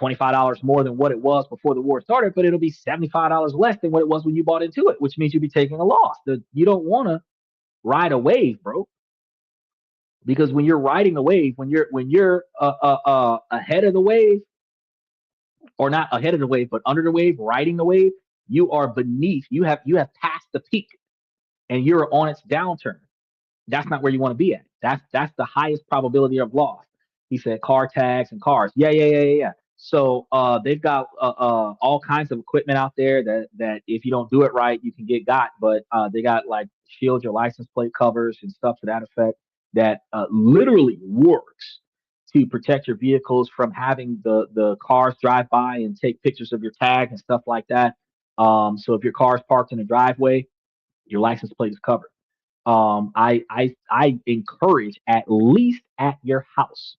$25 more than what it was before the war started, but it'll be $75 less than what it was when you bought into it, which means you'll be taking a loss. You don't want to ride a wave, bro, because when you're riding a wave, when you're ahead of the wave, or not ahead of the wave, but under the wave, riding the wave, you are beneath. You have passed the peak, and you're on its downturn. That's not where you want to be at. That's the highest probability of loss. He said car tags and cars. Yeah, yeah, yeah, yeah, yeah. So they've got all kinds of equipment out there that if you don't do it right, you can get got. But they got like shield your license plate covers and stuff to that effect that literally works to protect your vehicles from having the cars drive by and take pictures of your tag and stuff like that. So if your car is parked in a driveway, your license plate is covered. I encourage, at least at your house,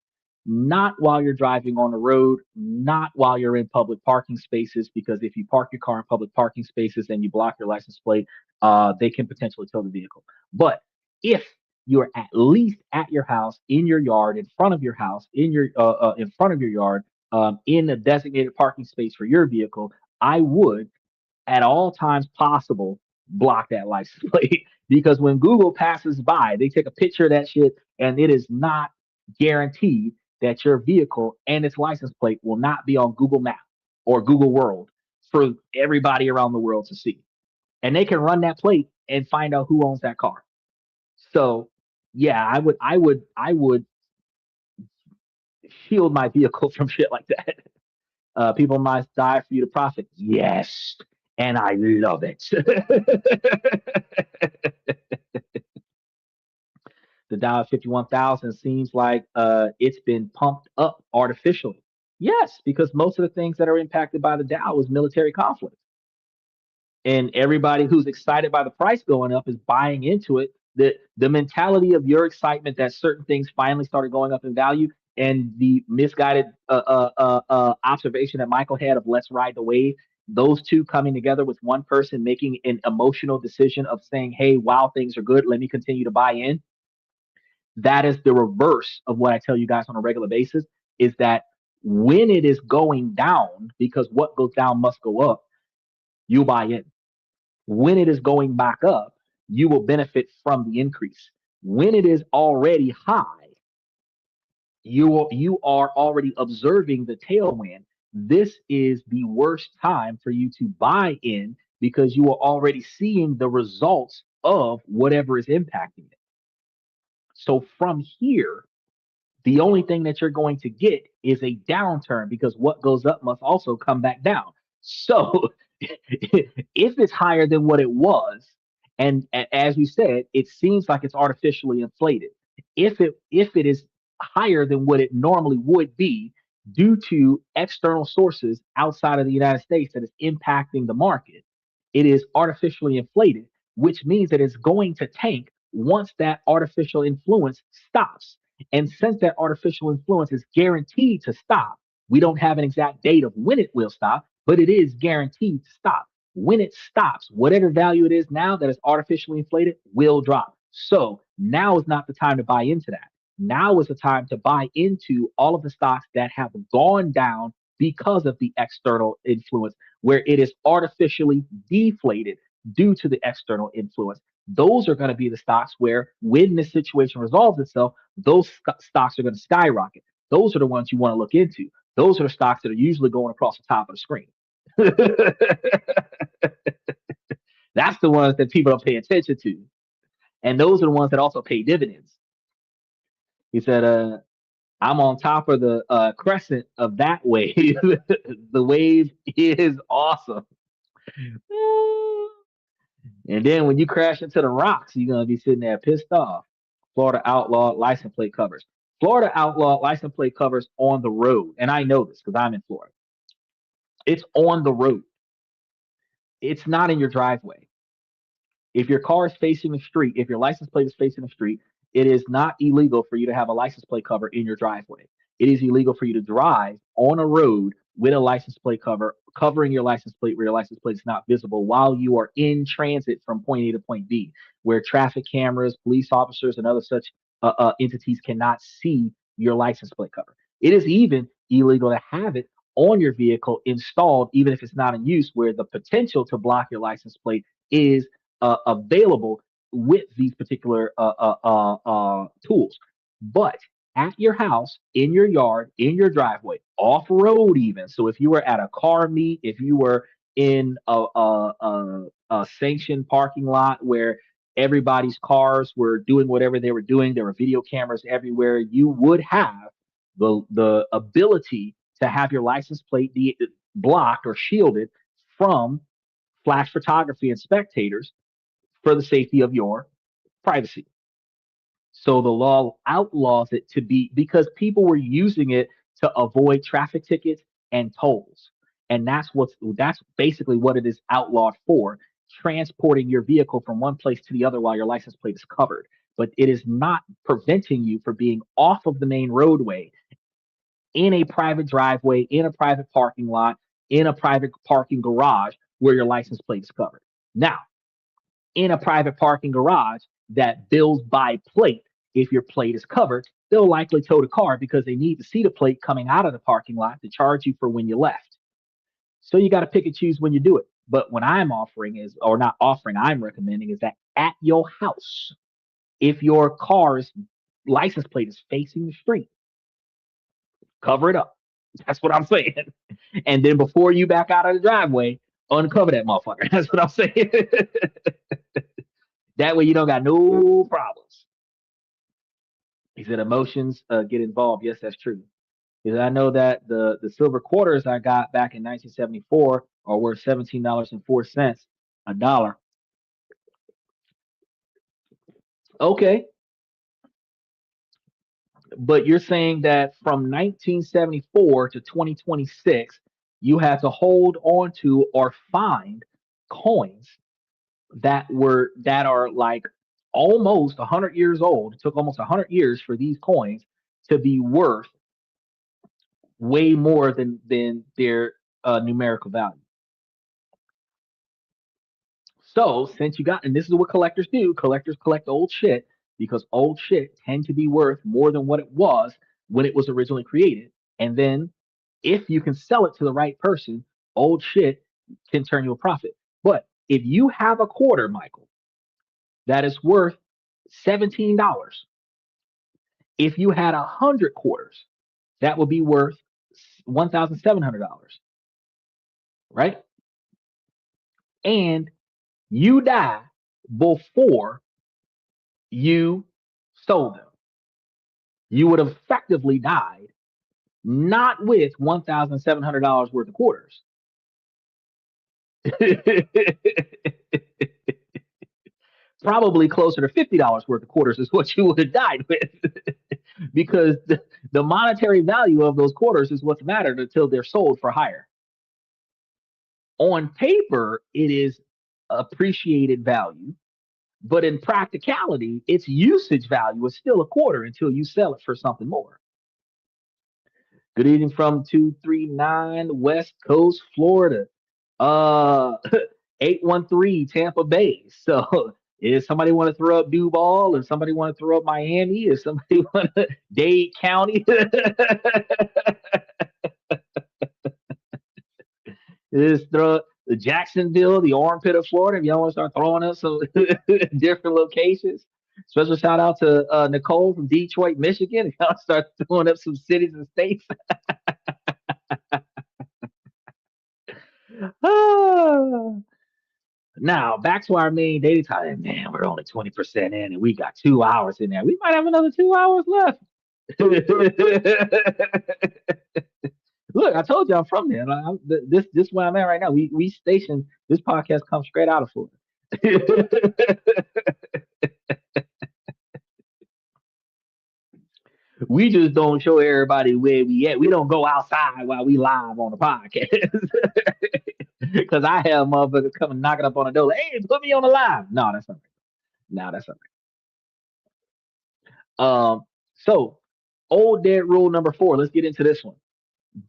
not while you're driving on the road, not while you're in public parking spaces, because if you park your car in public parking spaces and you block your license plate, they can potentially tow the vehicle. But if you're at least at your house, in your yard, in front of your house, in front of your yard, in a designated parking space for your vehicle, I would at all times possible block that license plate, because when Google passes by, they take a picture of that shit, and it is not guaranteed that your vehicle and its license plate will not be on Google Map or Google World for everybody around the world to see. And they can run that plate and find out who owns that car. So yeah, I would shield my vehicle from shit like that. People must die for you to profit. Yes, and I love it. The Dow at 51,000 seems like it's been pumped up artificially. Yes, because most of the things that are impacted by the Dow is military conflict, and everybody who's excited by the price going up is buying into it. The mentality of your excitement that certain things finally started going up in value, and the misguided observation that Michael had of let's ride the wave, those two coming together with one person making an emotional decision of saying, hey, wow, things are good, let me continue to buy in. That is the reverse of what I tell you guys on a regular basis, is that when it is going down, because what goes down must go up, you buy in. When it is going back up, you will benefit from the increase. When it is already high, you are already observing the tailwind. This is the worst time for you to buy in, because you are already seeing the results of whatever is impacting it. So from here, the only thing that you're going to get is a downturn, because what goes up must also come back down. So if it's higher than what it was, and as you said, it seems like it's artificially inflated. If it is higher than what it normally would be due to external sources outside of the United States that is impacting the market, it is artificially inflated, which means that it's going to tank once that artificial influence stops. And since that artificial influence is guaranteed to stop, we don't have an exact date of when it will stop, but it is guaranteed to stop. When it stops, whatever value it is now that is artificially inflated will drop. So now is not the time to buy into that. Now is the time to buy into all of the stocks that have gone down because of the external influence, where it is artificially deflated due to the external influence. Those are going to be the stocks where, when this situation resolves itself, those stocks are going to skyrocket. Those are the ones you want to look into. Those are the stocks that are usually going across the top of the screen. That's the ones that people don't pay attention to. And those are the ones that also pay dividends. He said, I'm on top of the crescent of that wave. The wave is awesome. And then when you crash into the rocks, you're gonna be sitting there pissed off. Florida outlawed license plate covers. Florida outlawed license plate covers on the road, and I know this because I'm in Florida. It's on the road. It's not in your driveway. If your car is facing the street, if your license plate is facing the street, it is not illegal for you to have a license plate cover in your driveway. It is illegal for you to drive on a road with a license plate cover covering your license plate where your license plate is not visible while you are in transit from point A to point B, where traffic cameras, police officers, and other such entities cannot see your license plate cover. It is even illegal to have it on your vehicle installed, even if it's not in use, where the potential to block your license plate is available with these particular tools. But at your house, in your yard, in your driveway, off road, even. So if you were at a car meet, if you were in a sanctioned parking lot where everybody's cars were doing whatever they were doing, there were video cameras everywhere, you would have the ability to have your license plate be blocked or shielded from flash photography and spectators for the safety of your privacy. So the law outlaws it to be because people were using it to avoid traffic tickets and tolls. And that's basically what it is outlawed for, transporting your vehicle from one place to the other while your license plate is covered. But it is not preventing you from being off of the main roadway in a private driveway, in a private parking lot, in a private parking garage where your license plate is covered. Now, in a private parking garage that bills by plate, if your plate is covered, they'll likely tow the car because they need to see the plate coming out of the parking lot to charge you for when you left. So you got to pick and choose when you do it. But what I'm offering is, or not offering, I'm recommending is that at your house, if your car's license plate is facing the street, cover it up. That's what I'm saying. And then before you back out of the driveway, uncover that motherfucker. That's what I'm saying. That way you don't got no problems. He said emotions get involved. Yes, that's true. He said, I know that the silver quarters I got back in 1974 are worth $17.04 a dollar. Okay, but you're saying that from 1974 to 2026, you had to hold on to or find coins that are like almost 100 years old. It took almost 100 years for these coins to be worth way more than their numerical value. So since you got, and this is what collectors do, collectors collect old shit because old shit tend to be worth more than what it was when it was originally created. And then if you can sell it to the right person, old shit can turn you a profit. But if you have a quarter, Michael, that is worth $17, if you had 100 quarters, that would be worth $1,700, right? And you die before you sold them. You would have effectively died not with $1,700 worth of quarters. Probably closer to $50 worth of quarters is what you would have died with. Because the monetary value of those quarters is what's mattered until they're sold for higher. On paper, it is appreciated value, but in practicality, its usage value is still a quarter until you sell it for something more. Good evening from 239 West Coast, Florida. Uh 813 Tampa Bay. So if somebody want to throw up Duval, if somebody want to throw up Miami, if somebody want to Dade County, just throw the Jacksonville, the armpit of Florida. If y'all want to start throwing up some different locations. Special shout out to Nicole from Detroit, Michigan. If y'all start throwing up some cities and states. Ah, Now back to our main dating time. Man, we're only 20% in, and we got 2 hours in there. We might have another 2 hours left. Look, I told you I'm from there. This where I'm at right now. We stationed this podcast comes straight out of Florida. We just don't show everybody where we at. We don't go outside while we live on the podcast. Because I have motherfuckers coming knocking up on the door, like, hey, put me on the live. No, that's not right. No, that's not right. So old dead rule number 4. Let's get into this one.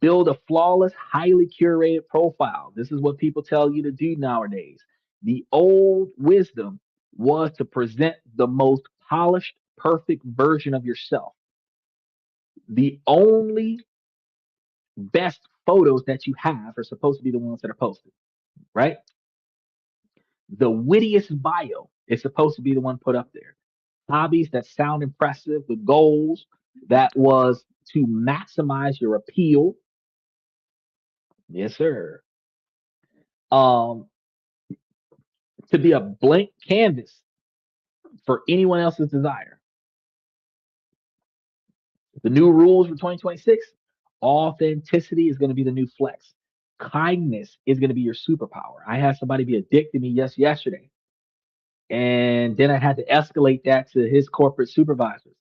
Build a flawless, highly curated profile. This is what people tell you to do nowadays. The old wisdom was to present the most polished, perfect version of yourself. The only best photos that you have are supposed to be the ones that are posted, right? The wittiest bio is supposed to be the one put up there. Hobbies that sound impressive with goals that was to maximize your appeal. Yes, sir. Um, to be a blank canvas for anyone else's desire. The new rules for 2026, authenticity is going to be the new flex. Kindness is going to be your superpower. I had somebody be a dick to me yesterday, and then I had to escalate that to his corporate supervisors.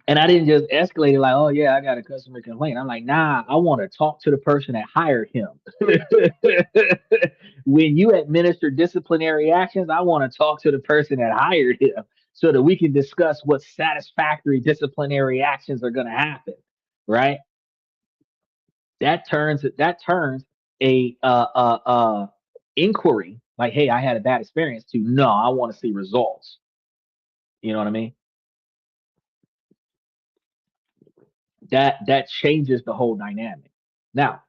And I didn't just escalate it like, oh yeah, I got a customer complaint. I'm like, nah, I want to talk to the person that hired him. When you administer disciplinary actions, I want to talk to the person that hired him so that we can discuss what satisfactory disciplinary actions are going to happen. Right? That turns a inquiry like, hey, I had a bad experience to no, I want to see results. You know what I mean? That changes the whole dynamic. Now,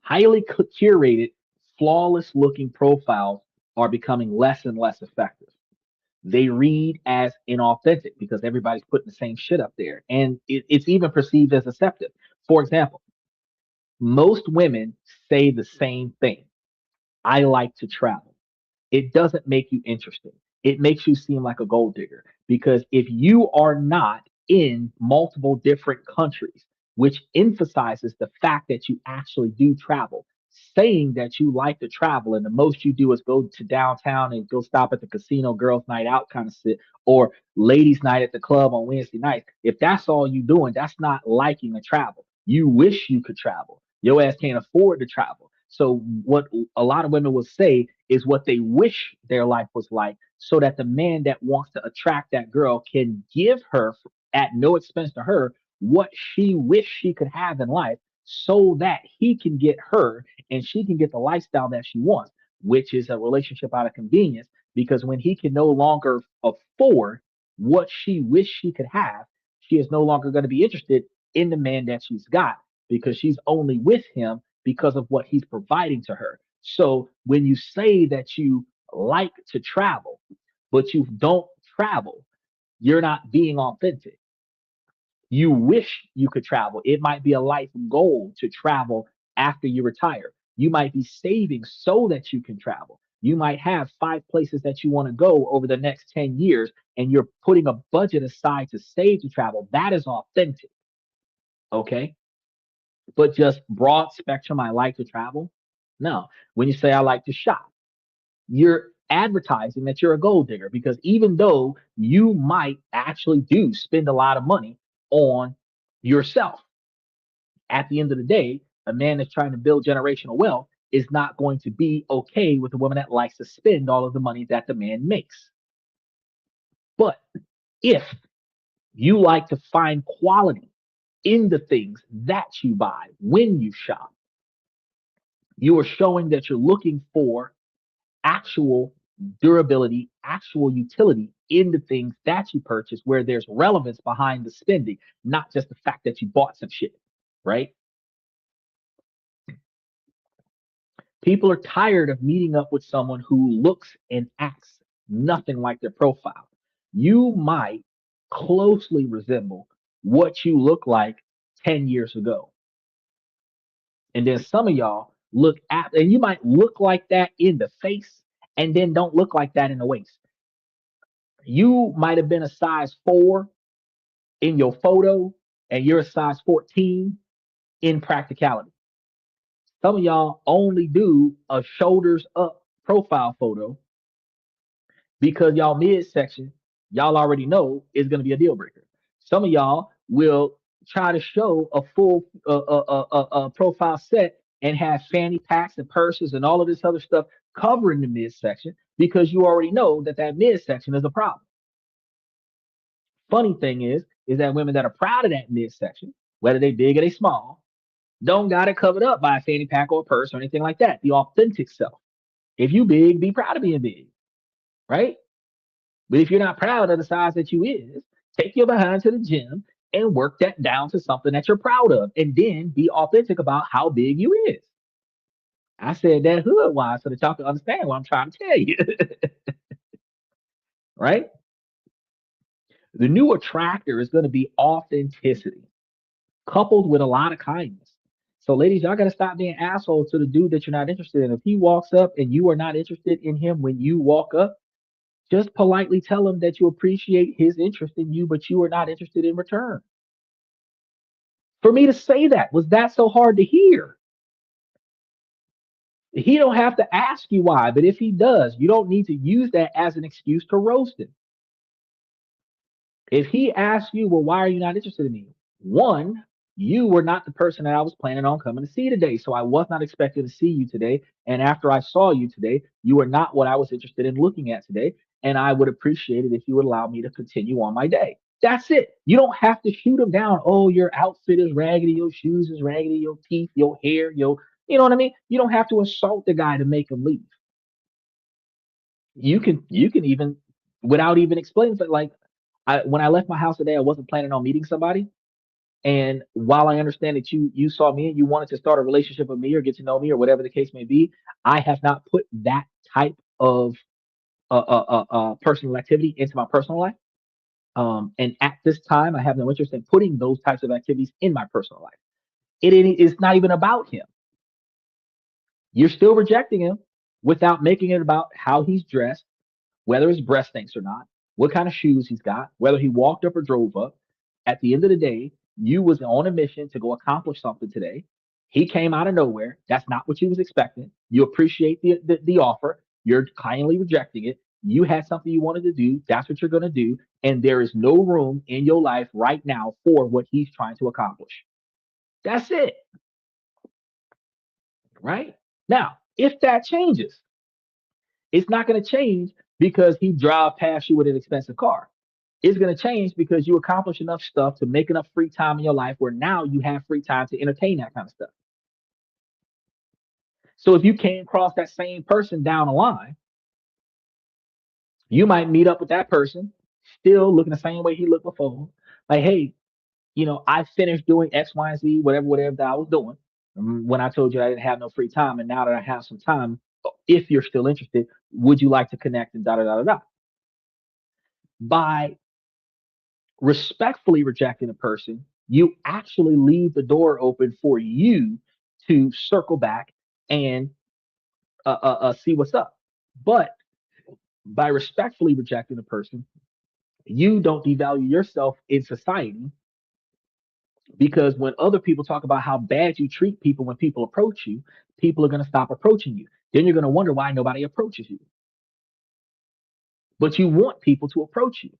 highly curated, flawless looking profiles are becoming less and less effective. They read as inauthentic because everybody's putting the same shit up there. And it's even perceived as deceptive. For example, most women say the same thing. I like to travel. It doesn't make you interesting. It makes you seem like a gold digger because if you are not in multiple different countries, which emphasizes the fact that you actually do travel, saying that you like to travel and the most you do is go to downtown and go stop at the casino, girls' night out kind of shit, or ladies' night at the club on Wednesday night. If that's all you doing, that's not liking to travel. You wish you could travel. Your ass can't afford to travel. So what a lot of women will say is what they wish their life was like so that the man that wants to attract that girl can give her at no expense to her what she wish she could have in life so that he can get her and she can get the lifestyle that she wants, which is a relationship out of convenience because when he can no longer afford what she wish she could have, she is no longer going to be interested in the man that she's got because she's only with him because of what he's providing to her. So when you say that you like to travel, but you don't travel, you're not being authentic. You wish you could travel. It might be a life goal to travel after you retire. You might be saving so that you can travel. You might have 5 places that you want to go over the next 10 years, and you're putting a budget aside to save to travel. That is authentic. Okay. But just broad spectrum, I like to travel. No. When you say I like to shop, you're advertising that you're a gold digger because even though you might actually do spend a lot of money on yourself, at the end of the day, a man that's trying to build generational wealth is not going to be okay with a woman that likes to spend all of the money that the man makes. But if you like to find quality in the things that you buy when you shop, you are showing that you're looking for actual durability, actual utility in the things that you purchase, where there's relevance behind the spending, not just the fact that you bought some shit, right? People are tired of meeting up with someone who looks and acts nothing like their profile. You might closely resemble what you look like 10 years ago. And then some of y'all look at, and you might look like that in the face and then don't look like that in the waist. You might have been a size 4 in your photo and you're a size 14 in practicality. Some of y'all only do a shoulders up profile photo because y'all midsection, y'all already know is going to be a deal breaker. Some of y'all will try to show a full profile set and have fanny packs and purses and all of this other stuff covering the midsection because you already know that that midsection is a problem. Funny thing is that women that are proud of that midsection, whether they big or they small, don't got it covered up by a fanny pack or a purse or anything like that. The authentic self. If you big, be proud of being big, right? But if you're not proud of the size that you is, take your behind to the gym and work that down to something that you're proud of, and then be authentic about how big you is. I said that hood wise so that y'all can understand what I'm trying to tell you, right? The new attractor is going to be authenticity coupled with a lot of kindness. So, ladies, y'all got to stop being assholes to the dude that you're not interested in. If he walks up and you are not interested in him when you walk up, just politely tell him that you appreciate his interest in you, but you are not interested in return. For me to say that, was that so hard to hear? He don't have to ask you why, but if he does, you don't need to use that as an excuse to roast him. If he asks you, well, why are you not interested in me? One, you were not the person that I was planning on coming to see today. So I was not expecting to see you today. And after I saw you today, you were not what I was interested in looking at today. And I would appreciate it if you would allow me to continue on my day. That's it. You don't have to shoot him down. Oh, your outfit is raggedy, your shoes is raggedy, your teeth, your hair, you know what I mean? You don't have to insult the guy to make him leave. You can even without even explaining like when I left my house today, I wasn't planning on meeting somebody. And while I understand that you saw me and you wanted to start a relationship with me or get to know me or whatever the case may be, I have not put that type of personal activity into my personal life. And at this time, I have no interest in putting those types of activities in my personal life. It's not even about him. You're still rejecting him without making it about how he's dressed, whether his breast stinks or not, what kind of shoes he's got, whether he walked up or drove up. At the end of the day, you was on a mission to go accomplish something today. He came out of nowhere. That's not what you was expecting. You appreciate the offer. You're kindly rejecting it. You had something you wanted to do. That's what you're going to do. And there is no room in your life right now for what he's trying to accomplish. That's it. Right? Now, if that changes, it's not going to change because he drive past you with an expensive car. It's going to change because you accomplish enough stuff to make enough free time in your life where now you have free time to entertain that kind of stuff. So if you came across that same person down the line, you might meet up with that person still looking the same way he looked before. Like, hey, I finished doing X, Y, and Z, whatever that I was doing when I told you I didn't have no free time. And now that I have some time, if you're still interested, would you like to connect and da da da da da? By respectfully rejecting a person, you actually leave the door open for you to circle back and see what's up. But by respectfully rejecting a person, you don't devalue yourself in society because when other people talk about how bad you treat people when people approach you, people are going to stop approaching you. Then you're going to wonder why nobody approaches you. But you want people to approach you.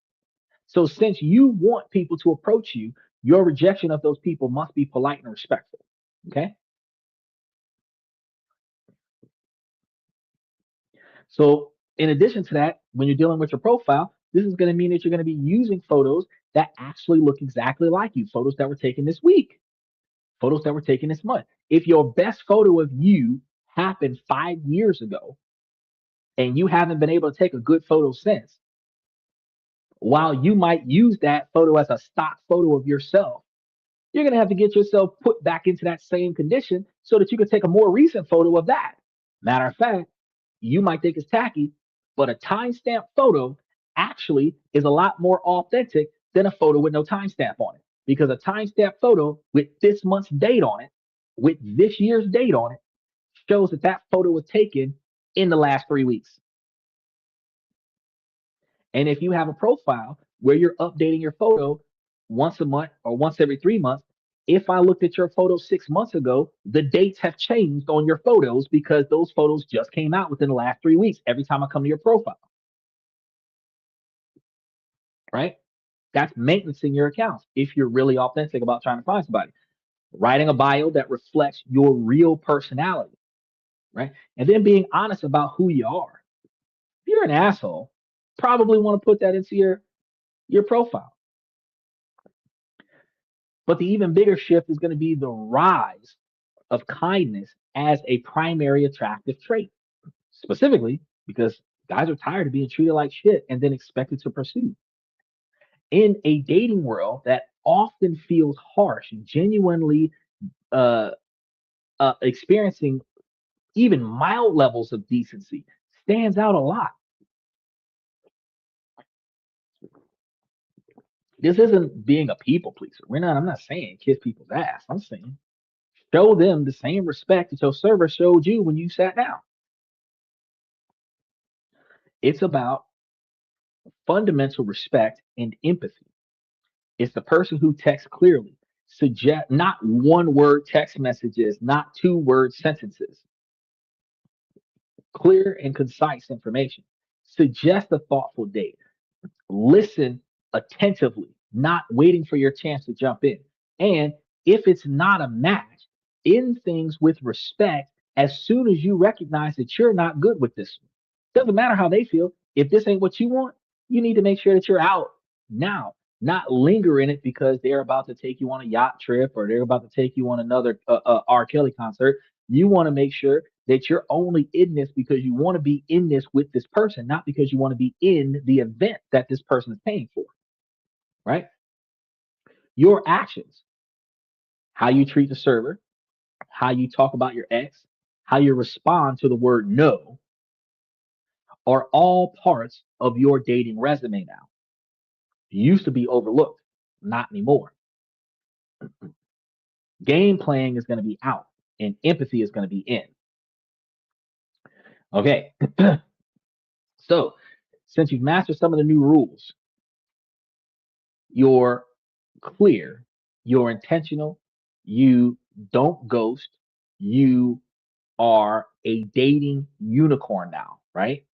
So since you want people to approach you, your rejection of those people must be polite and respectful. Okay. So in addition to that, when you're dealing with your profile, this is going to mean that you're going to be using photos that actually look exactly like you, photos that were taken this week, photos that were taken this month. If your best photo of you happened 5 years ago and you haven't been able to take a good photo since, while you might use that photo as a stock photo of yourself, you're going to have to get yourself put back into that same condition so that you can take a more recent photo of that. Matter of fact, you might think it's tacky, but a timestamp photo actually is a lot more authentic than a photo with no timestamp on it. Because a timestamp photo with this month's date on it with this year's date on it shows that that photo was taken in the last 3 weeks. And if you have a profile where you're updating your photo once a month or once every 3 months, if I looked at your photo 6 months ago, the dates have changed on your photos because those photos just came out within the last 3 weeks every time I come to your profile, right? That's maintenance in your accounts if you're really authentic about trying to find somebody. Writing a bio that reflects your real personality, right? And then being honest about who you are. If you're an asshole, probably want to put that into your profile. But the even bigger shift is going to be the rise of kindness as a primary attractive trait, specifically because guys are tired of being treated like shit and then expected to pursue. In a dating world that often feels harsh, genuinely uh, experiencing even mild levels of decency stands out a lot. This isn't being a people pleaser. I'm not saying kiss people's ass. I'm saying show them the same respect that your server showed you when you sat down. It's about fundamental respect and empathy. It's the person who texts clearly, suggest not one word text messages, not 2 word sentences, clear and concise information. Suggest a thoughtful date. Listen attentively, not waiting for your chance to jump in. And if it's not a match, end things with respect as soon as you recognize that you're not good with this one. Doesn't matter how they feel. If this ain't what you want, you need to make sure that you're out now, not linger in it because they're about to take you on a yacht trip or they're about to take you on another R. Kelly concert. You want to make sure that you're only in this because you want to be in this with this person, not because you want to be in the event that this person is paying for, right? Your actions, how you treat the server, how you talk about your ex, how you respond to the word no, are all parts of your dating resume now. It used to be overlooked, not anymore. Game playing is going to be out and empathy is going to be in. Okay. So, since you've mastered some of the new rules, you're clear, you're intentional, you don't ghost, you are a dating unicorn now, right?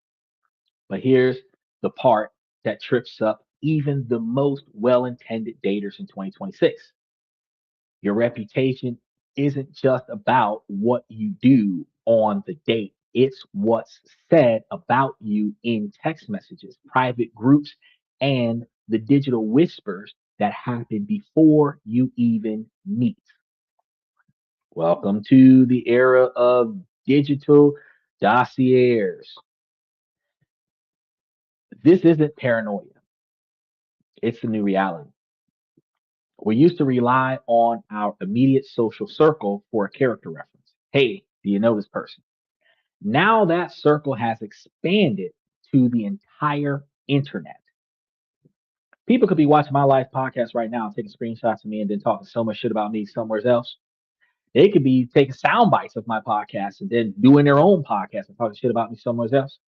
But here's the part that trips up even the most well intended daters in 2026. Your reputation isn't just about what you do on the date, it's what's said about you in text messages, private groups, and the digital whispers that happen before you even meet. Welcome to the era of digital dossiers. This isn't paranoia, it's the new reality. We used to rely on our immediate social circle for a character reference. Hey, do you know this person? Now that circle has expanded to the entire internet. People could be watching my live podcast right now, taking screenshots of me and then talking so much shit about me somewhere else. They could be taking sound bites of my podcast and then doing their own podcast and talking shit about me somewhere else.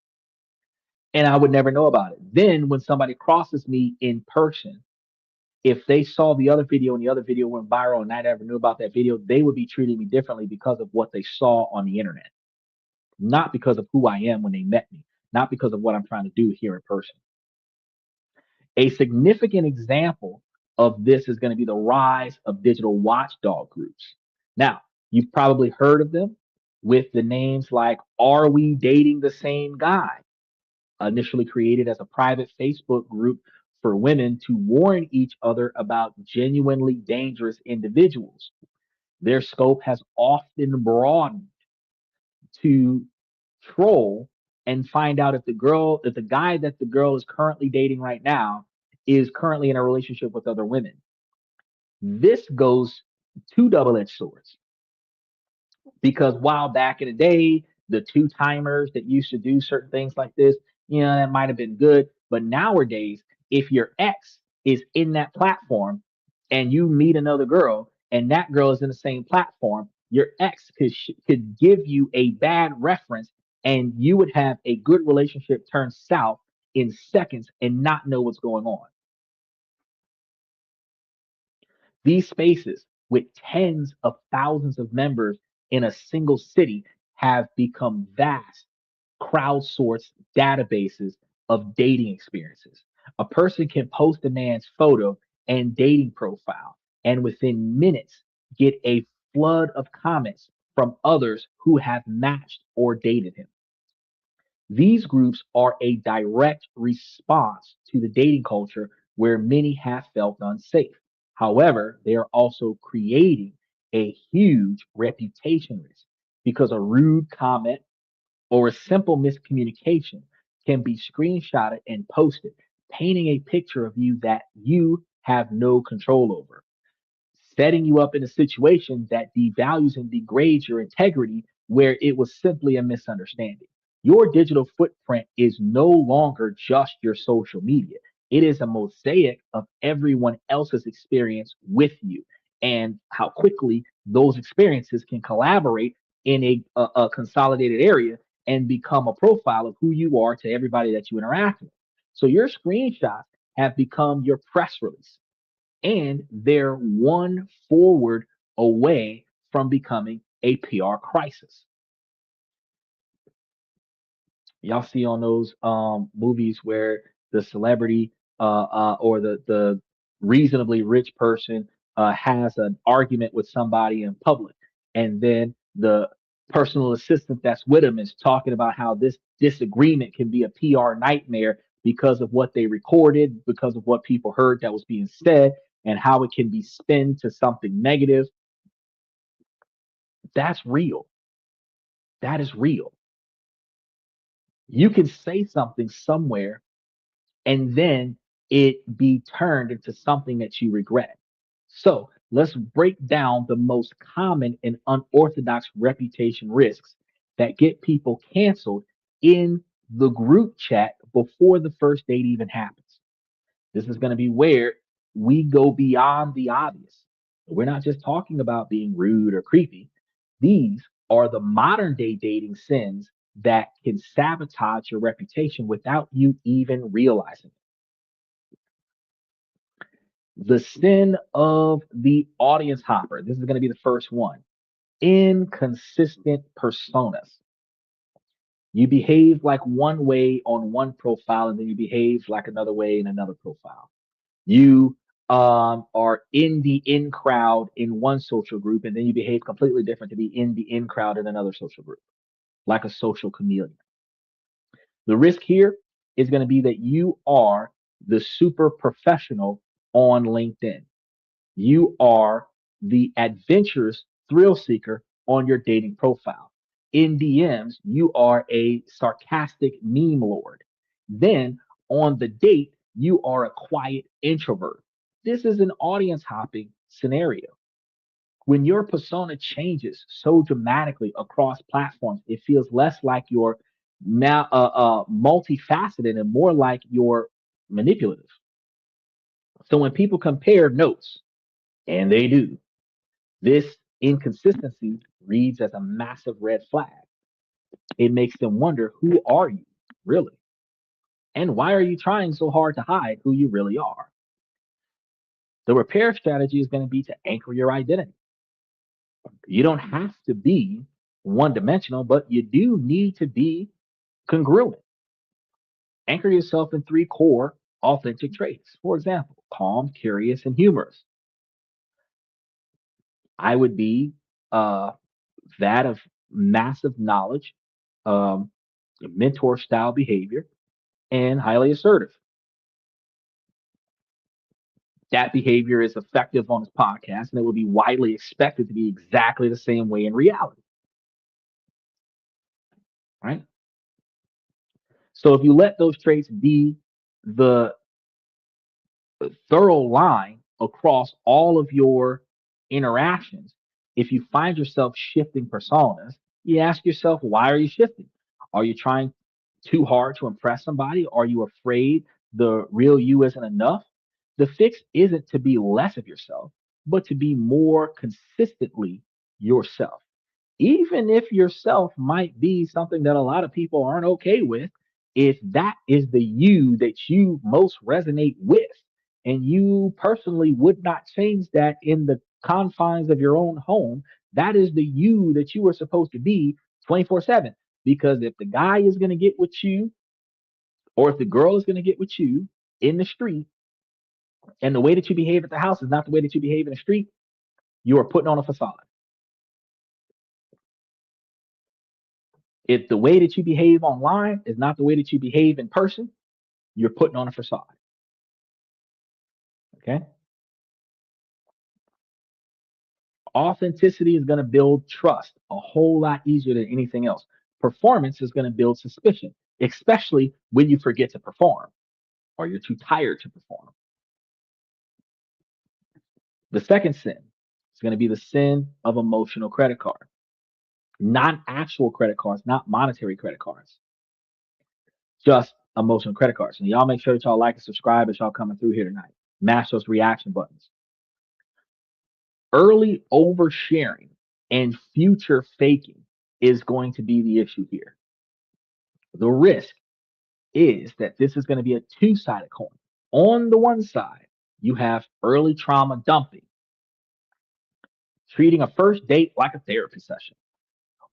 And I would never know about it. Then when somebody crosses me in person, if they saw the other video and the other video went viral and I never knew about that video, they would be treating me differently because of what they saw on the internet, not because of who I am when they met me, not because of what I'm trying to do here in person. A significant example of this is going to be the rise of digital watchdog groups. Now, you've probably heard of them with the names like Are We Dating the Same Guy? Initially created as a private Facebook group for women to warn each other about genuinely dangerous individuals. Their scope has often broadened to troll and find out if the guy that the girl is currently dating right now is currently in a relationship with other women. This goes two double-edged swords because while back in the day, the two timers that used to do certain things like this, that might have been good. But nowadays, if your ex is in that platform and you meet another girl and that girl is in the same platform, Your ex could give you a bad reference, and you would have a good relationship turn south in seconds and not know what's going on. These spaces, with tens of thousands of members in a single city, have become vast, crowdsourced databases of dating experiences. A person can post a man's photo and dating profile, and within minutes get a flood of comments from others who have matched or dated him. These groups are a direct response to the dating culture where many have felt unsafe. However, they are also creating a huge reputation risk because a rude comment or a simple miscommunication can be screenshotted and posted, painting a picture of you that you have no control over, setting you up in a situation that devalues and degrades your integrity where it was simply a misunderstanding. Your digital footprint is no longer just your social media. It is a mosaic of everyone else's experience with you and how quickly those experiences can collaborate in a consolidated area and become a profile of who you are to everybody that you interact with. So your screenshots have become your press release and they're one forward away from becoming a PR crisis. Y'all see on those movies where the celebrity or the reasonably rich person has an argument with somebody in public, and then the personal assistant that's with him is talking about how this disagreement can be a PR nightmare because of what they recorded, because of what people heard that was being said, and how it can be spun to something negative. That's real. That is real. You can say something somewhere and then it be turned into something that you regret. So let's break down the most common and unorthodox reputation risks that get people canceled in the group chat before the first date even happens. This is going to be where we go beyond the obvious. We're not just talking about being rude or creepy. These are the modern day dating sins that can sabotage your reputation without you even realizing it. The sin of the audience hopper. This is going to be the first one. Inconsistent personas. You behave like one way on one profile and then you behave like another way in another profile. You are in the in crowd in one social group and then you behave completely different to be in the in crowd in another social group, like a social chameleon. The risk here is going to be that you are the super professional on LinkedIn. You are the adventurous thrill seeker on your dating profile. In DMs, you are a sarcastic meme lord. Then on the date, you are a quiet introvert. This is an audience hopping scenario. When your persona changes so dramatically across platforms, it feels less like you're multifaceted and more like you're manipulative. So when people compare notes, and they do, this inconsistency reads as a massive red flag. It makes them wonder, who are you really? And why are you trying so hard to hide who you really are? The repair strategy is going to be to anchor your identity. You don't have to be one dimensional, but you do need to be congruent. Anchor yourself in three core authentic traits. For example, calm, curious, and humorous. I would be that of massive knowledge, um, mentor style behavior, and highly assertive. That behavior is effective on this podcast, and it will be widely expected to be exactly the same way in reality, right? So if you let those traits be the thorough line across all of your interactions, if you find yourself shifting personas, you ask yourself, why are you shifting? Are you trying too hard to impress somebody? Are you afraid the real you isn't enough? The fix isn't to be less of yourself, but to be more consistently yourself. Even if yourself might be something that a lot of people aren't okay with, if that is the you that you most resonate with, and you personally would not change that in the confines of your own home, that is the you that you are supposed to be 24/7. Because if the guy is going to get with you, or if the girl is going to get with you in the street, and the way that you behave at the house is not the way that you behave in the street, you are putting on a facade. If the way that you behave online is not the way that you behave in person, you're putting on a facade. Okay. Authenticity is going to build trust a whole lot easier than anything else. Performance is going to build suspicion, especially when you forget to perform or you're too tired to perform. The second sin is going to be the sin of emotional credit card, not actual credit cards, not monetary credit cards, just emotional credit cards. And y'all make sure that y'all like and subscribe as y'all coming through here tonight. Mash those reaction buttons. Early oversharing and future faking is going to be the issue here. The risk is that this is going to be a two-sided coin. On the one side, you have early trauma dumping, treating a first date like a therapy session.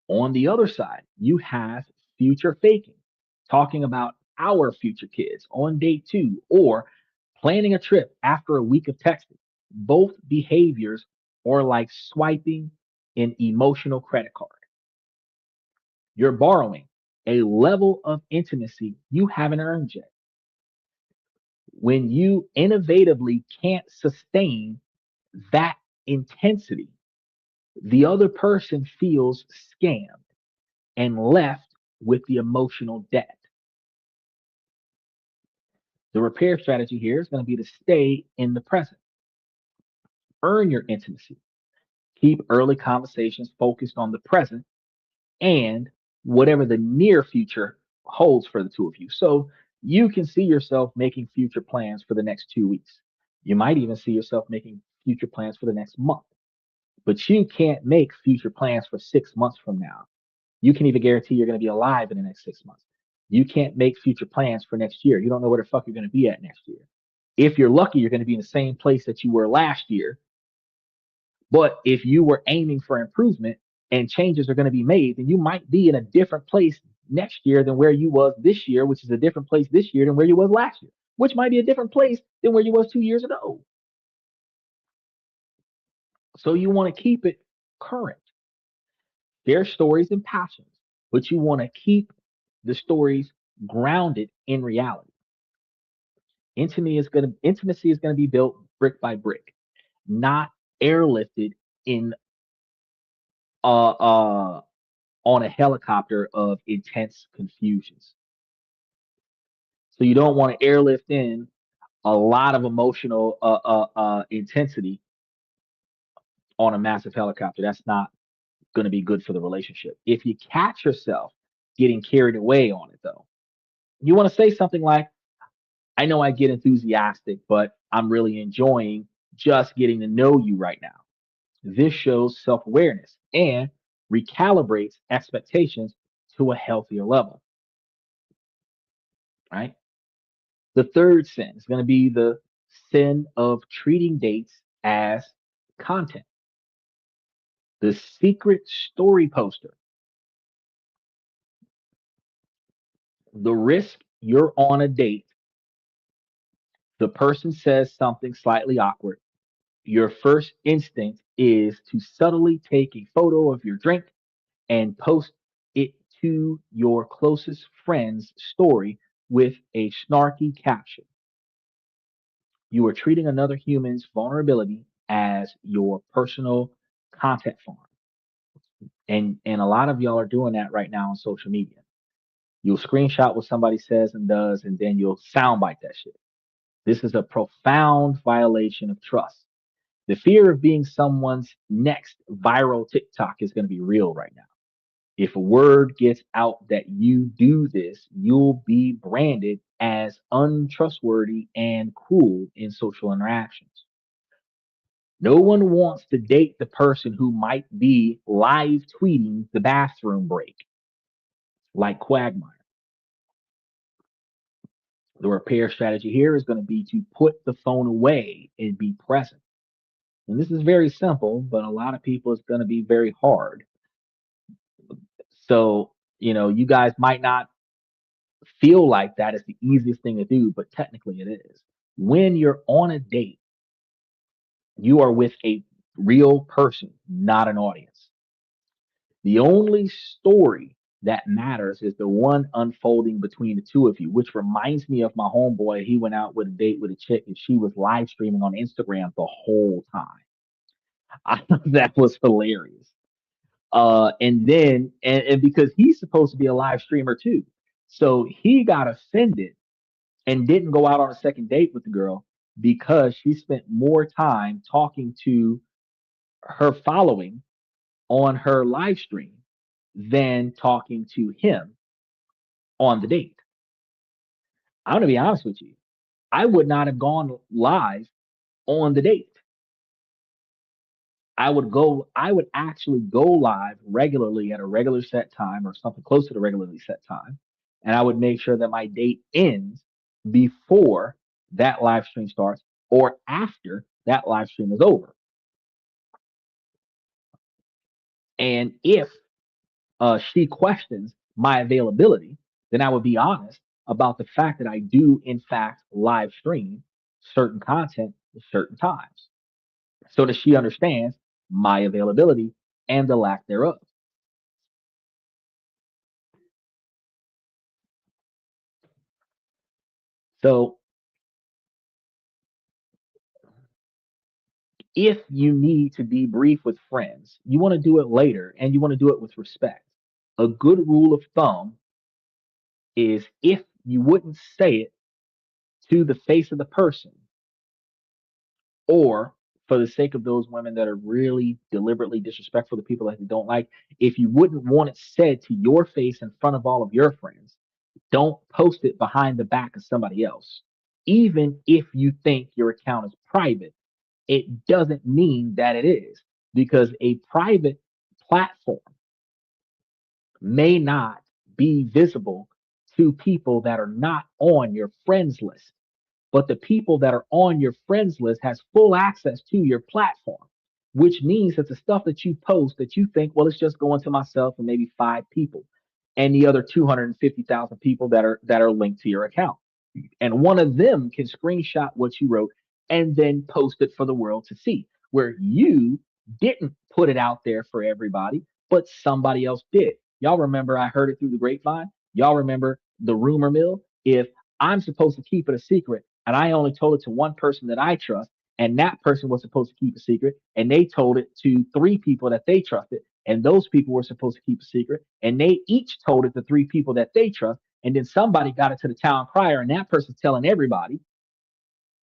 On the other side, you have future faking, talking about our future kids on day two, or planning a trip after a week of texting. Both behaviors are like swiping an emotional credit card. You're borrowing a level of intimacy you haven't earned yet. When you innovatively can't sustain that intensity, the other person feels scammed and left with the emotional debt. The repair strategy here is going to be to stay in the present, earn your intimacy, keep early conversations focused on the present and whatever the near future holds for the two of you. So you can see yourself making future plans for the next 2 weeks. You might even see yourself making future plans for the next month, but you can't make future plans for 6 months from now. You can even guarantee you're going to be alive in the next 6 months. You can't make future plans for next year. You don't know where the fuck you're going to be at next year. If you're lucky, you're going to be in the same place that you were last year. But if you were aiming for improvement and changes are going to be made, then you might be in a different place next year than where you was this year, which is a different place this year than where you was last year, which might be a different place than where you was 2 years ago. So you want to keep it current. Their stories and passions, but you want to keep the stories grounded in reality. Intimacy is going to be built brick by brick, not airlifted in on a helicopter of intense confusions. So you don't want to airlift in a lot of emotional intensity on a massive helicopter. That's not going to be good for the relationship. If you catch yourself getting carried away on it, though, you want to say something like, I know I get enthusiastic, but I'm really enjoying just getting to know you right now. This shows self awareness and recalibrates expectations to a healthier level, right? The third sin is going to be the sin of treating dates as content. The secret story poster. The risk you're on a date, the person says something slightly awkward. Your first instinct is to subtly take a photo of your drink and post it to your closest friend's story with a snarky caption. You are treating another human's vulnerability as your personal content farm. And a lot of y'all are doing that right now on social media. You'll screenshot what somebody says and does, and then you'll soundbite that shit. This is a profound violation of trust. The fear of being someone's next viral TikTok is going to be real right now. If a word gets out that you do this, you'll be branded as untrustworthy and cruel in social interactions. No one wants to date the person who might be live tweeting the bathroom break, like Quagmire. The repair strategy here is going to be to put the phone away and be present. And this is very simple, but a lot of people it's going to be very hard. So, you guys might not feel like that is the easiest thing to do, but technically it is. When you're on a date, you are with a real person, not an audience. The only story that matters is the one unfolding between the two of you, which reminds me of my homeboy. He went out with a date with a chick and she was live streaming on Instagram the whole time. That was hilarious. And because he's supposed to be a live streamer too. So he got offended and didn't go out on a second date with the girl because she spent more time talking to her following on her live stream than talking to him on the date. I'm going to be honest with you. I would not have gone live on the date. I would actually go live regularly at a regular set time or something close to the regularly set time. And I would make sure that my date ends before that live stream starts or after that live stream is over. And if she questions my availability, then I would be honest about the fact that I do, in fact, live stream certain content at certain times so that she understands my availability and the lack thereof. So if you need to debrief with friends, you want to do it later and you want to do it with respect. A good rule of thumb is if you wouldn't say it to the face of the person, or for the sake of those women that are really deliberately disrespectful to people that they don't like, if you wouldn't want it said to your face in front of all of your friends, don't post it behind the back of somebody else. Even if you think your account is private, it doesn't mean that it is because a private platform may not be visible to people that are not on your friends list, but the people that are on your friends list has full access to your platform, which means that the stuff that you post that you think, well, it's just going to myself and maybe five people and the other 250,000 people that are linked to your account, and one of them can screenshot what you wrote and then post it for the world to see, where you didn't put it out there for everybody, but somebody else did. Y'all remember I heard it through the grapevine? Y'all remember the rumor mill? If I'm supposed to keep it a secret and I only told it to one person that I trust, and that person was supposed to keep a secret, and they told it to three people that they trusted, and those people were supposed to keep a secret, and they each told it to three people that they trust, and then somebody got it to the town crier, and that person's telling everybody.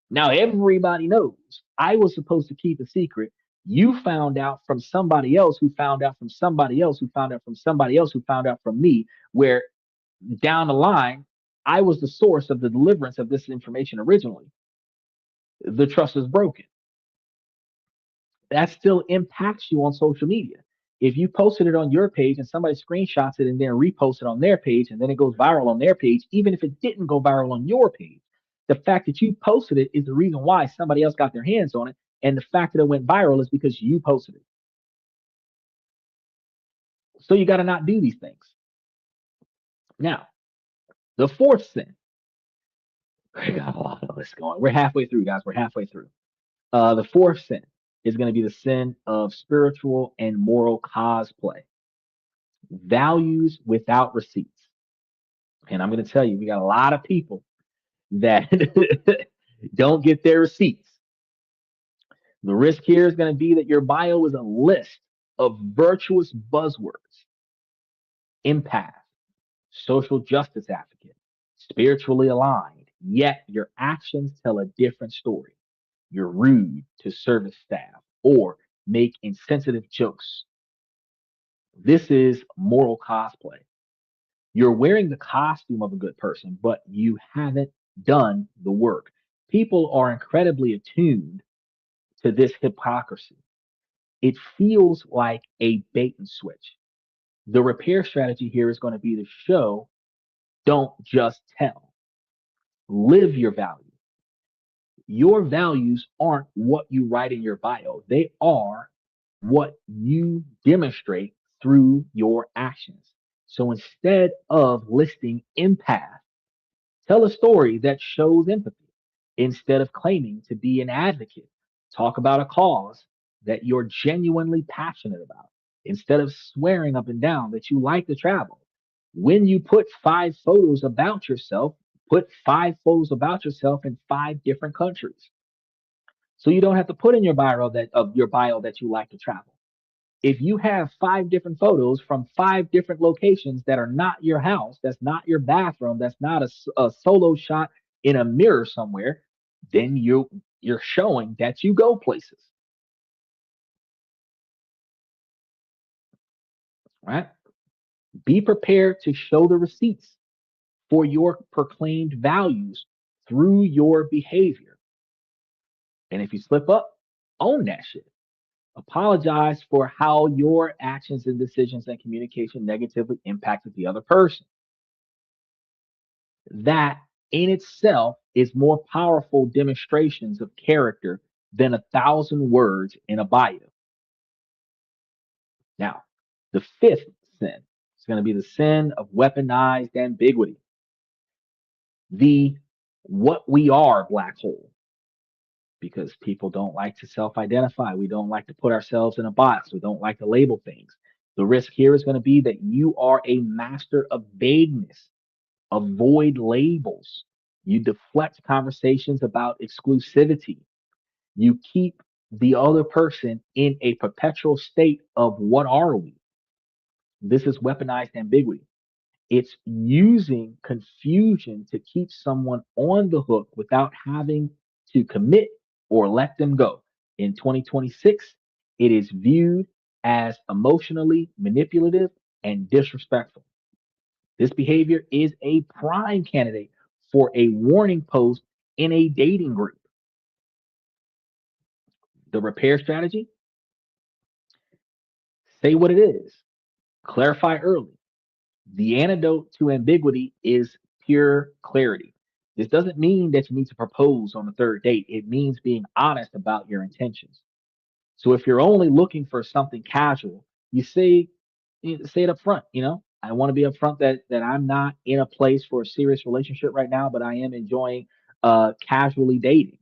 Now everybody knows I was supposed to keep a secret. You found out from somebody else who found out from somebody else who found out from somebody else who found out from me, where down the line, I was the source of the deliverance of this information originally. The trust is broken. That still impacts you on social media. If you posted it on your page and somebody screenshots it and then reposts it on their page and then it goes viral on their page, even if it didn't go viral on your page, the fact that you posted it is the reason why somebody else got their hands on it. And the fact that it went viral is because you posted it. So you got to not do these things. Now, the fourth sin, we got a lot of this going. We're halfway through, guys. We're halfway through. The fourth sin is going to be the sin of spiritual and moral cosplay, values without receipts. And I'm going to tell you, we got a lot of people that don't get their receipts. The risk here is going to be that your bio is a list of virtuous buzzwords: empath, social justice advocate, spiritually aligned, yet your actions tell a different story. You're rude to service staff or make insensitive jokes. This is moral cosplay. You're wearing the costume of a good person, but you haven't done the work. People are incredibly attuned to this hypocrisy. It feels like a bait and switch. The repair strategy here is going to be to show, don't just tell. Live your value. Your values aren't what you write in your bio, they are what you demonstrate through your actions. So instead of listing empath, tell a story that shows empathy. Instead of claiming to be an advocate, talk about a cause that you're genuinely passionate about. Instead of swearing up and down that you like to travel, when you put 5 photos about yourself, put 5 photos about yourself in 5 different countries. So you don't have to put in your bio that you like to travel. If you have 5 different photos from 5 different locations that are not your house, that's not your bathroom, that's not a solo shot in a mirror somewhere, then you're showing that you go places, right? Be prepared to show the receipts for your proclaimed values through your behavior. And if you slip up, own that shit. Apologize for how your actions and decisions and communication negatively impacted the other person. That in itself is more powerful demonstrations of character than 1,000 words in a bio. Now, the fifth sin is going to be the sin of weaponized ambiguity, the what we are black hole, because people don't like to self identify. We don't like to put ourselves in a box. We don't like to label things. The risk here is going to be that you are a master of vagueness. Avoid labels. You deflect conversations about exclusivity. You keep the other person in a perpetual state of what are we? This is weaponized ambiguity. It's using confusion to keep someone on the hook without having to commit or let them go. In 2026, it is viewed as emotionally manipulative and disrespectful. This behavior is a prime candidate for a warning post in a dating group. The repair strategy: say what it is, clarify early. The antidote to ambiguity is pure clarity. This doesn't mean that you need to propose on the third date. It means being honest about your intentions. So if you're only looking for something casual, you say it up front. I want to be upfront that I'm not in a place for a serious relationship right now, but I am enjoying casually dating.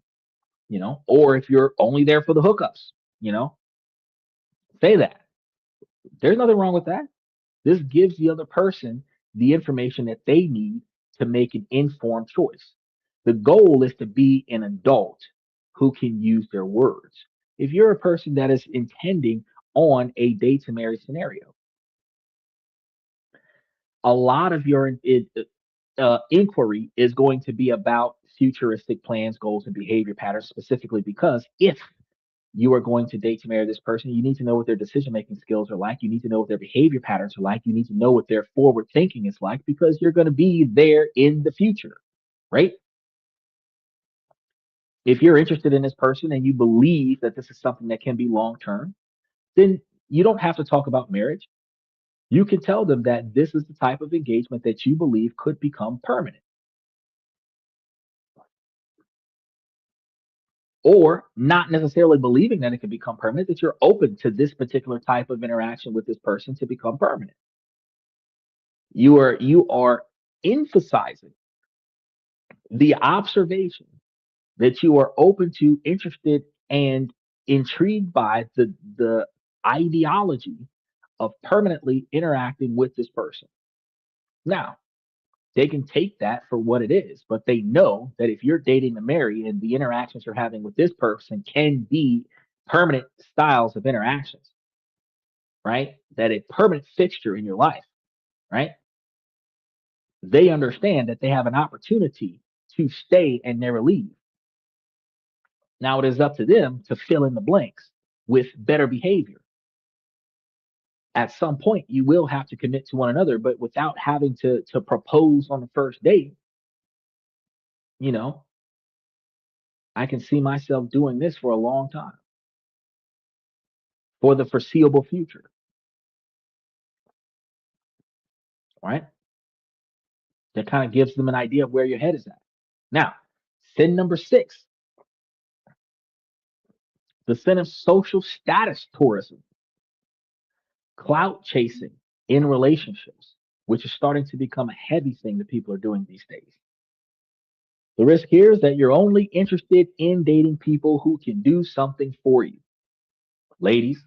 Or if you're only there for the hookups, you know, say that. There's nothing wrong with that. This gives the other person the information that they need to make an informed choice. The goal is to be an adult who can use their words. If you're a person that is intending on a date to marry scenario, a lot of your inquiry is going to be about futuristic plans, goals, and behavior patterns, specifically because if you are going to date to marry this person, you need to know what their decision making skills are like. You need to know what their behavior patterns are like. You need to know what their forward thinking is like because you're going to be there in the future, right? If you're interested in this person and you believe that this is something that can be long term, then you don't have to talk about marriage. You can tell them that this is the type of engagement that you believe could become permanent, or not necessarily believing that it can become permanent, that you're open to this particular type of interaction with this person to become permanent. You are emphasizing the observation that you are open to, interested, and intrigued by the ideology of permanently interacting with this person. Now, they can take that for what it is, but they know that if you're dating to marry and the interactions you're having with this person can be permanent styles of interactions, right? That a permanent fixture in your life, right? They understand that they have an opportunity to stay and never leave. Now it is up to them to fill in the blanks with better behavior. At some point, you will have to commit to one another, but without having to propose on the first date, you know, I can see myself doing this for a long time. for the foreseeable future, right? That kind of gives them an idea of where your head is at. Now, sin number six, the sin of social status tourism, clout chasing in relationships, which is starting to become a heavy thing that people are doing these days. The risk here is that you're only interested in dating people who can do something for you. Ladies,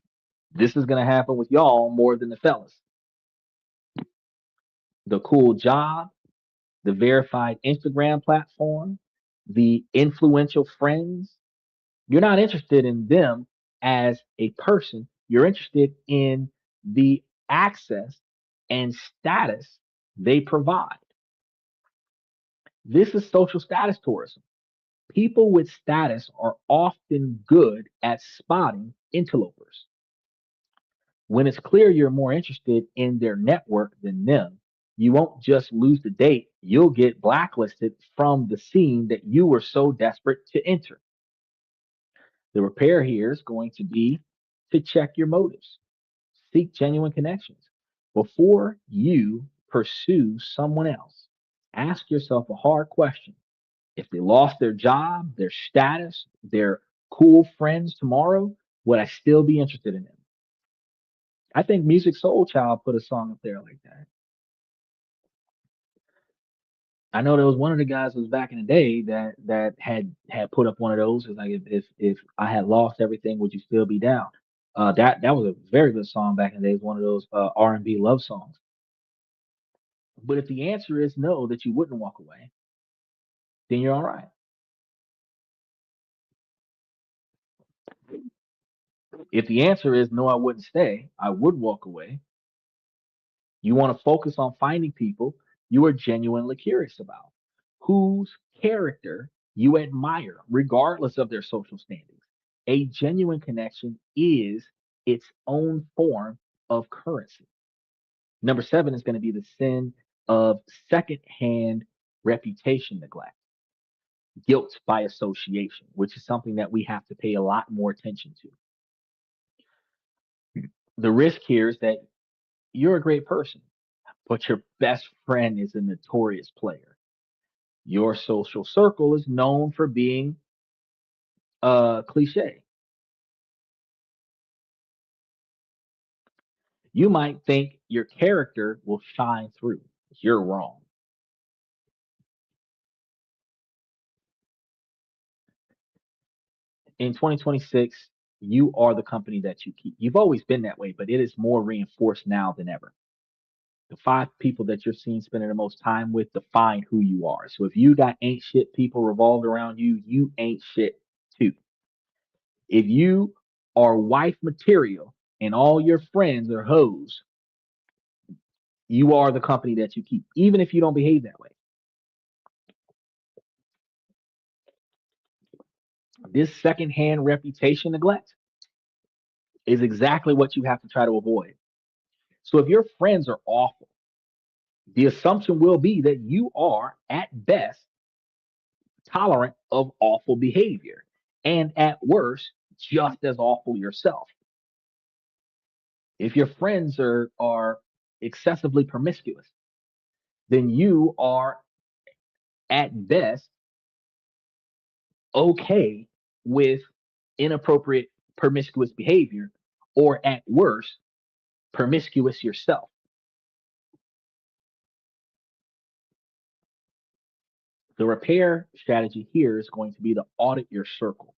this is going to happen with y'all more than the fellas. The cool job, the verified Instagram platform, the influential friends. You're not interested in them as a person. You're interested in the access and status they provide. This is social status tourism. People with status are often good at spotting interlopers. When it's clear you're more interested in their network than them, you won't just lose the date, you'll get blacklisted from the scene that you were so desperate to enter. The repair here is going to be to check your motives, seek genuine connections. Before you pursue someone else, ask yourself a hard question. If they lost their job, their status, their cool friends tomorrow, would I still be interested in them? I think Music Soul Child put a song up there like that. I know there was one of the guys was back in the day that had put up one of those. It's like if I had lost everything, would you still be down? That was a very good song back in the day. It's one of those R&B love songs. But if the answer is no, that you wouldn't walk away, then you're all right. If the answer is no, I wouldn't stay, I would walk away. You want to focus on finding people you are genuinely curious about, whose character you admire, regardless of their social standings. A genuine connection is its own form of currency. Number seven is going to be the sin of secondhand reputation neglect, guilt by association, which is something that we have to pay a lot more attention to. The risk here is that you're a great person, but your best friend is a notorious player. Your social circle is known for being cliche. You might think your character will shine through. You're wrong. In 2026, you are the company that you keep. You've always been that way, but it is more reinforced now than ever. The five people that you're seeing spending the most time with define who you are. So if you got ain't shit people revolved around you, you ain't shit too. If you are wife material and all your friends are hoes, you are the company that you keep, even if you don't behave that way. This secondhand reputation neglect is exactly what you have to try to avoid. So if your friends are awful, the assumption will be that you are, at best, tolerant of awful behavior, and at worst, just as awful yourself. If your friends are excessively promiscuous, then you are, at best, okay with inappropriate promiscuous behavior, or at worst, promiscuous yourself. The repair strategy here is going to be to audit your circle.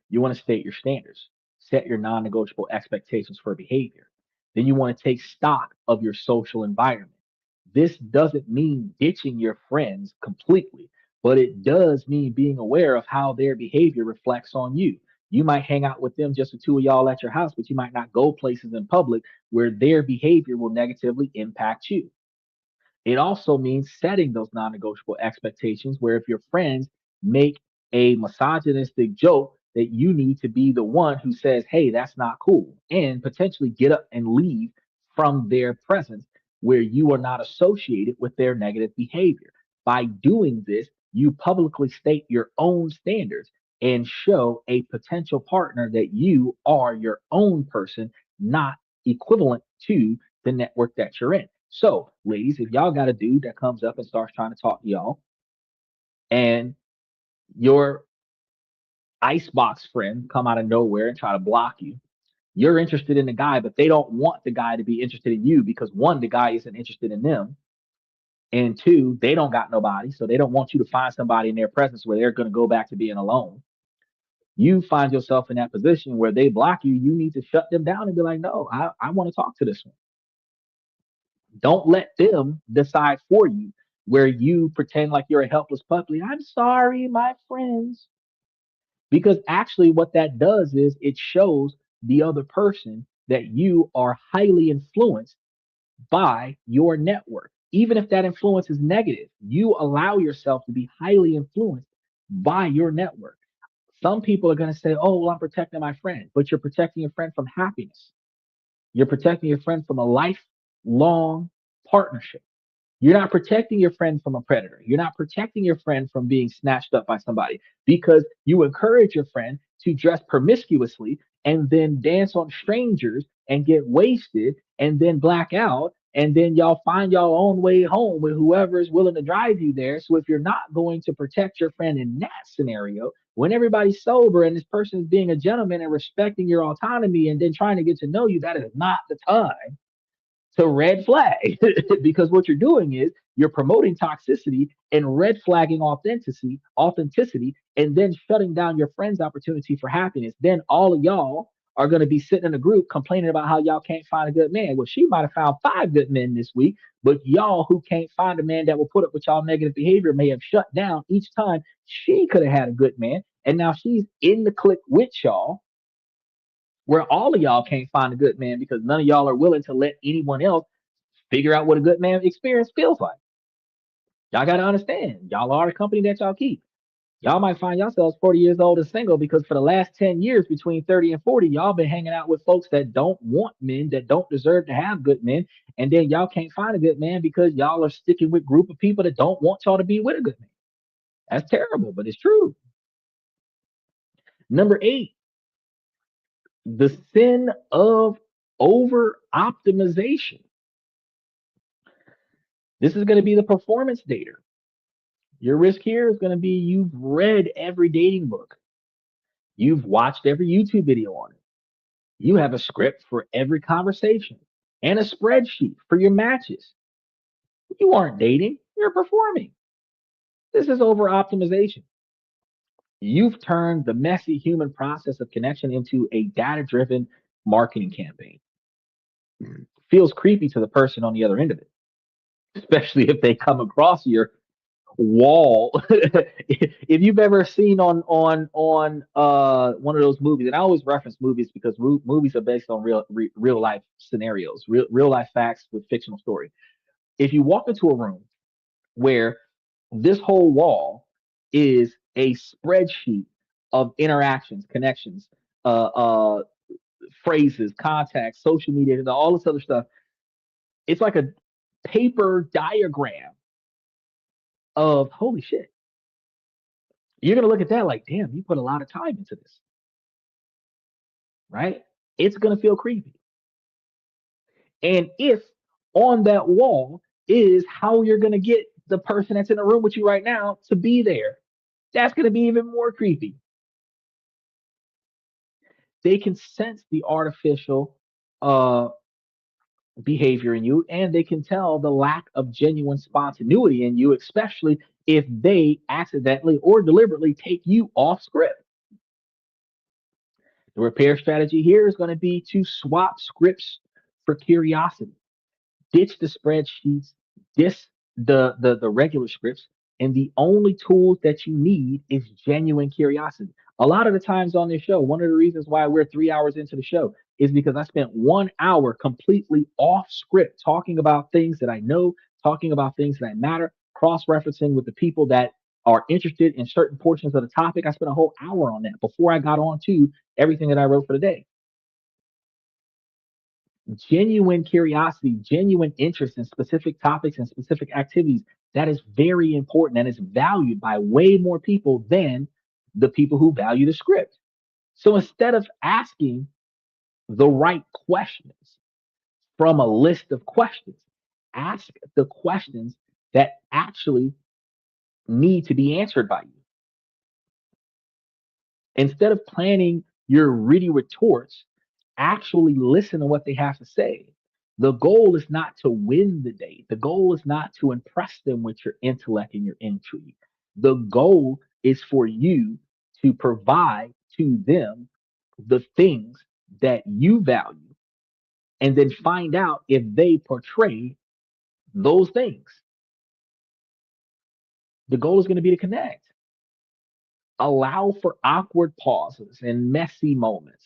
You want to state your standards, set your non negotiable expectations for behavior. Then you want to take stock of your social environment. This doesn't mean ditching your friends completely, but it does mean being aware of how their behavior reflects on you. You might hang out with them, just the two of y'all at your house, but you might not go places in public where their behavior will negatively impact you. It also means setting those non negotiable expectations where if your friends make a misogynistic joke, that you need to be the one who says, hey, that's not cool, and potentially get up and leave from their presence where you are not associated with their negative behavior. By doing this, you publicly state your own standards and show a potential partner that you are your own person, not equivalent to the network that you're in. So, ladies, if y'all got a dude that comes up and starts trying to talk to y'all, and your icebox friend come out of nowhere and try to block you, you're interested in the guy, but they don't want the guy to be interested in you because one, the guy isn't interested in them. And two, they don't got nobody. So they don't want you to find somebody in their presence where they're going to go back to being alone. You find yourself in that position where they block you. You need to shut them down and be like, no, I want to talk to this one. Don't let them decide for you where you pretend like you're a helpless puppy. I'm sorry, my friends. Because actually, what that does is it shows the other person that you are highly influenced by your network. Even if that influence is negative, you allow yourself to be highly influenced by your network. Some people are going to say, oh, well, I'm protecting my friend, but you're protecting your friend from happiness. You're protecting your friend from a lifelong partnership. You're not protecting your friend from a predator. You're not protecting your friend from being snatched up by somebody because you encourage your friend to dress promiscuously and then dance on strangers and get wasted and then black out. And then y'all find y'all own way home with whoever is willing to drive you there. So if you're not going to protect your friend in that scenario, when everybody's sober and this person is being a gentleman and respecting your autonomy and then trying to get to know you, that is not the time to red flag because what you're doing is you're promoting toxicity and red flagging authenticity, and then shutting down your friend's opportunity for happiness. Then all of y'all are going to be sitting in a group complaining about how y'all can't find a good man. Well, she might have found five good men this week, but y'all who can't find a man that will put up with y'all negative behavior may have shut down each time she could have had a good man. And now she's in the clique with y'all where all of y'all can't find a good man because none of y'all are willing to let anyone else figure out what a good man experience feels like. Y'all got to understand, y'all are the company that y'all keep. Y'all might find yourselves 40 years old and single because for the last 10 years, between 30 and 40, y'all been hanging out with folks that don't want men, that don't deserve to have good men. And then y'all can't find a good man because y'all are sticking with a group of people that don't want y'all to be with a good man. That's terrible, but it's true. Number 8, the sin of over optimization. This is going to be the performance dater. Your risk here is going to be you've read every dating book. You've watched every YouTube video on it. You have a script for every conversation and a spreadsheet for your matches. You aren't dating, you're performing. This is over optimization. You've turned the messy human process of connection into a data driven marketing campaign. Feels creepy to the person on the other end of it, especially if they come across your wall. If you've ever seen on one of those movies, and I always reference movies because movies are based on real life scenarios, real life facts with fictional story. If you walk into a room where this whole wall is a spreadsheet of interactions, connections, phrases, contacts, social media, and all this other stuff, it's like a paper diagram of holy shit. You're going to look at that like, damn, you put a lot of time into this, right? It's going to feel creepy. And if on that wall is how you're going to get the person that's in the room with you right now to be there, that's going to be even more creepy. They can sense the artificial uh, behavior in you, and they can tell the lack of genuine spontaneity in you, especially if they accidentally or deliberately take you off script. The repair strategy here is going to be to swap scripts for curiosity. Ditch the spreadsheets, ditch the regular scripts, and the only tools that you need is genuine curiosity. A lot of the times on this show, one of the reasons why we're 3 hours into the show is because I spent 1 hour completely off script talking about things that I know, talking about things that matter, cross-referencing with the people that are interested in certain portions of the topic. I spent a whole hour on that before I got on to everything that I wrote for the day. Genuine curiosity, genuine interest in specific topics and specific activities, that is very important and is valued by way more people than the people who value the script. So instead of asking the right questions from a list of questions, ask the questions that actually need to be answered by you. Instead of planning your witty retorts, actually listen to what they have to say. The goal is not to win the date. The goal is not to impress them with your intellect and your intrigue. The goal is for you to provide to them the things that you value and then find out if they portray those things. The goal is going to be to connect. Allow for awkward pauses and messy moments.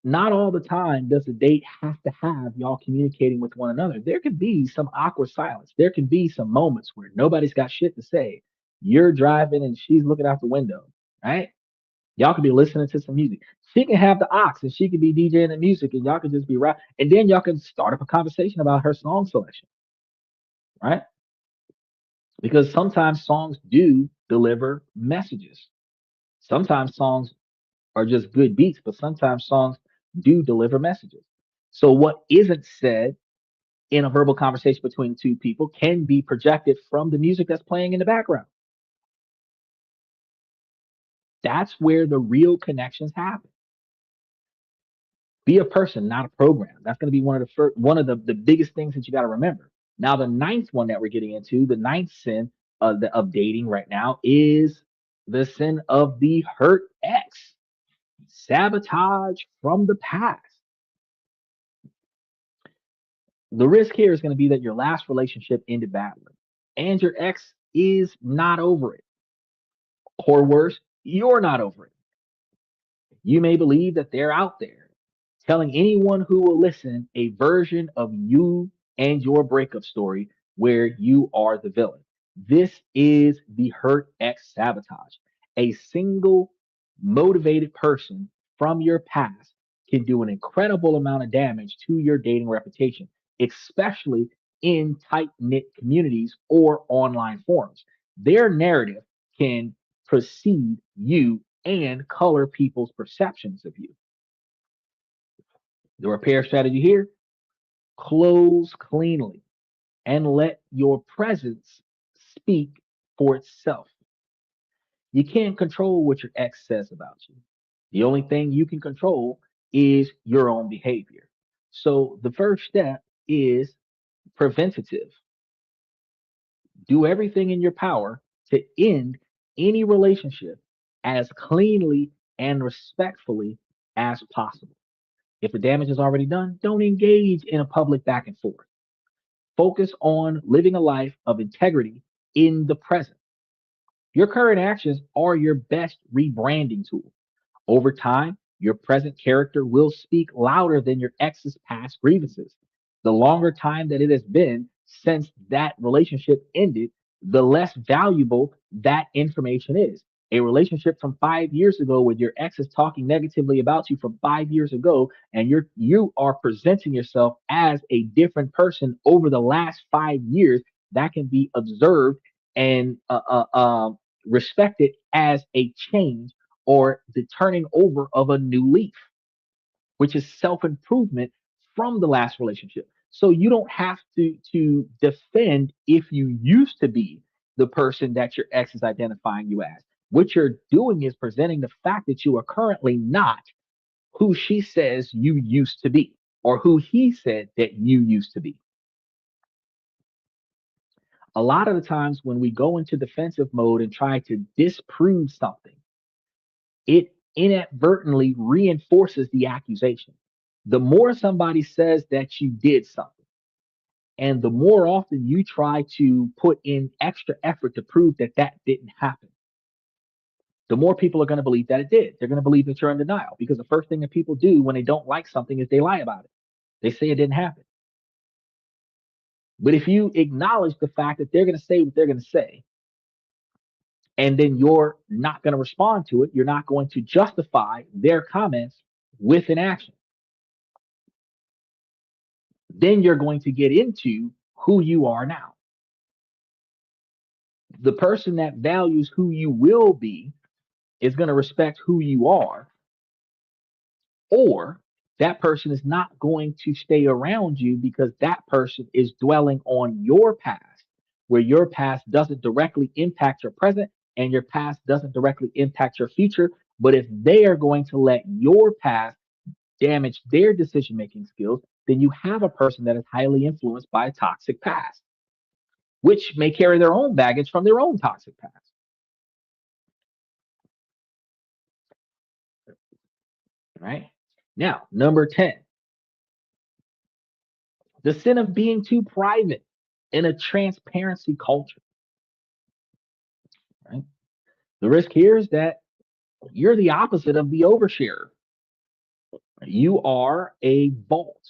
Not all the time does a date have to have y'all communicating with one another. There can be some awkward silence. There can be some moments where nobody's got shit to say. You're driving and she's looking out the window, right? Y'all could be listening to some music. She can have the ox and she could be DJing the music and y'all could just be right. And then y'all can start up a conversation about her song selection, right? Because sometimes songs do deliver messages. Sometimes songs are just good beats, but sometimes songs do deliver messages. So what isn't said in a verbal conversation between two people can be projected from the music that's playing in the background. That's where the real connections happen. Be a person, not a program. That's going to be one of the biggest things that you got to remember. Now, the ninth one that we're getting into, the ninth sin of dating right now is the sin of the hurt ex, sabotage from the past. The risk here is going to be that your last relationship ended badly and your ex is not over it. Or worse, you're not over it. You may believe that they're out there telling anyone who will listen a version of you and your breakup story where you are the villain. This is the hurt ex sabotage. A single motivated person from your past can do an incredible amount of damage to your dating reputation, especially in tight knit communities or online forums. Their narrative can precede you and color people's perceptions of you. The repair strategy here: close cleanly and let your presence speak for itself. You can't control what your ex says about you. The only thing you can control is your own behavior. So the first step is preventative. Do everything in your power to end any relationship as cleanly and respectfully as possible. If the damage is already done, don't engage in a public back and forth. Focus on living a life of integrity in the present. Your current actions are your best rebranding tool. Over time, your present character will speak louder than your ex's past grievances. The longer time that it has been since that relationship ended, the less valuable that information is. A relationship from 5 years ago with your ex is talking negatively about you from 5 years ago, and you are presenting yourself as a different person over the last 5 years, that can be observed and respected as a change or the turning over of a new leaf, which is self improvement from the last relationship. So you don't have to defend if you used to be the person that your ex is identifying you as. What you're doing is presenting the fact that you are currently not who she says you used to be or who he said that you used to be. A lot of the times when we go into defensive mode and try to disprove something, it inadvertently reinforces the accusation. The more somebody says that you did something, and the more often you try to put in extra effort to prove that that didn't happen, the more people are going to believe that it did. They're going to believe that you're in denial because the first thing that people do when they don't like something is they lie about it. They say it didn't happen. But if you acknowledge the fact that they're going to say what they're going to say, and then you're not going to respond to it, you're not going to justify their comments with an action, then you're going to get into who you are now. The person that values who you will be is going to respect who you are, or that person is not going to stay around you because that person is dwelling on your past, where your past doesn't directly impact your present and your past doesn't directly impact your future. But if they are going to let your past damage their decision making skills, then you have a person that is highly influenced by a toxic past, which may carry their own baggage from their own toxic past. Right? Now, number 10, the sin of being too private in a transparency culture. Right? The risk here is that you're the opposite of the oversharer. You are a vault.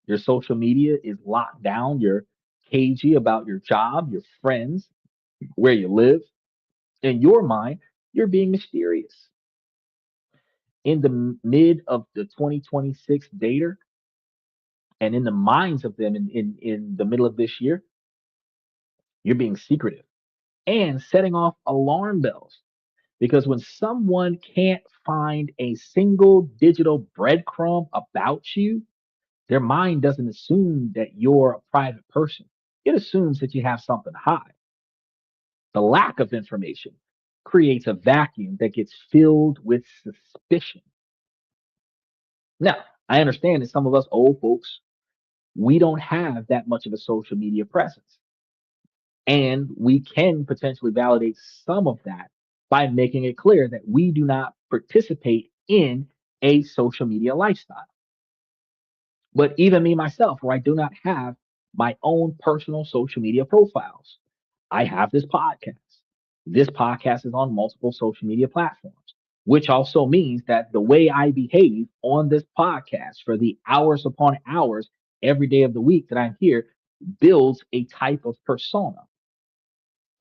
Your social media is locked down. You're cagey about your job, your friends, where you live. In your mind, you're being mysterious. In the mid of the 2026 data and in the minds of them in the middle of this year, you're being secretive and setting off alarm bells. Because when someone can't find a single digital breadcrumb about you, their mind doesn't assume that you're a private person. It assumes that you have something to hide. The lack of information creates a vacuum that gets filled with suspicion. Now, I understand that some of us old folks, we don't have that much of a social media presence. And we can potentially validate some of that by making it clear that we do not participate in a social media lifestyle. But even me myself, where I do not have my own personal social media profiles, I have this podcast. This podcast is on multiple social media platforms, which also means that the way I behave on this podcast for the hours upon hours every day of the week that I'm here builds a type of persona.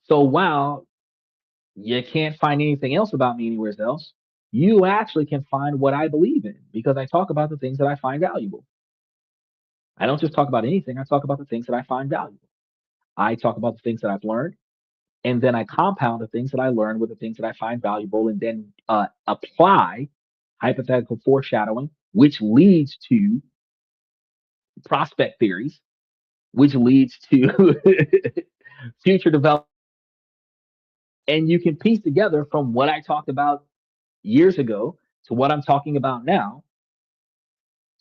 So while you can't find anything else about me anywhere else, you actually can find what I believe in because I talk about the things that I find valuable. I don't just talk about anything, I talk about the things that I find valuable. I talk about the things that I've learned, and then I compound the things that I learn with the things that I find valuable, and then apply hypothetical foreshadowing, which leads to prospect theories, which leads to future development. And you can piece together from what I talked about years ago to what I'm talking about now,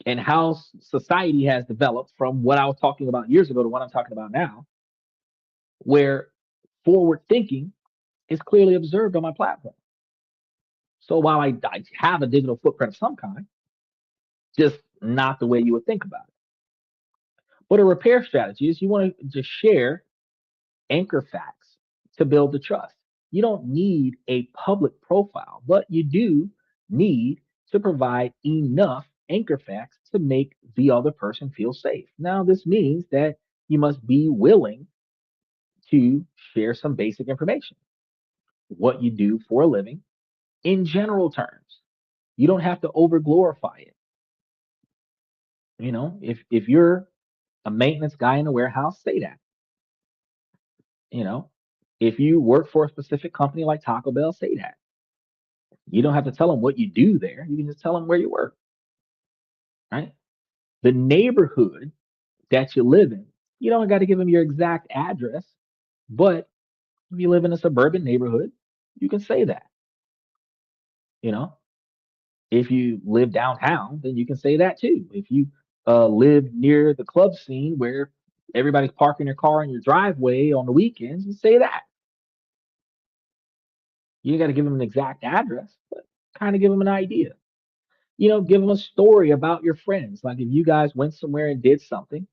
and how society has developed from what I was talking about years ago to what I'm talking about now, where forward thinking is clearly observed on my platform. So while I have a digital footprint of some kind, just not the way you would think about it. But a repair strategy is you want to just share anchor facts to build the trust. You don't need a public profile, but you do need to provide enough anchor facts to make the other person feel safe. Now, this means that you must be willing to share some basic information, what you do for a living in general terms. You don't have to over glorify it. If you're a maintenance guy in a warehouse, say that. You know, if you work for a specific company like Taco Bell, say that. You don't have to tell them what you do there. You can just tell them where you work, right? The neighborhood that you live in, you don't got to give them your exact address, but if you live in a suburban neighborhood, you can say that. You know, if you live downtown, then you can say that too. If you live near the club scene where everybody's parking their car in your driveway on the weekends, you say that. You got to give them an exact address, but kind of give them an idea. Give them a story about your friends. Like if you guys went somewhere and did something,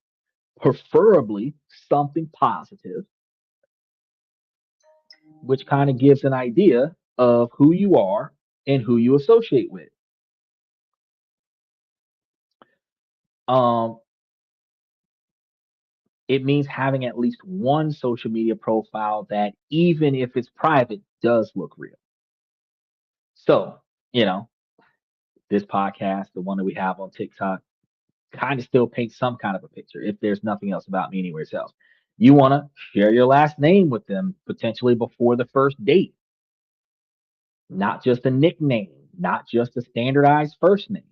preferably something positive, which kind of gives an idea of who you are and who you associate with. Um, it means having at least one social media profile that, even if it's private, does look real. So, you know, this podcast, the one that we have on TikTok, kind of still paints some kind of a picture if there's nothing else about me anywhere else. You want to share your last name with them potentially before the first date. not just a nickname, not just a standardized first name.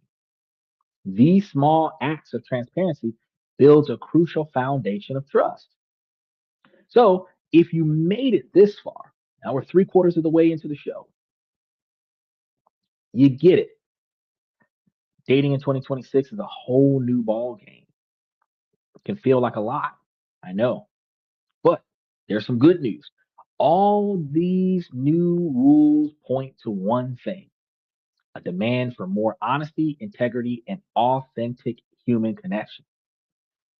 These small acts of transparency builds a crucial foundation of trust. So if you made it this far, now we're three-quarters of the way into the show, you get it. Dating in 2026 is a whole new ball game. It can feel like a lot, I know, but there's some good news. All these new rules point to one thing: a demand for more honesty, integrity, and authentic human connection.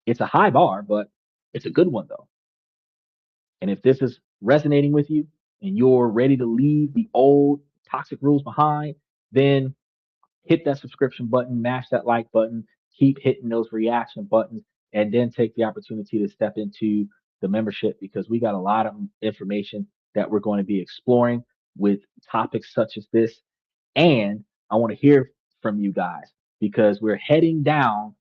It's a high bar, but it's a good one though. And if this is resonating with you and you're ready to leave the old toxic rules behind, then hit that subscription button, mash that like button, keep hitting those reaction buttons, and then take the opportunity to step into the membership because we got a lot of information that we're going to be exploring with topics such as this. And I want to hear from you guys because we're heading down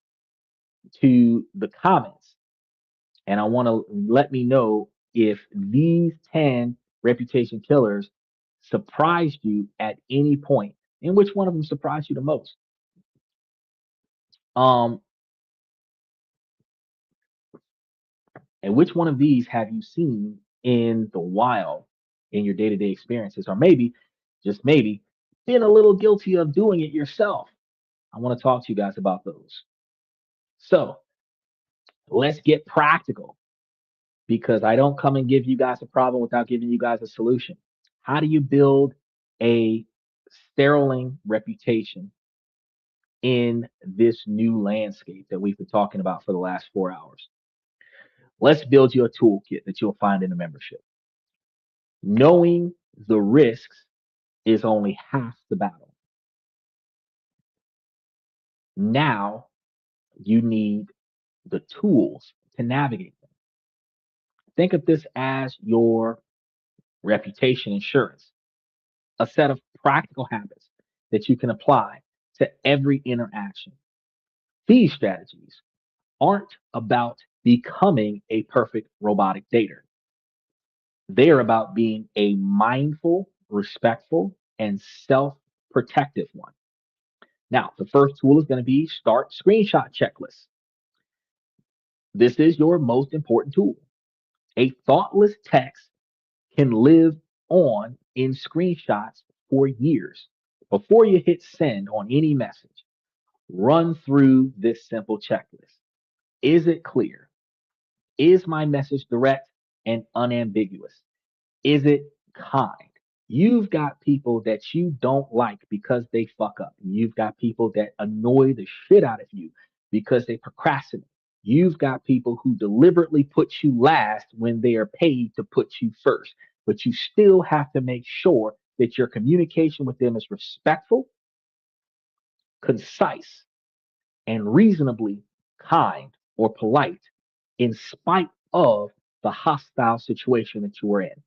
to the comments and I want to let me know if these 10 reputation killers surprised you at any point and which one of them surprised you the most. Um, and which one of these have you seen in the wild in your day-to-day experiences, or maybe, just maybe, been a little guilty of doing it yourself? I want to talk to you guys about those. So let's get practical because I don't come and give you guys a problem without giving you guys a solution. How do you build a sterling reputation in this new landscape that we've been talking about for the last 4 hours? Let's build you a toolkit that you'll find in the membership. Knowing the risks is only half the battle. Now you need the tools to navigate them. Think of this as your reputation insurance, a set of practical habits that you can apply to every interaction. These strategies aren't about becoming a perfect robotic dater. They are about being a mindful, respectful, and self protective one. Now, the first tool is going to be start screenshot checklist. This is your most important tool. A thoughtless text can live on in screenshots for years. Before you hit send on any message, run through this simple checklist. Is it clear? Is my message direct and unambiguous? Is it kind? You've got people that you don't like because they fuck up. You've got people that annoy the shit out of you because they procrastinate. You've got people who deliberately put you last when they are paid to put you first. But you still have to make sure that your communication with them is respectful, concise, and reasonably kind or polite in spite of the hostile situation that you are in.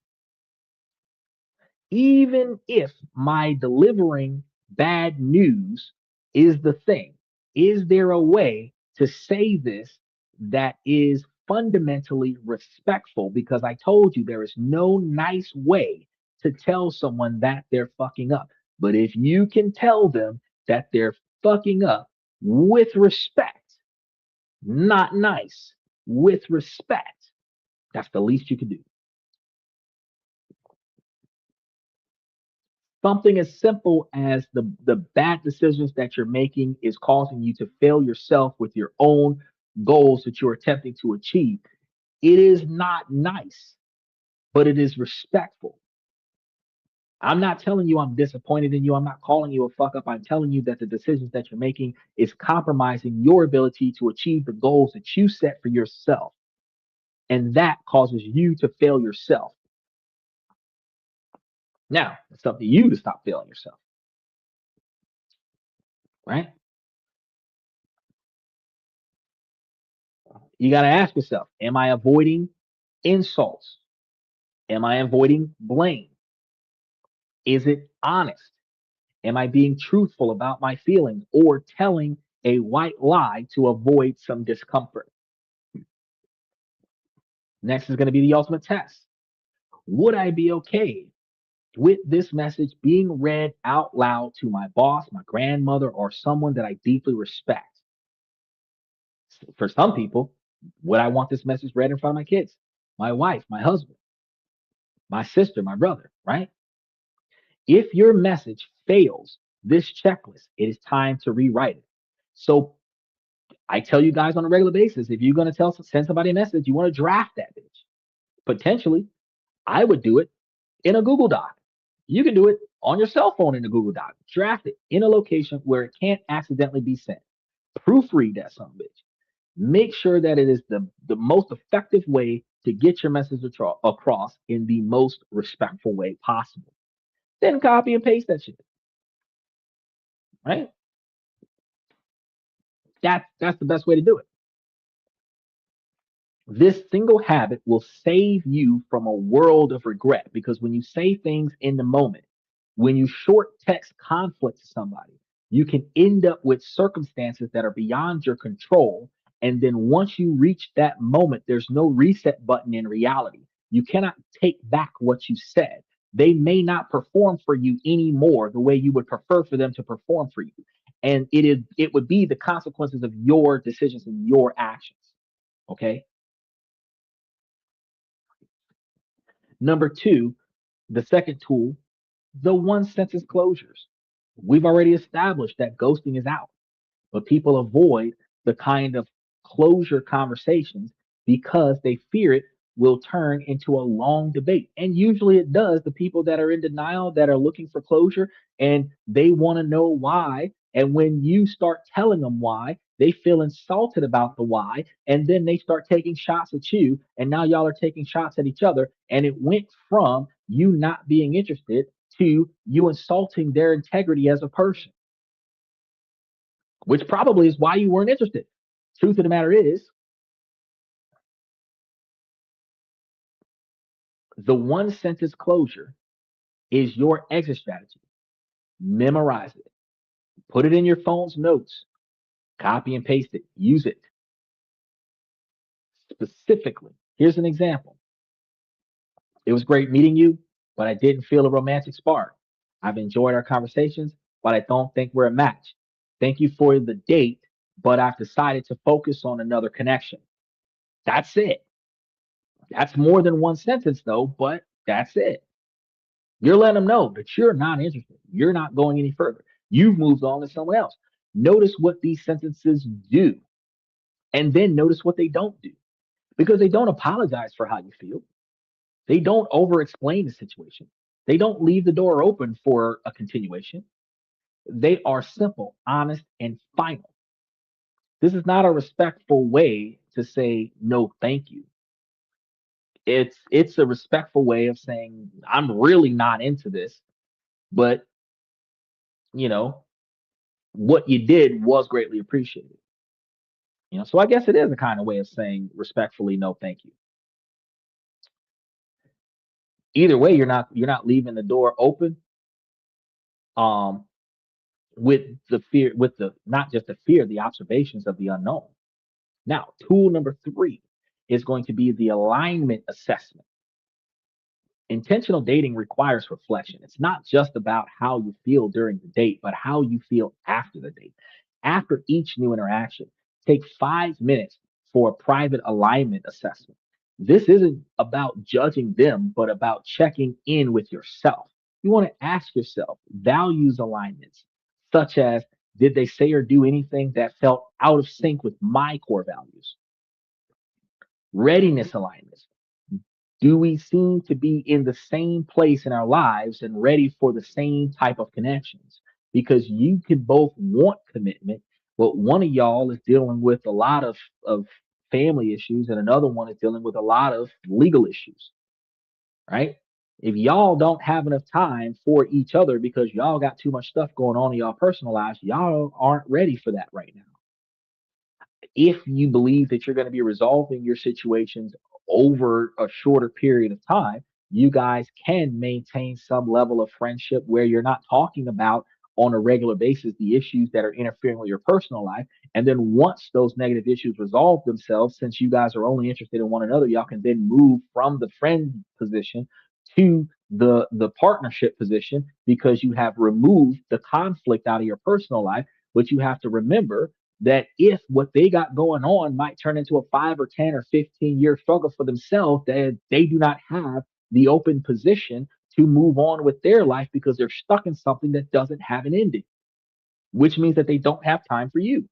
Even if my delivering bad news is the thing, is there a way to say this that is fundamentally respectful? Because I told you there is no nice way to tell someone that they're fucking up. But if you can tell them that they're fucking up with respect, not nice, with respect, that's the least you can do. Something as simple as the bad decisions that you're making is causing you to fail yourself with your own goals that you're attempting to achieve. It is not nice, but it is respectful. I'm not telling you I'm disappointed in you. I'm not calling you a fuck up. I'm telling you that the decisions that you're making is compromising your ability to achieve the goals that you set for yourself. And that causes you to fail yourself. Now, it's up to you to stop failing yourself, right? You got to ask yourself, am I avoiding insults? Am I avoiding blame? Is it honest? Am I being truthful about my feelings or telling a white lie to avoid some discomfort? Next is going to be the ultimate test. Would I be okay with this message being read out loud to my boss, my grandmother, or someone that I deeply respect. For some people, would I want this message read in front of my kids, my wife, my husband, my sister, my brother, right? If your message fails this checklist, it is time to rewrite it. So I tell you guys on a regular basis, if you're going to send somebody a message, you want to draft that bitch. Potentially, I would do it in a Google Doc. You can do it on your cell phone in a Google Doc. Draft it in a location where it can't accidentally be sent. Proofread that some bitch. Make sure that it is the most effective way to get your message across in the most respectful way possible. Then copy and paste that shit. Right? That's the best way to do it. This single habit will save you from a world of regret because when you say things in the moment, when you short text conflict to somebody, you can end up with circumstances that are beyond your control. And then once you reach that moment, there's no reset button in reality. You cannot take back what you said. They may not perform for you anymore the way you would prefer for them to perform for you. And it would be the consequences of your decisions and your actions. Okay. Number two, the second tool, the one sentence closures. We've already established that ghosting is out, but people avoid the kind of closure conversations because they fear it will turn into a long debate. And usually it does. The people that are in denial, that are looking for closure, and they want to know why. And when you start telling them why, they feel insulted about the why. And then they start taking shots at you. And now y'all are taking shots at each other. And it went from you not being interested to you insulting their integrity as a person, which probably is why you weren't interested. Truth of the matter is, the one sentence closure is your exit strategy. Memorize it, put it in your phone's notes, copy and paste it, use it specifically. Here's an example. It was great meeting you, but I didn't feel a romantic spark. I've enjoyed our conversations, but I don't think we're a match. Thank you for the date, but I've decided to focus on another connection. That's it. That's more than one sentence, though, but that's it. You're letting them know that you're not interested. You're not going any further. You've moved on to someone else. Notice what these sentences do, and then notice what they don't do because they don't apologize for how you feel. They don't over explain the situation. They don't leave the door open for a continuation. They are simple, honest, and final. This is not a respectful way to say no, thank you. It's a respectful way of saying I'm really not into this, but you know, what you did was greatly appreciated. So I guess it is a kind of way of saying respectfully no thank you. Either way, you're not leaving the door open um with the fear, with the not just the fear, the observations of the unknown. Now, tool number three is going to be the alignment assessment. Intentional dating requires reflection. It's not just about how you feel during the date, but how you feel after the date. After each new interaction, take 5 minutes for a private alignment assessment. This isn't about judging them, but about checking in with yourself. You want to ask yourself values alignments, such as did they say or do anything that felt out of sync with my core values? Readiness alignments. Do we seem to be in the same place in our lives and ready for the same type of connections? Because you could both want commitment, but one of y'all is dealing with a lot of family issues and another one is dealing with a lot of legal issues, right? If y'all don't have enough time for each other because y'all got too much stuff going on in y'all personal lives, y'all aren't ready for that right now. If you believe that you're going to be resolving your situations over a shorter period of time, you guys can maintain some level of friendship where you're not talking about on a regular basis the issues that are interfering with your personal life. And then once those negative issues resolve themselves, since you guys are only interested in one another, y'all can then move from the friend position to the partnership position because you have removed the conflict out of your personal life. But you have to remember that if what they got going on might turn into a 5 or 10 or 15 year struggle for themselves, that they do not have the open position to move on with their life because they're stuck in something that doesn't have an ending, which means that they don't have time for you.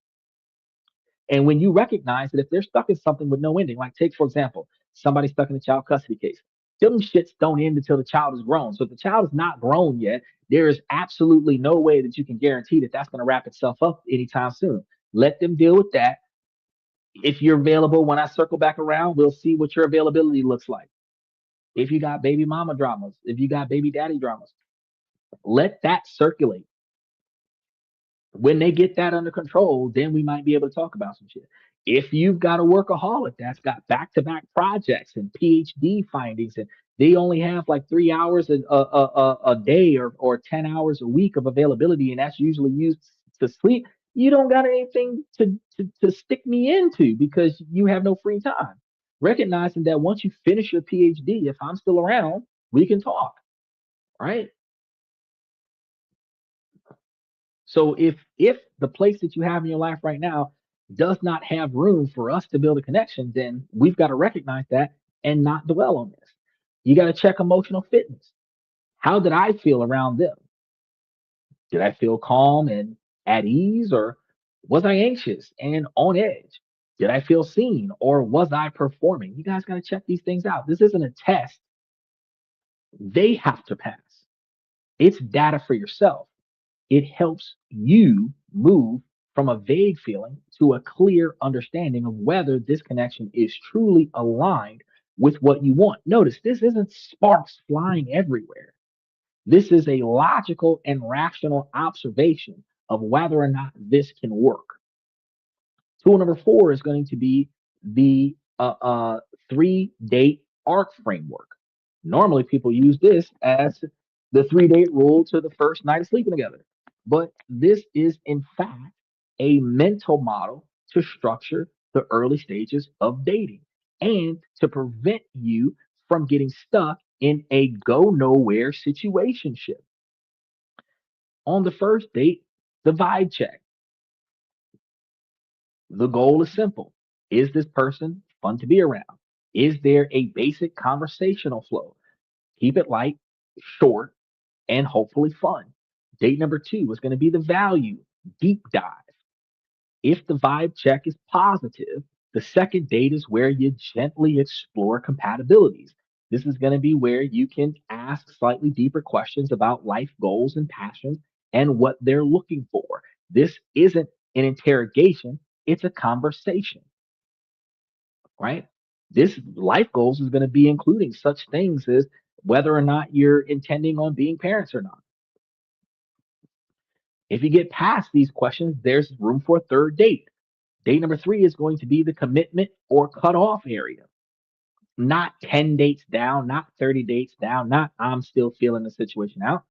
And when you recognize that if they're stuck in something with no ending, like take, for example, somebody stuck in a child custody case, them shits don't end until the child is grown. So if the child is not grown yet, there is absolutely no way that you can guarantee that that's going to wrap itself up anytime soon. Let them deal with that. If you're available when I circle back around, we'll see what your availability looks like. If you got baby mama dramas, if you got baby daddy dramas, let that circulate. When they get that under control, then we might be able to talk about some shit. If you've got a workaholic that's got back to back projects and PhD findings, and they only have like 3 hours a day or 10 hours a week of availability, and that's usually used to sleep, you don't got anything to stick me into because you have no free time. Recognizing that once you finish your PhD, if I'm still around, we can talk, right? So if the place that you have in your life right now does not have room for us to build a connection, then we've got to recognize that and not dwell on this. You got to check emotional fitness. How did I feel around them? Did I feel calm and at ease, or was I anxious and on edge? Did I feel seen, or was I performing? You guys got to check these things out. This isn't a test they have to pass. It's data for yourself. It helps you move from a vague feeling to a clear understanding of whether this connection is truly aligned with what you want. Notice this isn't sparks flying everywhere. This is a logical and rational observation of whether or not this can work. Tool number four is going to be the 3 date arc framework. Normally, people use this as the 3 date rule to the first night of sleeping together. But this is, in fact, a mental model to structure the early stages of dating and to prevent you from getting stuck in a go nowhere situationship. On the first date, the vibe check. The goal is simple. Is this person fun to be around? Is there a basic conversational flow? Keep it light, short, and hopefully fun. Date number two is going to be the value deep dive. If the vibe check is positive, the second date is where you gently explore compatibilities. This is going to be where you can ask slightly deeper questions about life goals and passions and what they're looking for. This isn't an interrogation, it's a conversation, right? This life goals is going to be including such things as whether or not you're intending on being parents or not. If you get past these questions, there's room for a third date. Date number three is going to be the commitment or cutoff area. Not 10 dates down, not 30 dates down, not I'm still feeling the situation out.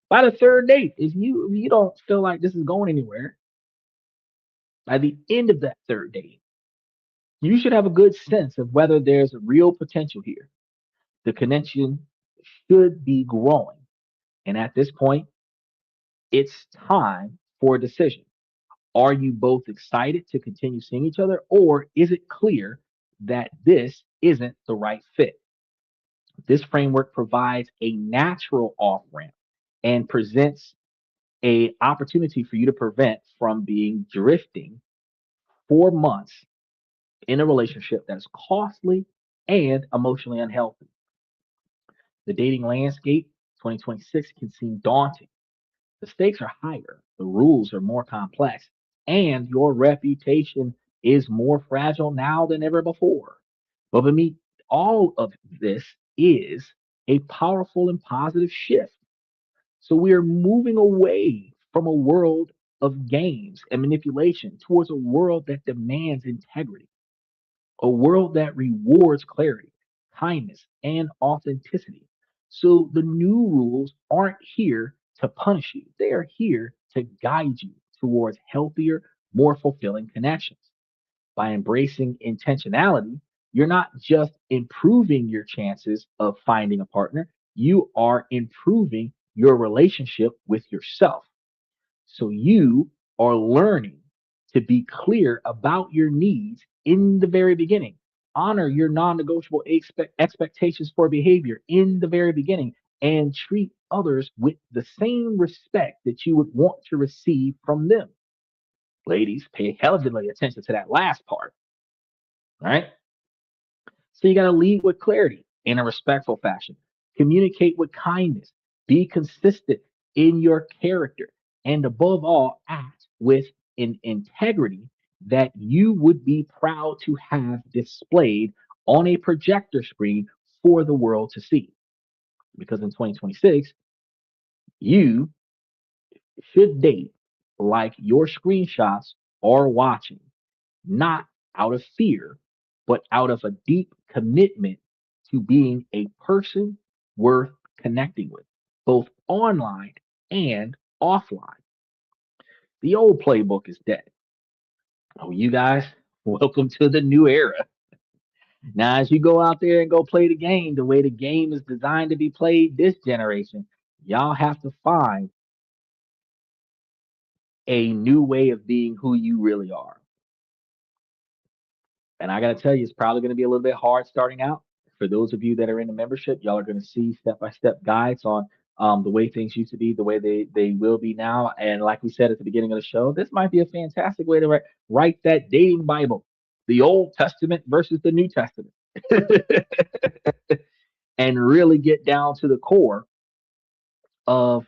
By the third date, if you don't feel like this is going anywhere, by the end of that third date, you should have a good sense of whether there's a real potential here. The connection should be growing. And at this point, it's time for a decision. Are you both excited to continue seeing each other, or is it clear that this isn't the right fit? This framework provides a natural off ramp and presents a opportunity for you to prevent from being drifting 4 months in a relationship that's costly and emotionally unhealthy. The dating landscape 2026 can seem daunting. The stakes are higher, the rules are more complex, and your reputation is more fragile now than ever before. But for me, all of this is a powerful and positive shift. So we are moving away from a world of games and manipulation towards a world that demands integrity, a world that rewards clarity, kindness, and authenticity. So the new rules aren't here to punish you, they are here to guide you towards healthier, more fulfilling connections. By embracing intentionality, you're not just improving your chances of finding a partner, you are improving your relationship with yourself. So you are learning to be clear about your needs in the very beginning. Honor your non negotiable expectations for behavior in the very beginning and treat others with the same respect that you would want to receive from them. Ladies, pay heavily attention to that last part, right? So you got to lead with clarity in a respectful fashion. Communicate with kindness. Be consistent in your character. And above all, act with an integrity that you would be proud to have displayed on a projector screen for the world to see. Because in 2026, you should date like your screenshots are watching, not out of fear, but out of a deep commitment to being a person worth connecting with, both online and offline. The old playbook is dead. Oh, you guys, welcome to the new era. Now, as you go out there and go play the game, the way the game is designed to be played this generation, y'all have to find a new way of being who you really are. And I got to tell you, it's probably going to be a little bit hard starting out. For those of you that are in the membership, y'all are going to see step by step guides on the way things used to be, the way they will be now. And like we said at the beginning of the show, this might be a fantastic way to write that dating Bible, the Old Testament versus the New Testament, and really get down to the core of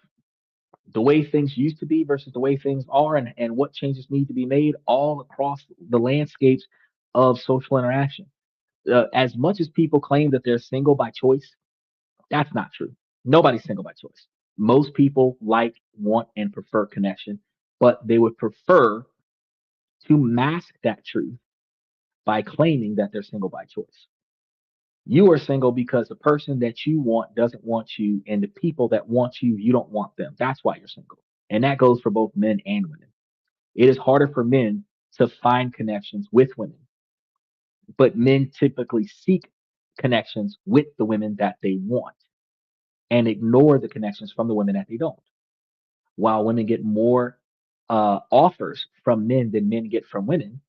the way things used to be versus the way things are, and what changes need to be made all across the landscapes of social interaction. As much as people claim that they're single by choice, that's not true. Nobody's single by choice. Most people like, want, and prefer connection, but they would prefer to mask that truth by claiming that they're single by choice. You are single because the person that you want doesn't want you, and the people that want you, you don't want them. That's why you're single. And that goes for both men and women. It is harder for men to find connections with women, but men typically seek connections with the women that they want and ignore the connections from the women that they don't. While women get more offers from men than men get from women,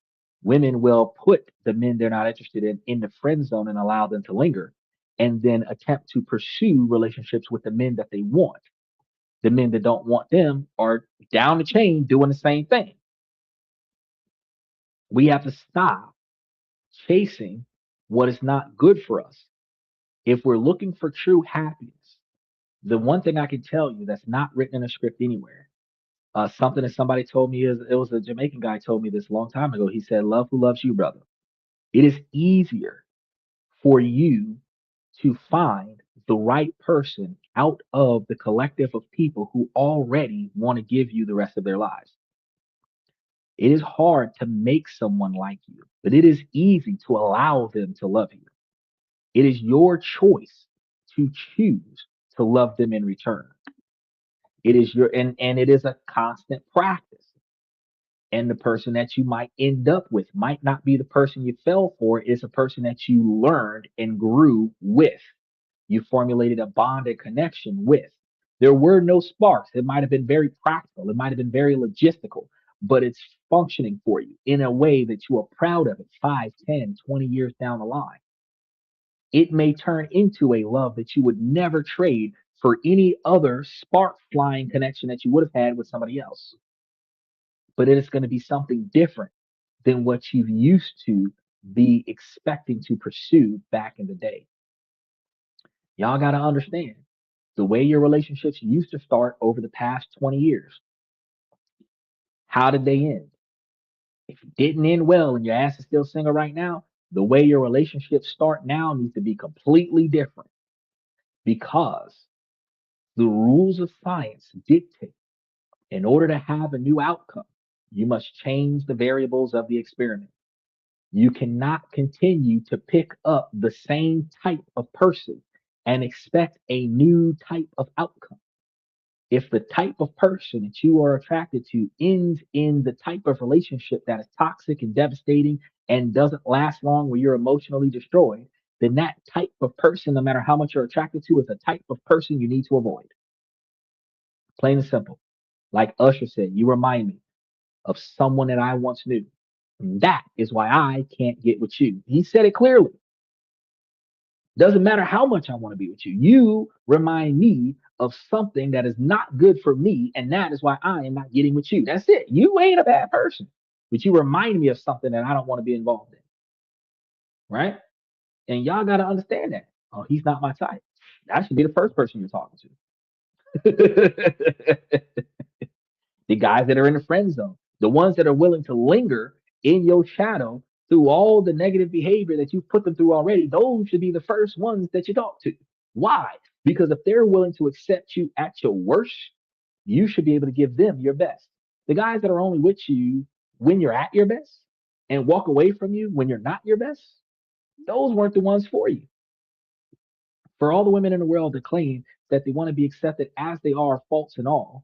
women will put the men they're not interested in the friend zone and allow them to linger, and then attempt to pursue relationships with the men that they want. The men that don't want them are down the chain doing the same thing. We have to stop chasing what is not good for us. If we're looking for true happiness, the one thing I can tell you that's not written in a script anywhere, something that somebody told me is it was a Jamaican guy told me this a long time ago. He said, "Love who loves you, brother." It is easier for you to find the right person out of the collective of people who already want to give you the rest of their lives. It is hard to make someone like you, but it is easy to allow them to love you. It is your choice to choose to love them in return. It is your and it is a constant practice. And the person that you might end up with might not be the person you fell for, it's a person that you learned and grew with. You formulated a bond and connection with. There were no sparks. It might have been very practical, it might have been very logistical, but it's functioning for you in a way that you are proud of it 5, 10, 20 years down the line. It may turn into a love that you would never trade for any other spark flying connection that you would have had with somebody else. But it is going to be something different than what you used to be expecting to pursue back in the day. Y'all got to understand the way your relationships used to start over the past 20 years. How did they end? If it didn't end well and your ass is still single right now, the way your relationships start now needs to be completely different because the rules of science dictate in order to have a new outcome, you must change the variables of the experiment. You cannot continue to pick up the same type of person and expect a new type of outcome. If the type of person that you are attracted to ends in the type of relationship that is toxic and devastating and doesn't last long where you're emotionally destroyed, then that type of person, no matter how much you're attracted to, is the type of person you need to avoid. Plain and simple. Like Usher said, you remind me of someone that I once knew. And that is why I can't get with you. He said it clearly. Doesn't matter how much I want to be with you. You remind me of something that is not good for me, and that is why I am not getting with you. That's it. You ain't a bad person, but you remind me of something that I don't want to be involved in, right? And y'all got to understand that. Oh, he's not my type. That should be the first person you're talking to. The guys that are in the friend zone, the ones that are willing to linger in your shadow through all the negative behavior that you've put them through already, those should be the first ones that you talk to. Why? Because if they're willing to accept you at your worst, you should be able to give them your best. The guys that are only with you when you're at your best and walk away from you when you're not your best, those weren't the ones for you. For all the women in the world that claim that they want to be accepted as they are, faults and all,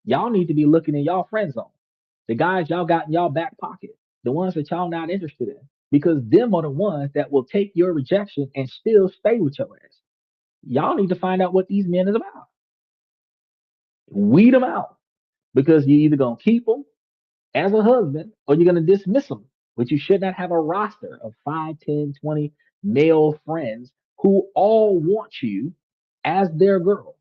y'all need to be looking in y'all friend zone. The guys y'all got in y'all back pocket, the ones that y'all not interested in, because them are the ones that will take your rejection and still stay with your ass. Y'all need to find out what these men is about. Weed them out because you're either gonna keep them as a husband or you're gonna dismiss them. But you should not have a roster of 5, 10, 20 male friends who all want you as their girl,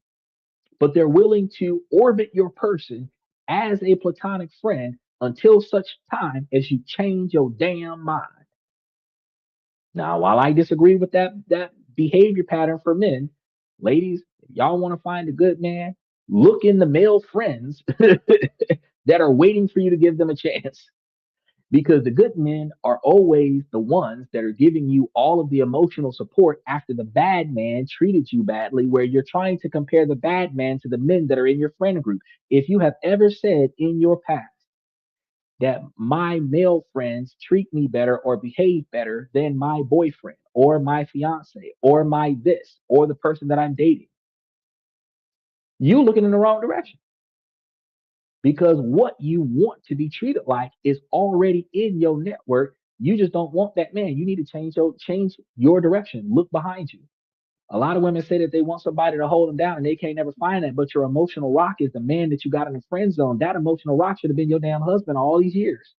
but they're willing to orbit your person as a platonic friend until such time as you change your damn mind. Now, while I disagree with that behavior pattern for men, ladies, if y'all want to find a good man, look in the male friends that are waiting for you to give them a chance. Because the good men are always the ones that are giving you all of the emotional support after the bad man treated you badly, where you're trying to compare the bad man to the men that are in your friend group. If you have ever said in your past that my male friends treat me better or behave better than my boyfriend or my fiance or my this or the person that I'm dating, you looking in the wrong direction, because what you want to be treated like is already in your network. You just don't want that man. You need to change your direction. Look behind you. A lot of women say that they want somebody to hold them down and they can't never find that. But your emotional rock is the man that you got in the friend zone. That emotional rock should have been your damn husband all these years.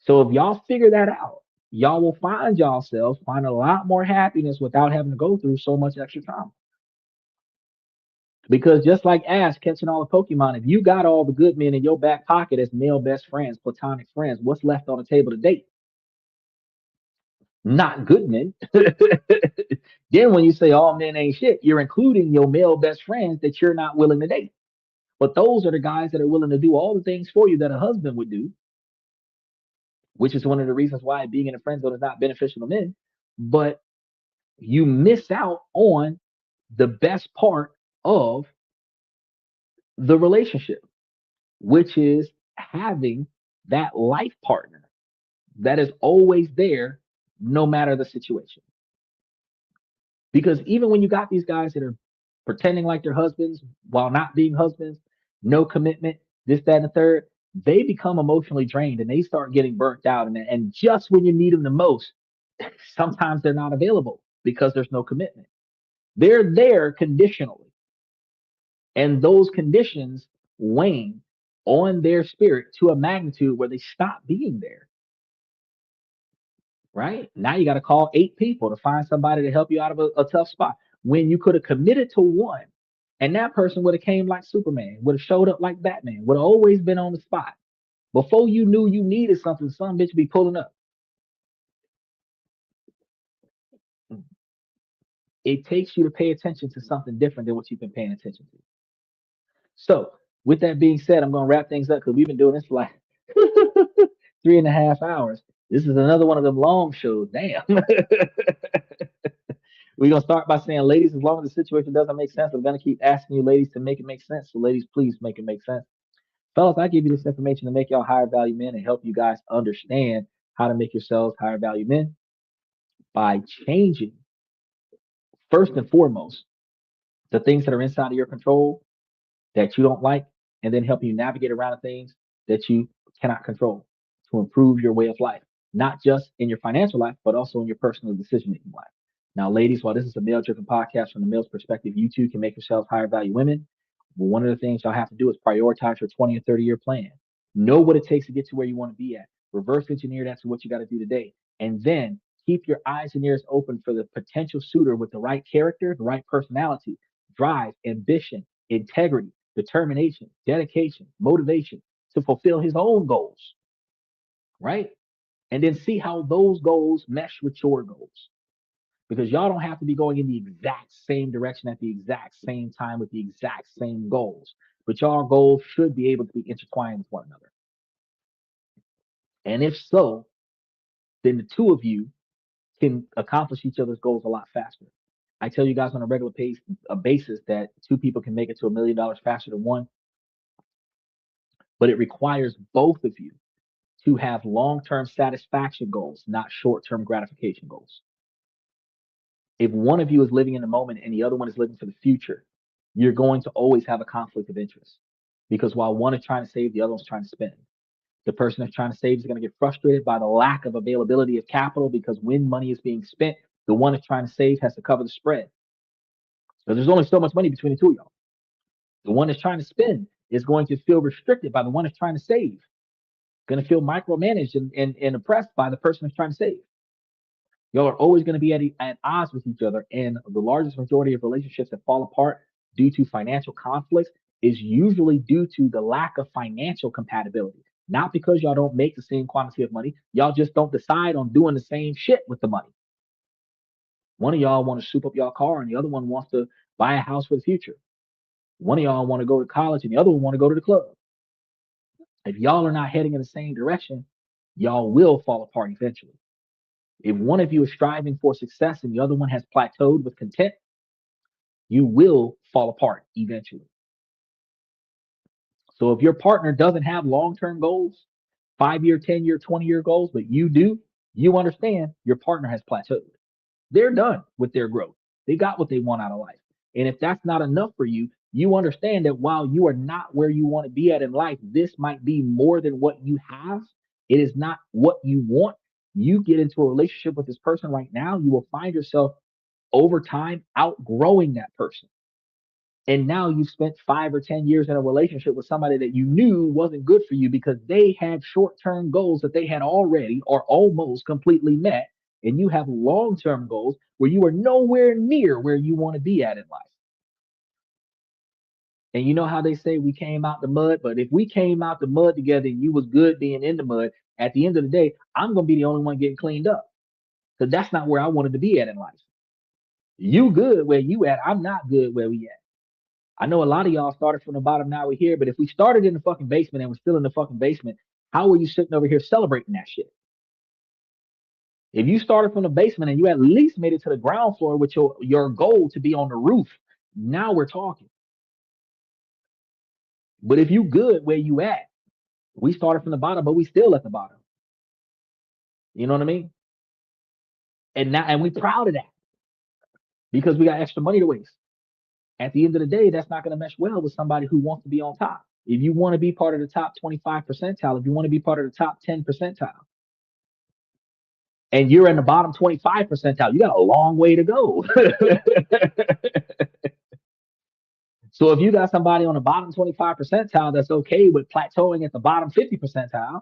So if y'all figure that out, y'all will find yourselves find a lot more happiness without having to go through so much extra trauma. Because just like Ash catching all the Pokemon, if you got all the good men in your back pocket as male best friends, platonic friends, what's left on the table to date? Not good men. Then when you say all men ain't shit, you're including your male best friends that you're not willing to date. But those are the guys that are willing to do all the things for you that a husband would do, which is one of the reasons why being in a friend zone is not beneficial to men. But you miss out on the best part of the relationship, which is having that life partner that is always there no matter the situation. Because even when you got these guys that are pretending like they're husbands while not being husbands, no commitment, this, that, and the third, they become emotionally drained and they start getting burnt out. And just when you need them the most, sometimes they're not available because there's no commitment. They're there conditionally, and those conditions wane on their spirit to a magnitude where they stop being there. Right now, you got to call 8 people to find somebody to help you out of a tough spot when you could have committed to one, and that person would have came like Superman, would have showed up like Batman, would have always been on the spot. Before you knew you needed something, some bitch be pulling up. It takes you to pay attention to something different than what you've been paying attention to. So, with that being said, I'm going to wrap things up because we've been doing this for like 3.5 hours. This is another one of them long shows. Damn. We're going to start by saying, ladies, as long as the situation doesn't make sense, I'm going to keep asking you, ladies, to make it make sense. So, ladies, please make it make sense. Fellas, I give you this information to make y'all higher value men and help you guys understand how to make yourselves higher value men by changing, first and foremost, the things that are inside of your control that you don't like, and then helping you navigate around the things that you cannot control to improve your way of life. not just in your financial life, but also in your personal decision making life. Now, ladies, while this is a male driven podcast from the male's perspective, you too can make yourselves higher value women. But one of the things y'all have to do is prioritize your 20 or 30-year plan. Know what it takes to get to where you want to be at. Reverse engineer that to what you got to do today. And then keep your eyes and ears open for the potential suitor with the right character, the right personality, drive, ambition, integrity, determination, dedication, motivation to fulfill his own goals, right? And then see how those goals mesh with your goals. Because y'all don't have to be going in the exact same direction at the exact same time with the exact same goals. But y'all goals should be able to be intertwined with one another. And if so, then the two of you can accomplish each other's goals a lot faster. I tell you guys on a regular pace, a basis that two people can make it to $1 million faster than one, but it requires both of you to have long-term satisfaction goals, not short-term gratification goals. If one of you is living in the moment and the other one is living for the future, you're going to always have a conflict of interest because while one is trying to save, the other one's trying to spend. The person that's trying to save is going to get frustrated by the lack of availability of capital because when money is being spent, the one that's trying to save has to cover the spread. So there's only so much money between the two of y'all. The one that's trying to spend is going to feel restricted by the one that's trying to save, going to feel micromanaged and oppressed by the person that's trying to save. Y'all are always going to be at odds with each other. And the largest majority of relationships that fall apart due to financial conflicts is usually due to the lack of financial compatibility. Not because y'all don't make the same quantity of money, y'all just don't decide on doing the same shit with the money. One of y'all want to soup up y'all car, and the other one wants to buy a house for the future. One of y'all want to go to college, and the other one want to go to the club. If y'all are not heading in the same direction, y'all will fall apart eventually. If one of you is striving for success and the other one has plateaued with content, you will fall apart eventually. So if your partner doesn't have long-term goals, 5-year, 10-year, 20-year goals, but you do, you understand your partner has plateaued. They're done with their growth. They got what they want out of life. And if that's not enough for you, you understand that while you are not where you want to be at in life, this might be more than what you have. It is not what you want. You get into a relationship with this person right now, you will find yourself over time outgrowing that person. And now you've spent 5 or 10 years in a relationship with somebody that you knew wasn't good for you because they had short-term goals that they had already or almost completely met. And you have long-term goals where you are nowhere near where you want to be at in life. And you know how they say we came out the mud, but if we came out the mud together and you was good being in the mud, at the end of the day, I'm gonna be the only one getting cleaned up. Because that's not where I wanted to be at in life. You good where you at. I'm not good where we at. I know a lot of y'all started from the bottom, now we're here, but if we started in the fucking basement and we're still in the fucking basement, how are you sitting over here celebrating that shit? If you started from the basement and you at least made it to the ground floor with your goal to be on the roof, now we're talking. But if you good where you at, we started from the bottom, but we still at the bottom. You know what I mean? And we proud of that because we got extra money to waste. At the end of the day, that's not going to mesh well with somebody who wants to be on top. If you want to be part of the top 25 percentile, if you want to be part of the top 10 percentile, and you're in the bottom 25 percentile, you got a long way to go. So if you got somebody on the bottom 25 percentile that's okay with plateauing at the bottom 50 percentile,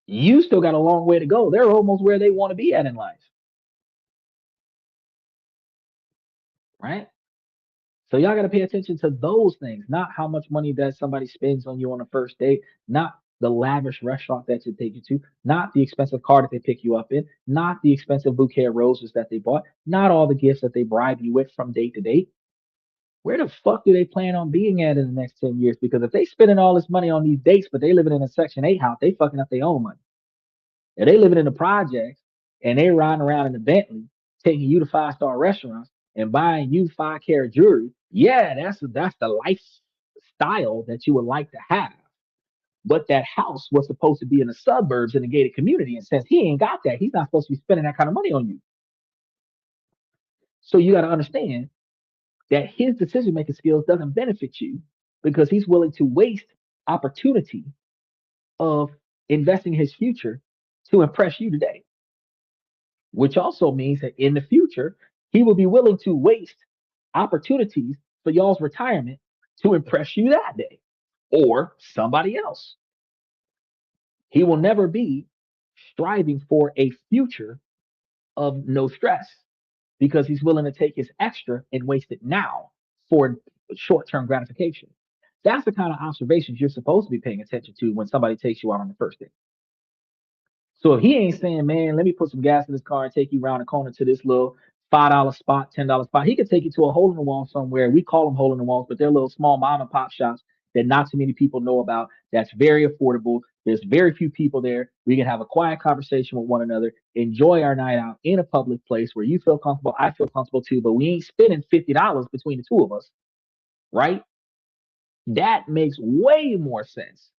you still got a long way to go. They're almost where they want to be at in life. Right? So y'all got to pay attention to those things, not how much money that somebody spends on you on a first date, not the lavish restaurant that you take you to, not the expensive car that they pick you up in, not the expensive bouquet of roses that they bought, not all the gifts that they bribe you with from date to date. Where the fuck do they plan on being at in the next 10 years? Because if they spending all this money on these dates, but they living in a Section 8 house, they fucking up their own money. If they living in the projects and they riding around in the Bentley, taking you to 5-star restaurants and buying you 5-carat jewelry, yeah, that's the lifestyle that you would like to have. But that house was supposed to be in the suburbs in a gated community, and since he ain't got that, he's not supposed to be spending that kind of money on you. So you got to understand that his decision making skills doesn't benefit you because he's willing to waste opportunity of investing his future to impress you today, which also means that in the future, he will be willing to waste opportunities for y'all's retirement to impress you that day or somebody else. He will never be striving for a future of no stress because he's willing to take his extra and waste it now for short term gratification. That's the kind of observations you're supposed to be paying attention to when somebody takes you out on the first date. So if he ain't saying, man, let me put some gas in this car and take you around the corner to this little $5 spot, $10 spot, he could take you to a hole in the wall somewhere. We call them hole in the walls, but they're little small mom and pop shops that not too many people know about. That's very affordable. There's very few people there. We can have a quiet conversation with one another, enjoy our night out in a public place where you feel comfortable. I feel comfortable too, but we ain't spending $50 between the two of us, right? That makes way more sense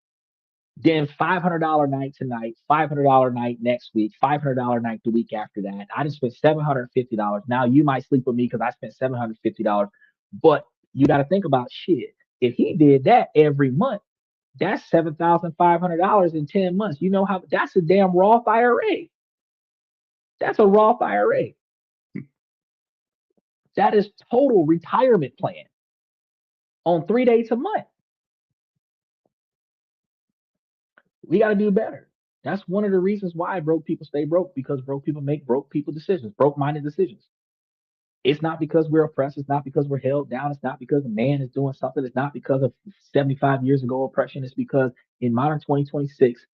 then $500 night tonight, $500 night next week, $500 night the week after that. I just spent $750. Now you might sleep with me because I spent $750. But you got to think about shit. If he did that every month, that's $7,500 in 10 months. You know how that's a damn Roth IRA. That's a Roth IRA. That is total retirement plan on 3 days a month. We got to do better. That's one of the reasons why broke people stay broke because broke people make broke people decisions, broke minded decisions. It's not because we're oppressed. It's not because we're held down. It's not because a man is doing something. It's not because of 75 years ago oppression. It's because in modern 2026,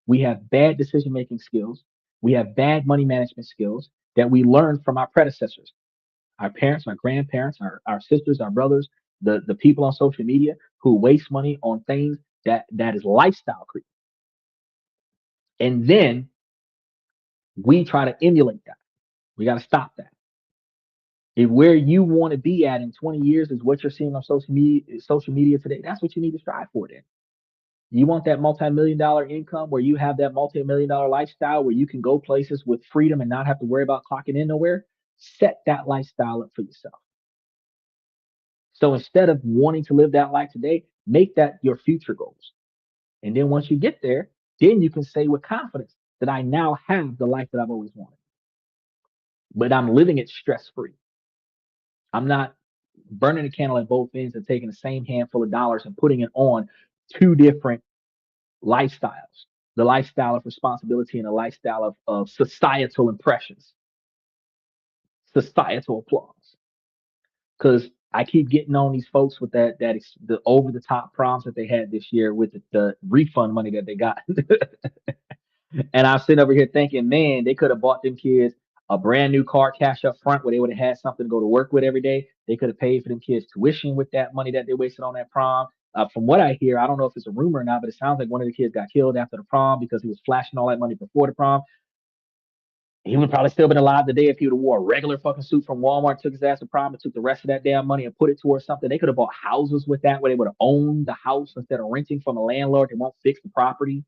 we have bad decision making skills. We have bad money management skills that we learned from our predecessors, our parents, our grandparents, our sisters, our brothers, the people on social media who waste money on things that is lifestyle creep. And then we try to emulate that. We got to stop that. If where you want to be at in 20 years is what you're seeing on social media today, that's what you need to strive for then. You want that multi-million dollar income where you have that multi-million dollar lifestyle where you can go places with freedom and not have to worry about clocking in nowhere. Set that lifestyle up for yourself. So instead of wanting to live that life today, make that your future goals. And then once you get there, then you can say with confidence that I now have the life that I've always wanted. But I'm living it stress free. I'm not burning the candle at both ends and taking the same handful of dollars and putting it on two different lifestyles, the lifestyle of responsibility and the lifestyle of societal impressions, societal applause. Because I keep getting on these folks with that the over the top proms that they had this year with the refund money that they got. And I'm sitting over here thinking, man, they could have bought them kids a brand new car cash up front where they would have had something to go to work with every day. They could have paid for them kids tuition with that money that they wasted on that prom. From what I hear, I don't know if it's a rumor or not, but it sounds like one of the kids got killed after the prom because he was flashing all that money before the prom. He would probably still been alive today if he would have wore a regular fucking suit from Walmart, took his ass to prom, and took the rest of that damn money and put it towards something. They could have bought houses with that, where they would have owned the house instead of renting from a landlord that won't fix the property.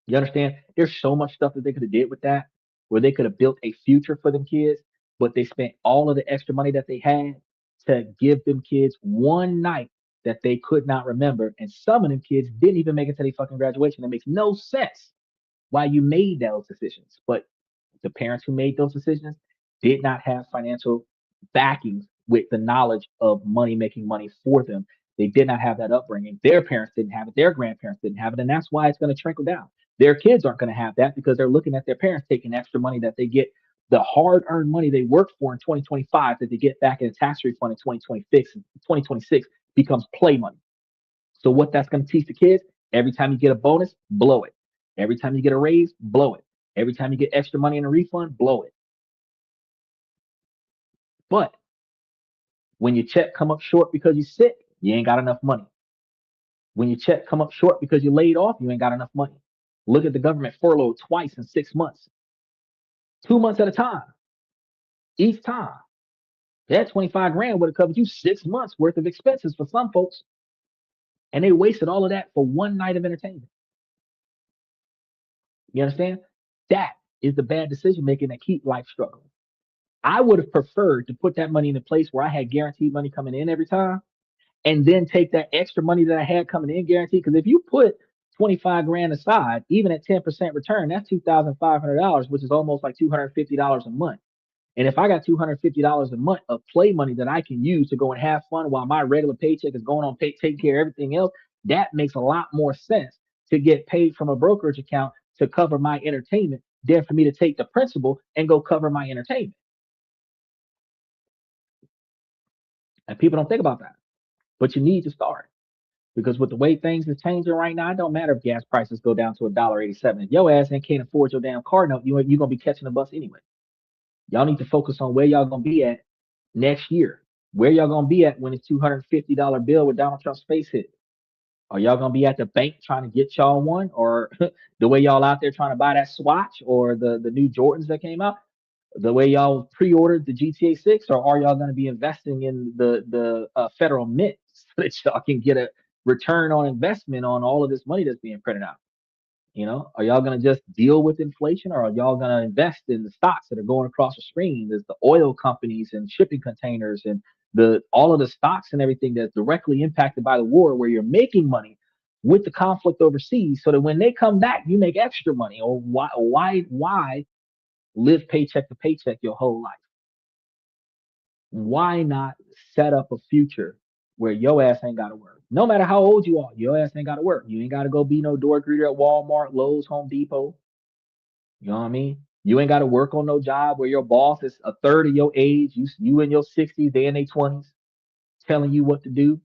You understand? There's so much stuff that they could have did with that, where they could have built a future for them kids, but they spent all of the extra money that they had to give them kids one night that they could not remember. And some of them kids didn't even make it to their fucking graduation. It makes no sense why you made those decisions. But the parents who made those decisions did not have financial backing with the knowledge of money making money for them. They did not have that upbringing. Their parents didn't have it. Their grandparents didn't have it. And that's why it's going to trickle down. Their kids aren't going to have that because they're looking at their parents taking extra money that they get, the hard earned money they worked for in 2025 that they get back in a tax refund in 2026. 2026 becomes play money. So what that's going to teach the kids, every time you get a bonus, blow it. Every time you get a raise, blow it. Every time you get extra money in a refund, blow it. But when your check come up short because you're sick, you ain't got enough money. When your check come up short because you're laid off, you ain't got enough money. Look at the government furloughed twice in 6 months, 2 months at a time, each time. That 25 grand would have covered you 6 months worth of expenses for some folks. And they wasted all of that for one night of entertainment. You understand? That is the bad decision making that keep life struggling. I would have preferred to put that money in a place where I had guaranteed money coming in every time and then take that extra money that I had coming in guaranteed. Because if you put 25 grand aside, even at 10% return, that's $2,500, which is almost like $250 a month. And if I got $250 a month of play money that I can use to go and have fun while my regular paycheck is going on, take care of everything else, that makes a lot more sense to get paid from a brokerage account to cover my entertainment than for me to take the principal and go cover my entertainment. And people don't think about that, but you need to start. Because with the way things are changing right now, it don't matter if gas prices go down to $1.87. If your ass ain't can't afford your damn car note, you're gonna be catching the bus anyway. Y'all need to focus on where y'all gonna be at next year. Where y'all gonna be at when it's $250 bill with Donald Trump's face hit? Are y'all gonna be at the bank trying to get y'all one, or the way y'all out there trying to buy that Swatch or the new Jordans that came out? The way y'all pre-ordered the GTA 6, or are y'all going to be investing in the federal mint so that y'all can get a return on investment on all of this money that's being printed out? Are y'all going to just deal with inflation, or are y'all going to invest in the stocks that are going across the screen? There's the oil companies and shipping containers and the all of the stocks and everything that's directly impacted by the war, where you're making money with the conflict overseas, so that when they come back, you make extra money. Or why live paycheck to paycheck your whole life? Why not set up a future where your ass ain't got to work? No matter how old you are, your ass ain't got to work. You ain't got to go be no door greeter at Walmart, Lowe's, Home Depot. You know what I mean? You ain't got to work on no job where your boss is a third of your age. You in your 60s, they in their 20s, telling you what to do.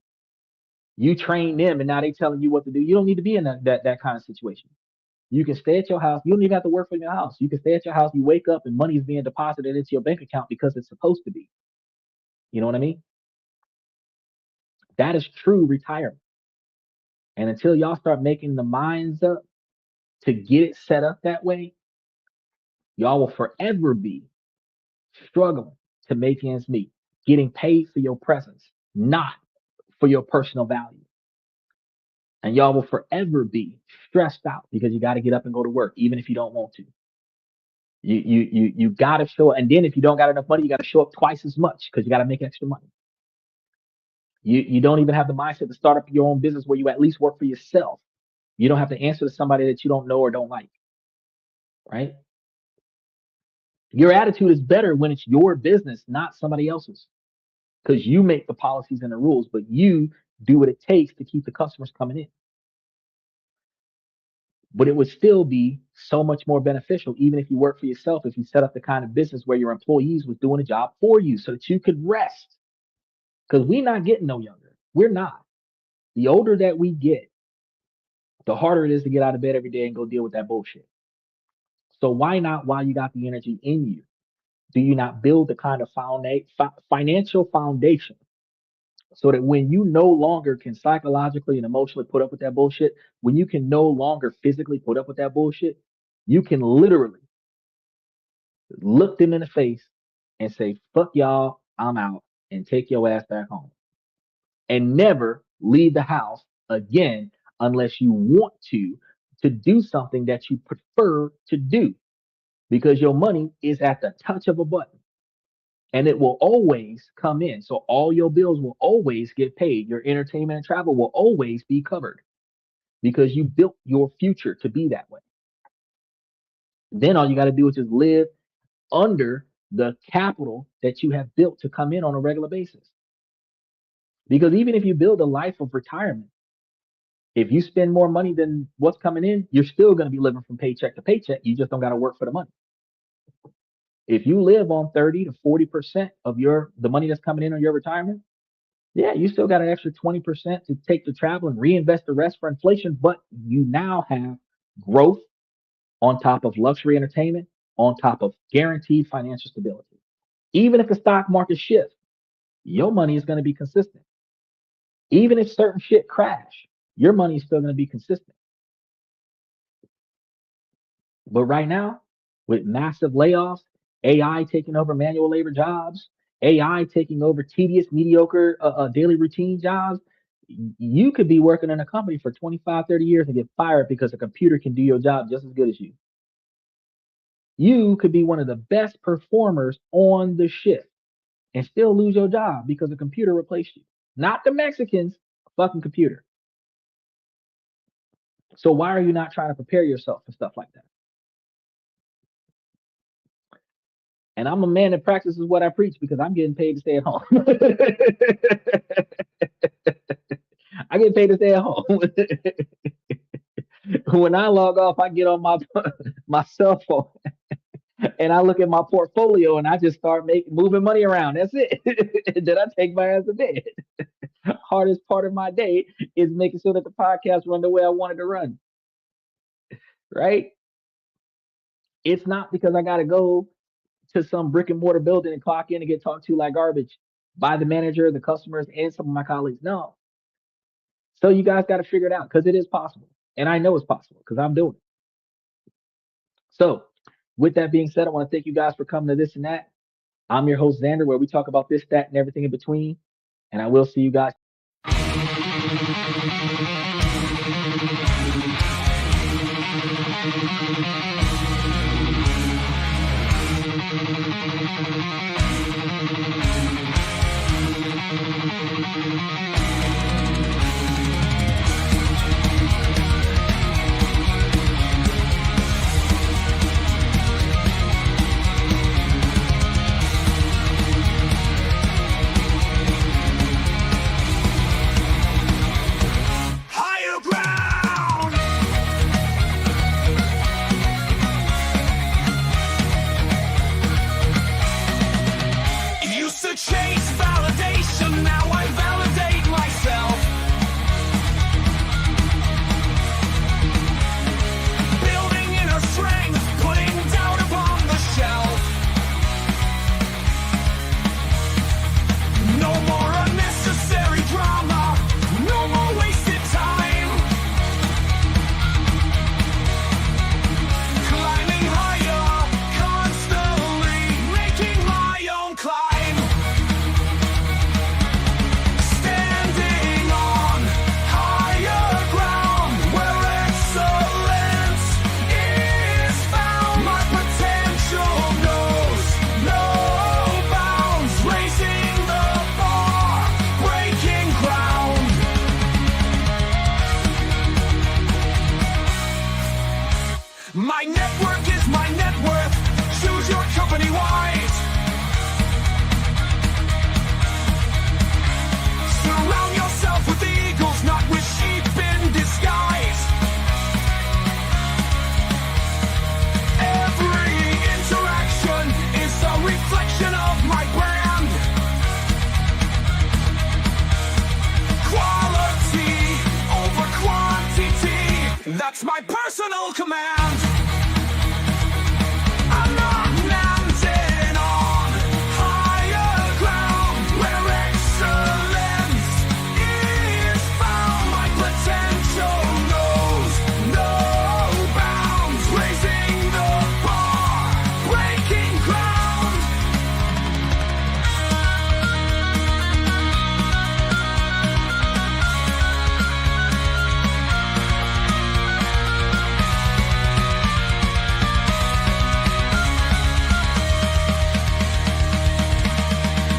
You train them, and now they telling you what to do. You don't need to be in that kind of situation. You can stay at your house. You don't even have to work from your house. You can stay at your house. You wake up and money is being deposited into your bank account because it's supposed to be. You know what I mean? That is true retirement. And until y'all start making the minds up to get it set up that way, y'all will forever be struggling to make ends meet, getting paid for your presence, not for your personal value. And y'all will forever be stressed out because you got to get up and go to work, even if you don't want to. You got to show, and then if you don't got enough money, you got to show up twice as much because you got to make extra money. You don't even have the mindset to start up your own business where you at least work for yourself. You don't have to answer to somebody that you don't know or don't like, right? Your attitude is better when it's your business, not somebody else's, because you make the policies and the rules, but you do what it takes to keep the customers coming in. But it would still be so much more beneficial, even if you work for yourself, if you set up the kind of business where your employees was doing a job for you so that you could rest. Because we're not getting no younger. We're not. The older that we get, the harder it is to get out of bed every day and go deal with that bullshit. So why not, while you got the energy in you, do you not build the kind of financial foundation so that when you no longer can psychologically and emotionally put up with that bullshit, when you can no longer physically put up with that bullshit, you can literally look them in the face and say, fuck y'all, I'm out, and take your ass back home and never leave the house again unless you want to do something that you prefer to do, because your money is at the touch of a button and it will always come in. So all your bills will always get paid. Your entertainment and travel will always be covered because you built your future to be that way. Then all you got to do is just live under the capital that you have built to come in on a regular basis. Because even if you build a life of retirement, if you spend more money than what's coming in, you're still going to be living from paycheck to paycheck. You just don't got to work for the money. If you live on 30 to 40% of the money that's coming in on your retirement, yeah, you still got an extra 20% to take to travel and reinvest the rest for inflation, but you now have growth on top of luxury entertainment, on top of guaranteed financial stability. Even if the stock market shifts, your money is going to be consistent. Even if certain shit crash, your money is still going to be consistent. But right now, with massive layoffs, AI taking over manual labor jobs, AI taking over tedious, mediocre daily routine jobs, you could be working in a company for 25, 30 years and get fired because a computer can do your job just as good as you. You could be one of the best performers on the shift and still lose your job because a computer replaced you. Not the Mexicans, a fucking computer. So why are you not trying to prepare yourself for stuff like that? And I'm a man that practices what I preach because I'm getting paid to stay at home. I get paid to stay at home. When I log off, I get on my my cell phone and I look at my portfolio and I just start making moving money around. That's it. Then I take my ass to bed. Hardest part of my day is making sure that the podcast run the way I wanted to run. Right? It's not because I gotta go to some brick and mortar building and clock in and get talked to like garbage by the manager, the customers, and some of my colleagues. No. So you guys got to figure it out because it is possible. And I know it's possible because I'm doing it. So with that being said, I want to thank you guys for coming to this and that. I'm your host, Xander, where we talk about this, that, and everything in between. And I will see you guys. Higher ground. Used to chase validation, now I validate myself. Building inner strength, putting doubt upon the shelf. No more unnecessary drama, no more wasted time. Climbing higher, constantly making my own climb. Standing on higher ground where excellence is found. My potential knows no bounds, raising the bar, breaking ground. My network is my net worth. Choose your company wise. Surround yourself with eagles, not with sheep in disguise. Every interaction is a reflection of my brand. Quality over quantity, that's my personal command. I'm not landing on higher ground where excellence is found. My potential knows no bounds, raising the bar, breaking ground.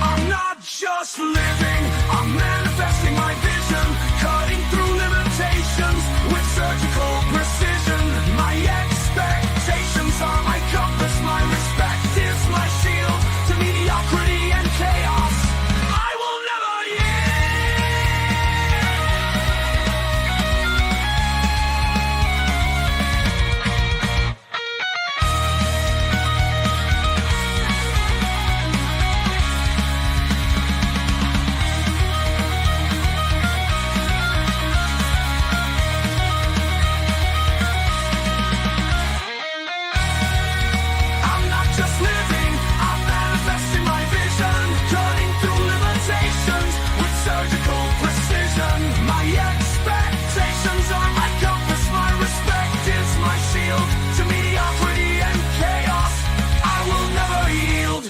I'm not just living, I'm manifesting my vision, cutting through limitations with surgical precision. My expectations are my compass, my respect is my shield to mediocrity and chaos. I will never I'm not just living, I'm manifesting my vision, cutting through limitations with surgical precision. My expectations are my compass, my respect is my shield to mediocrity and chaos. I will never yield.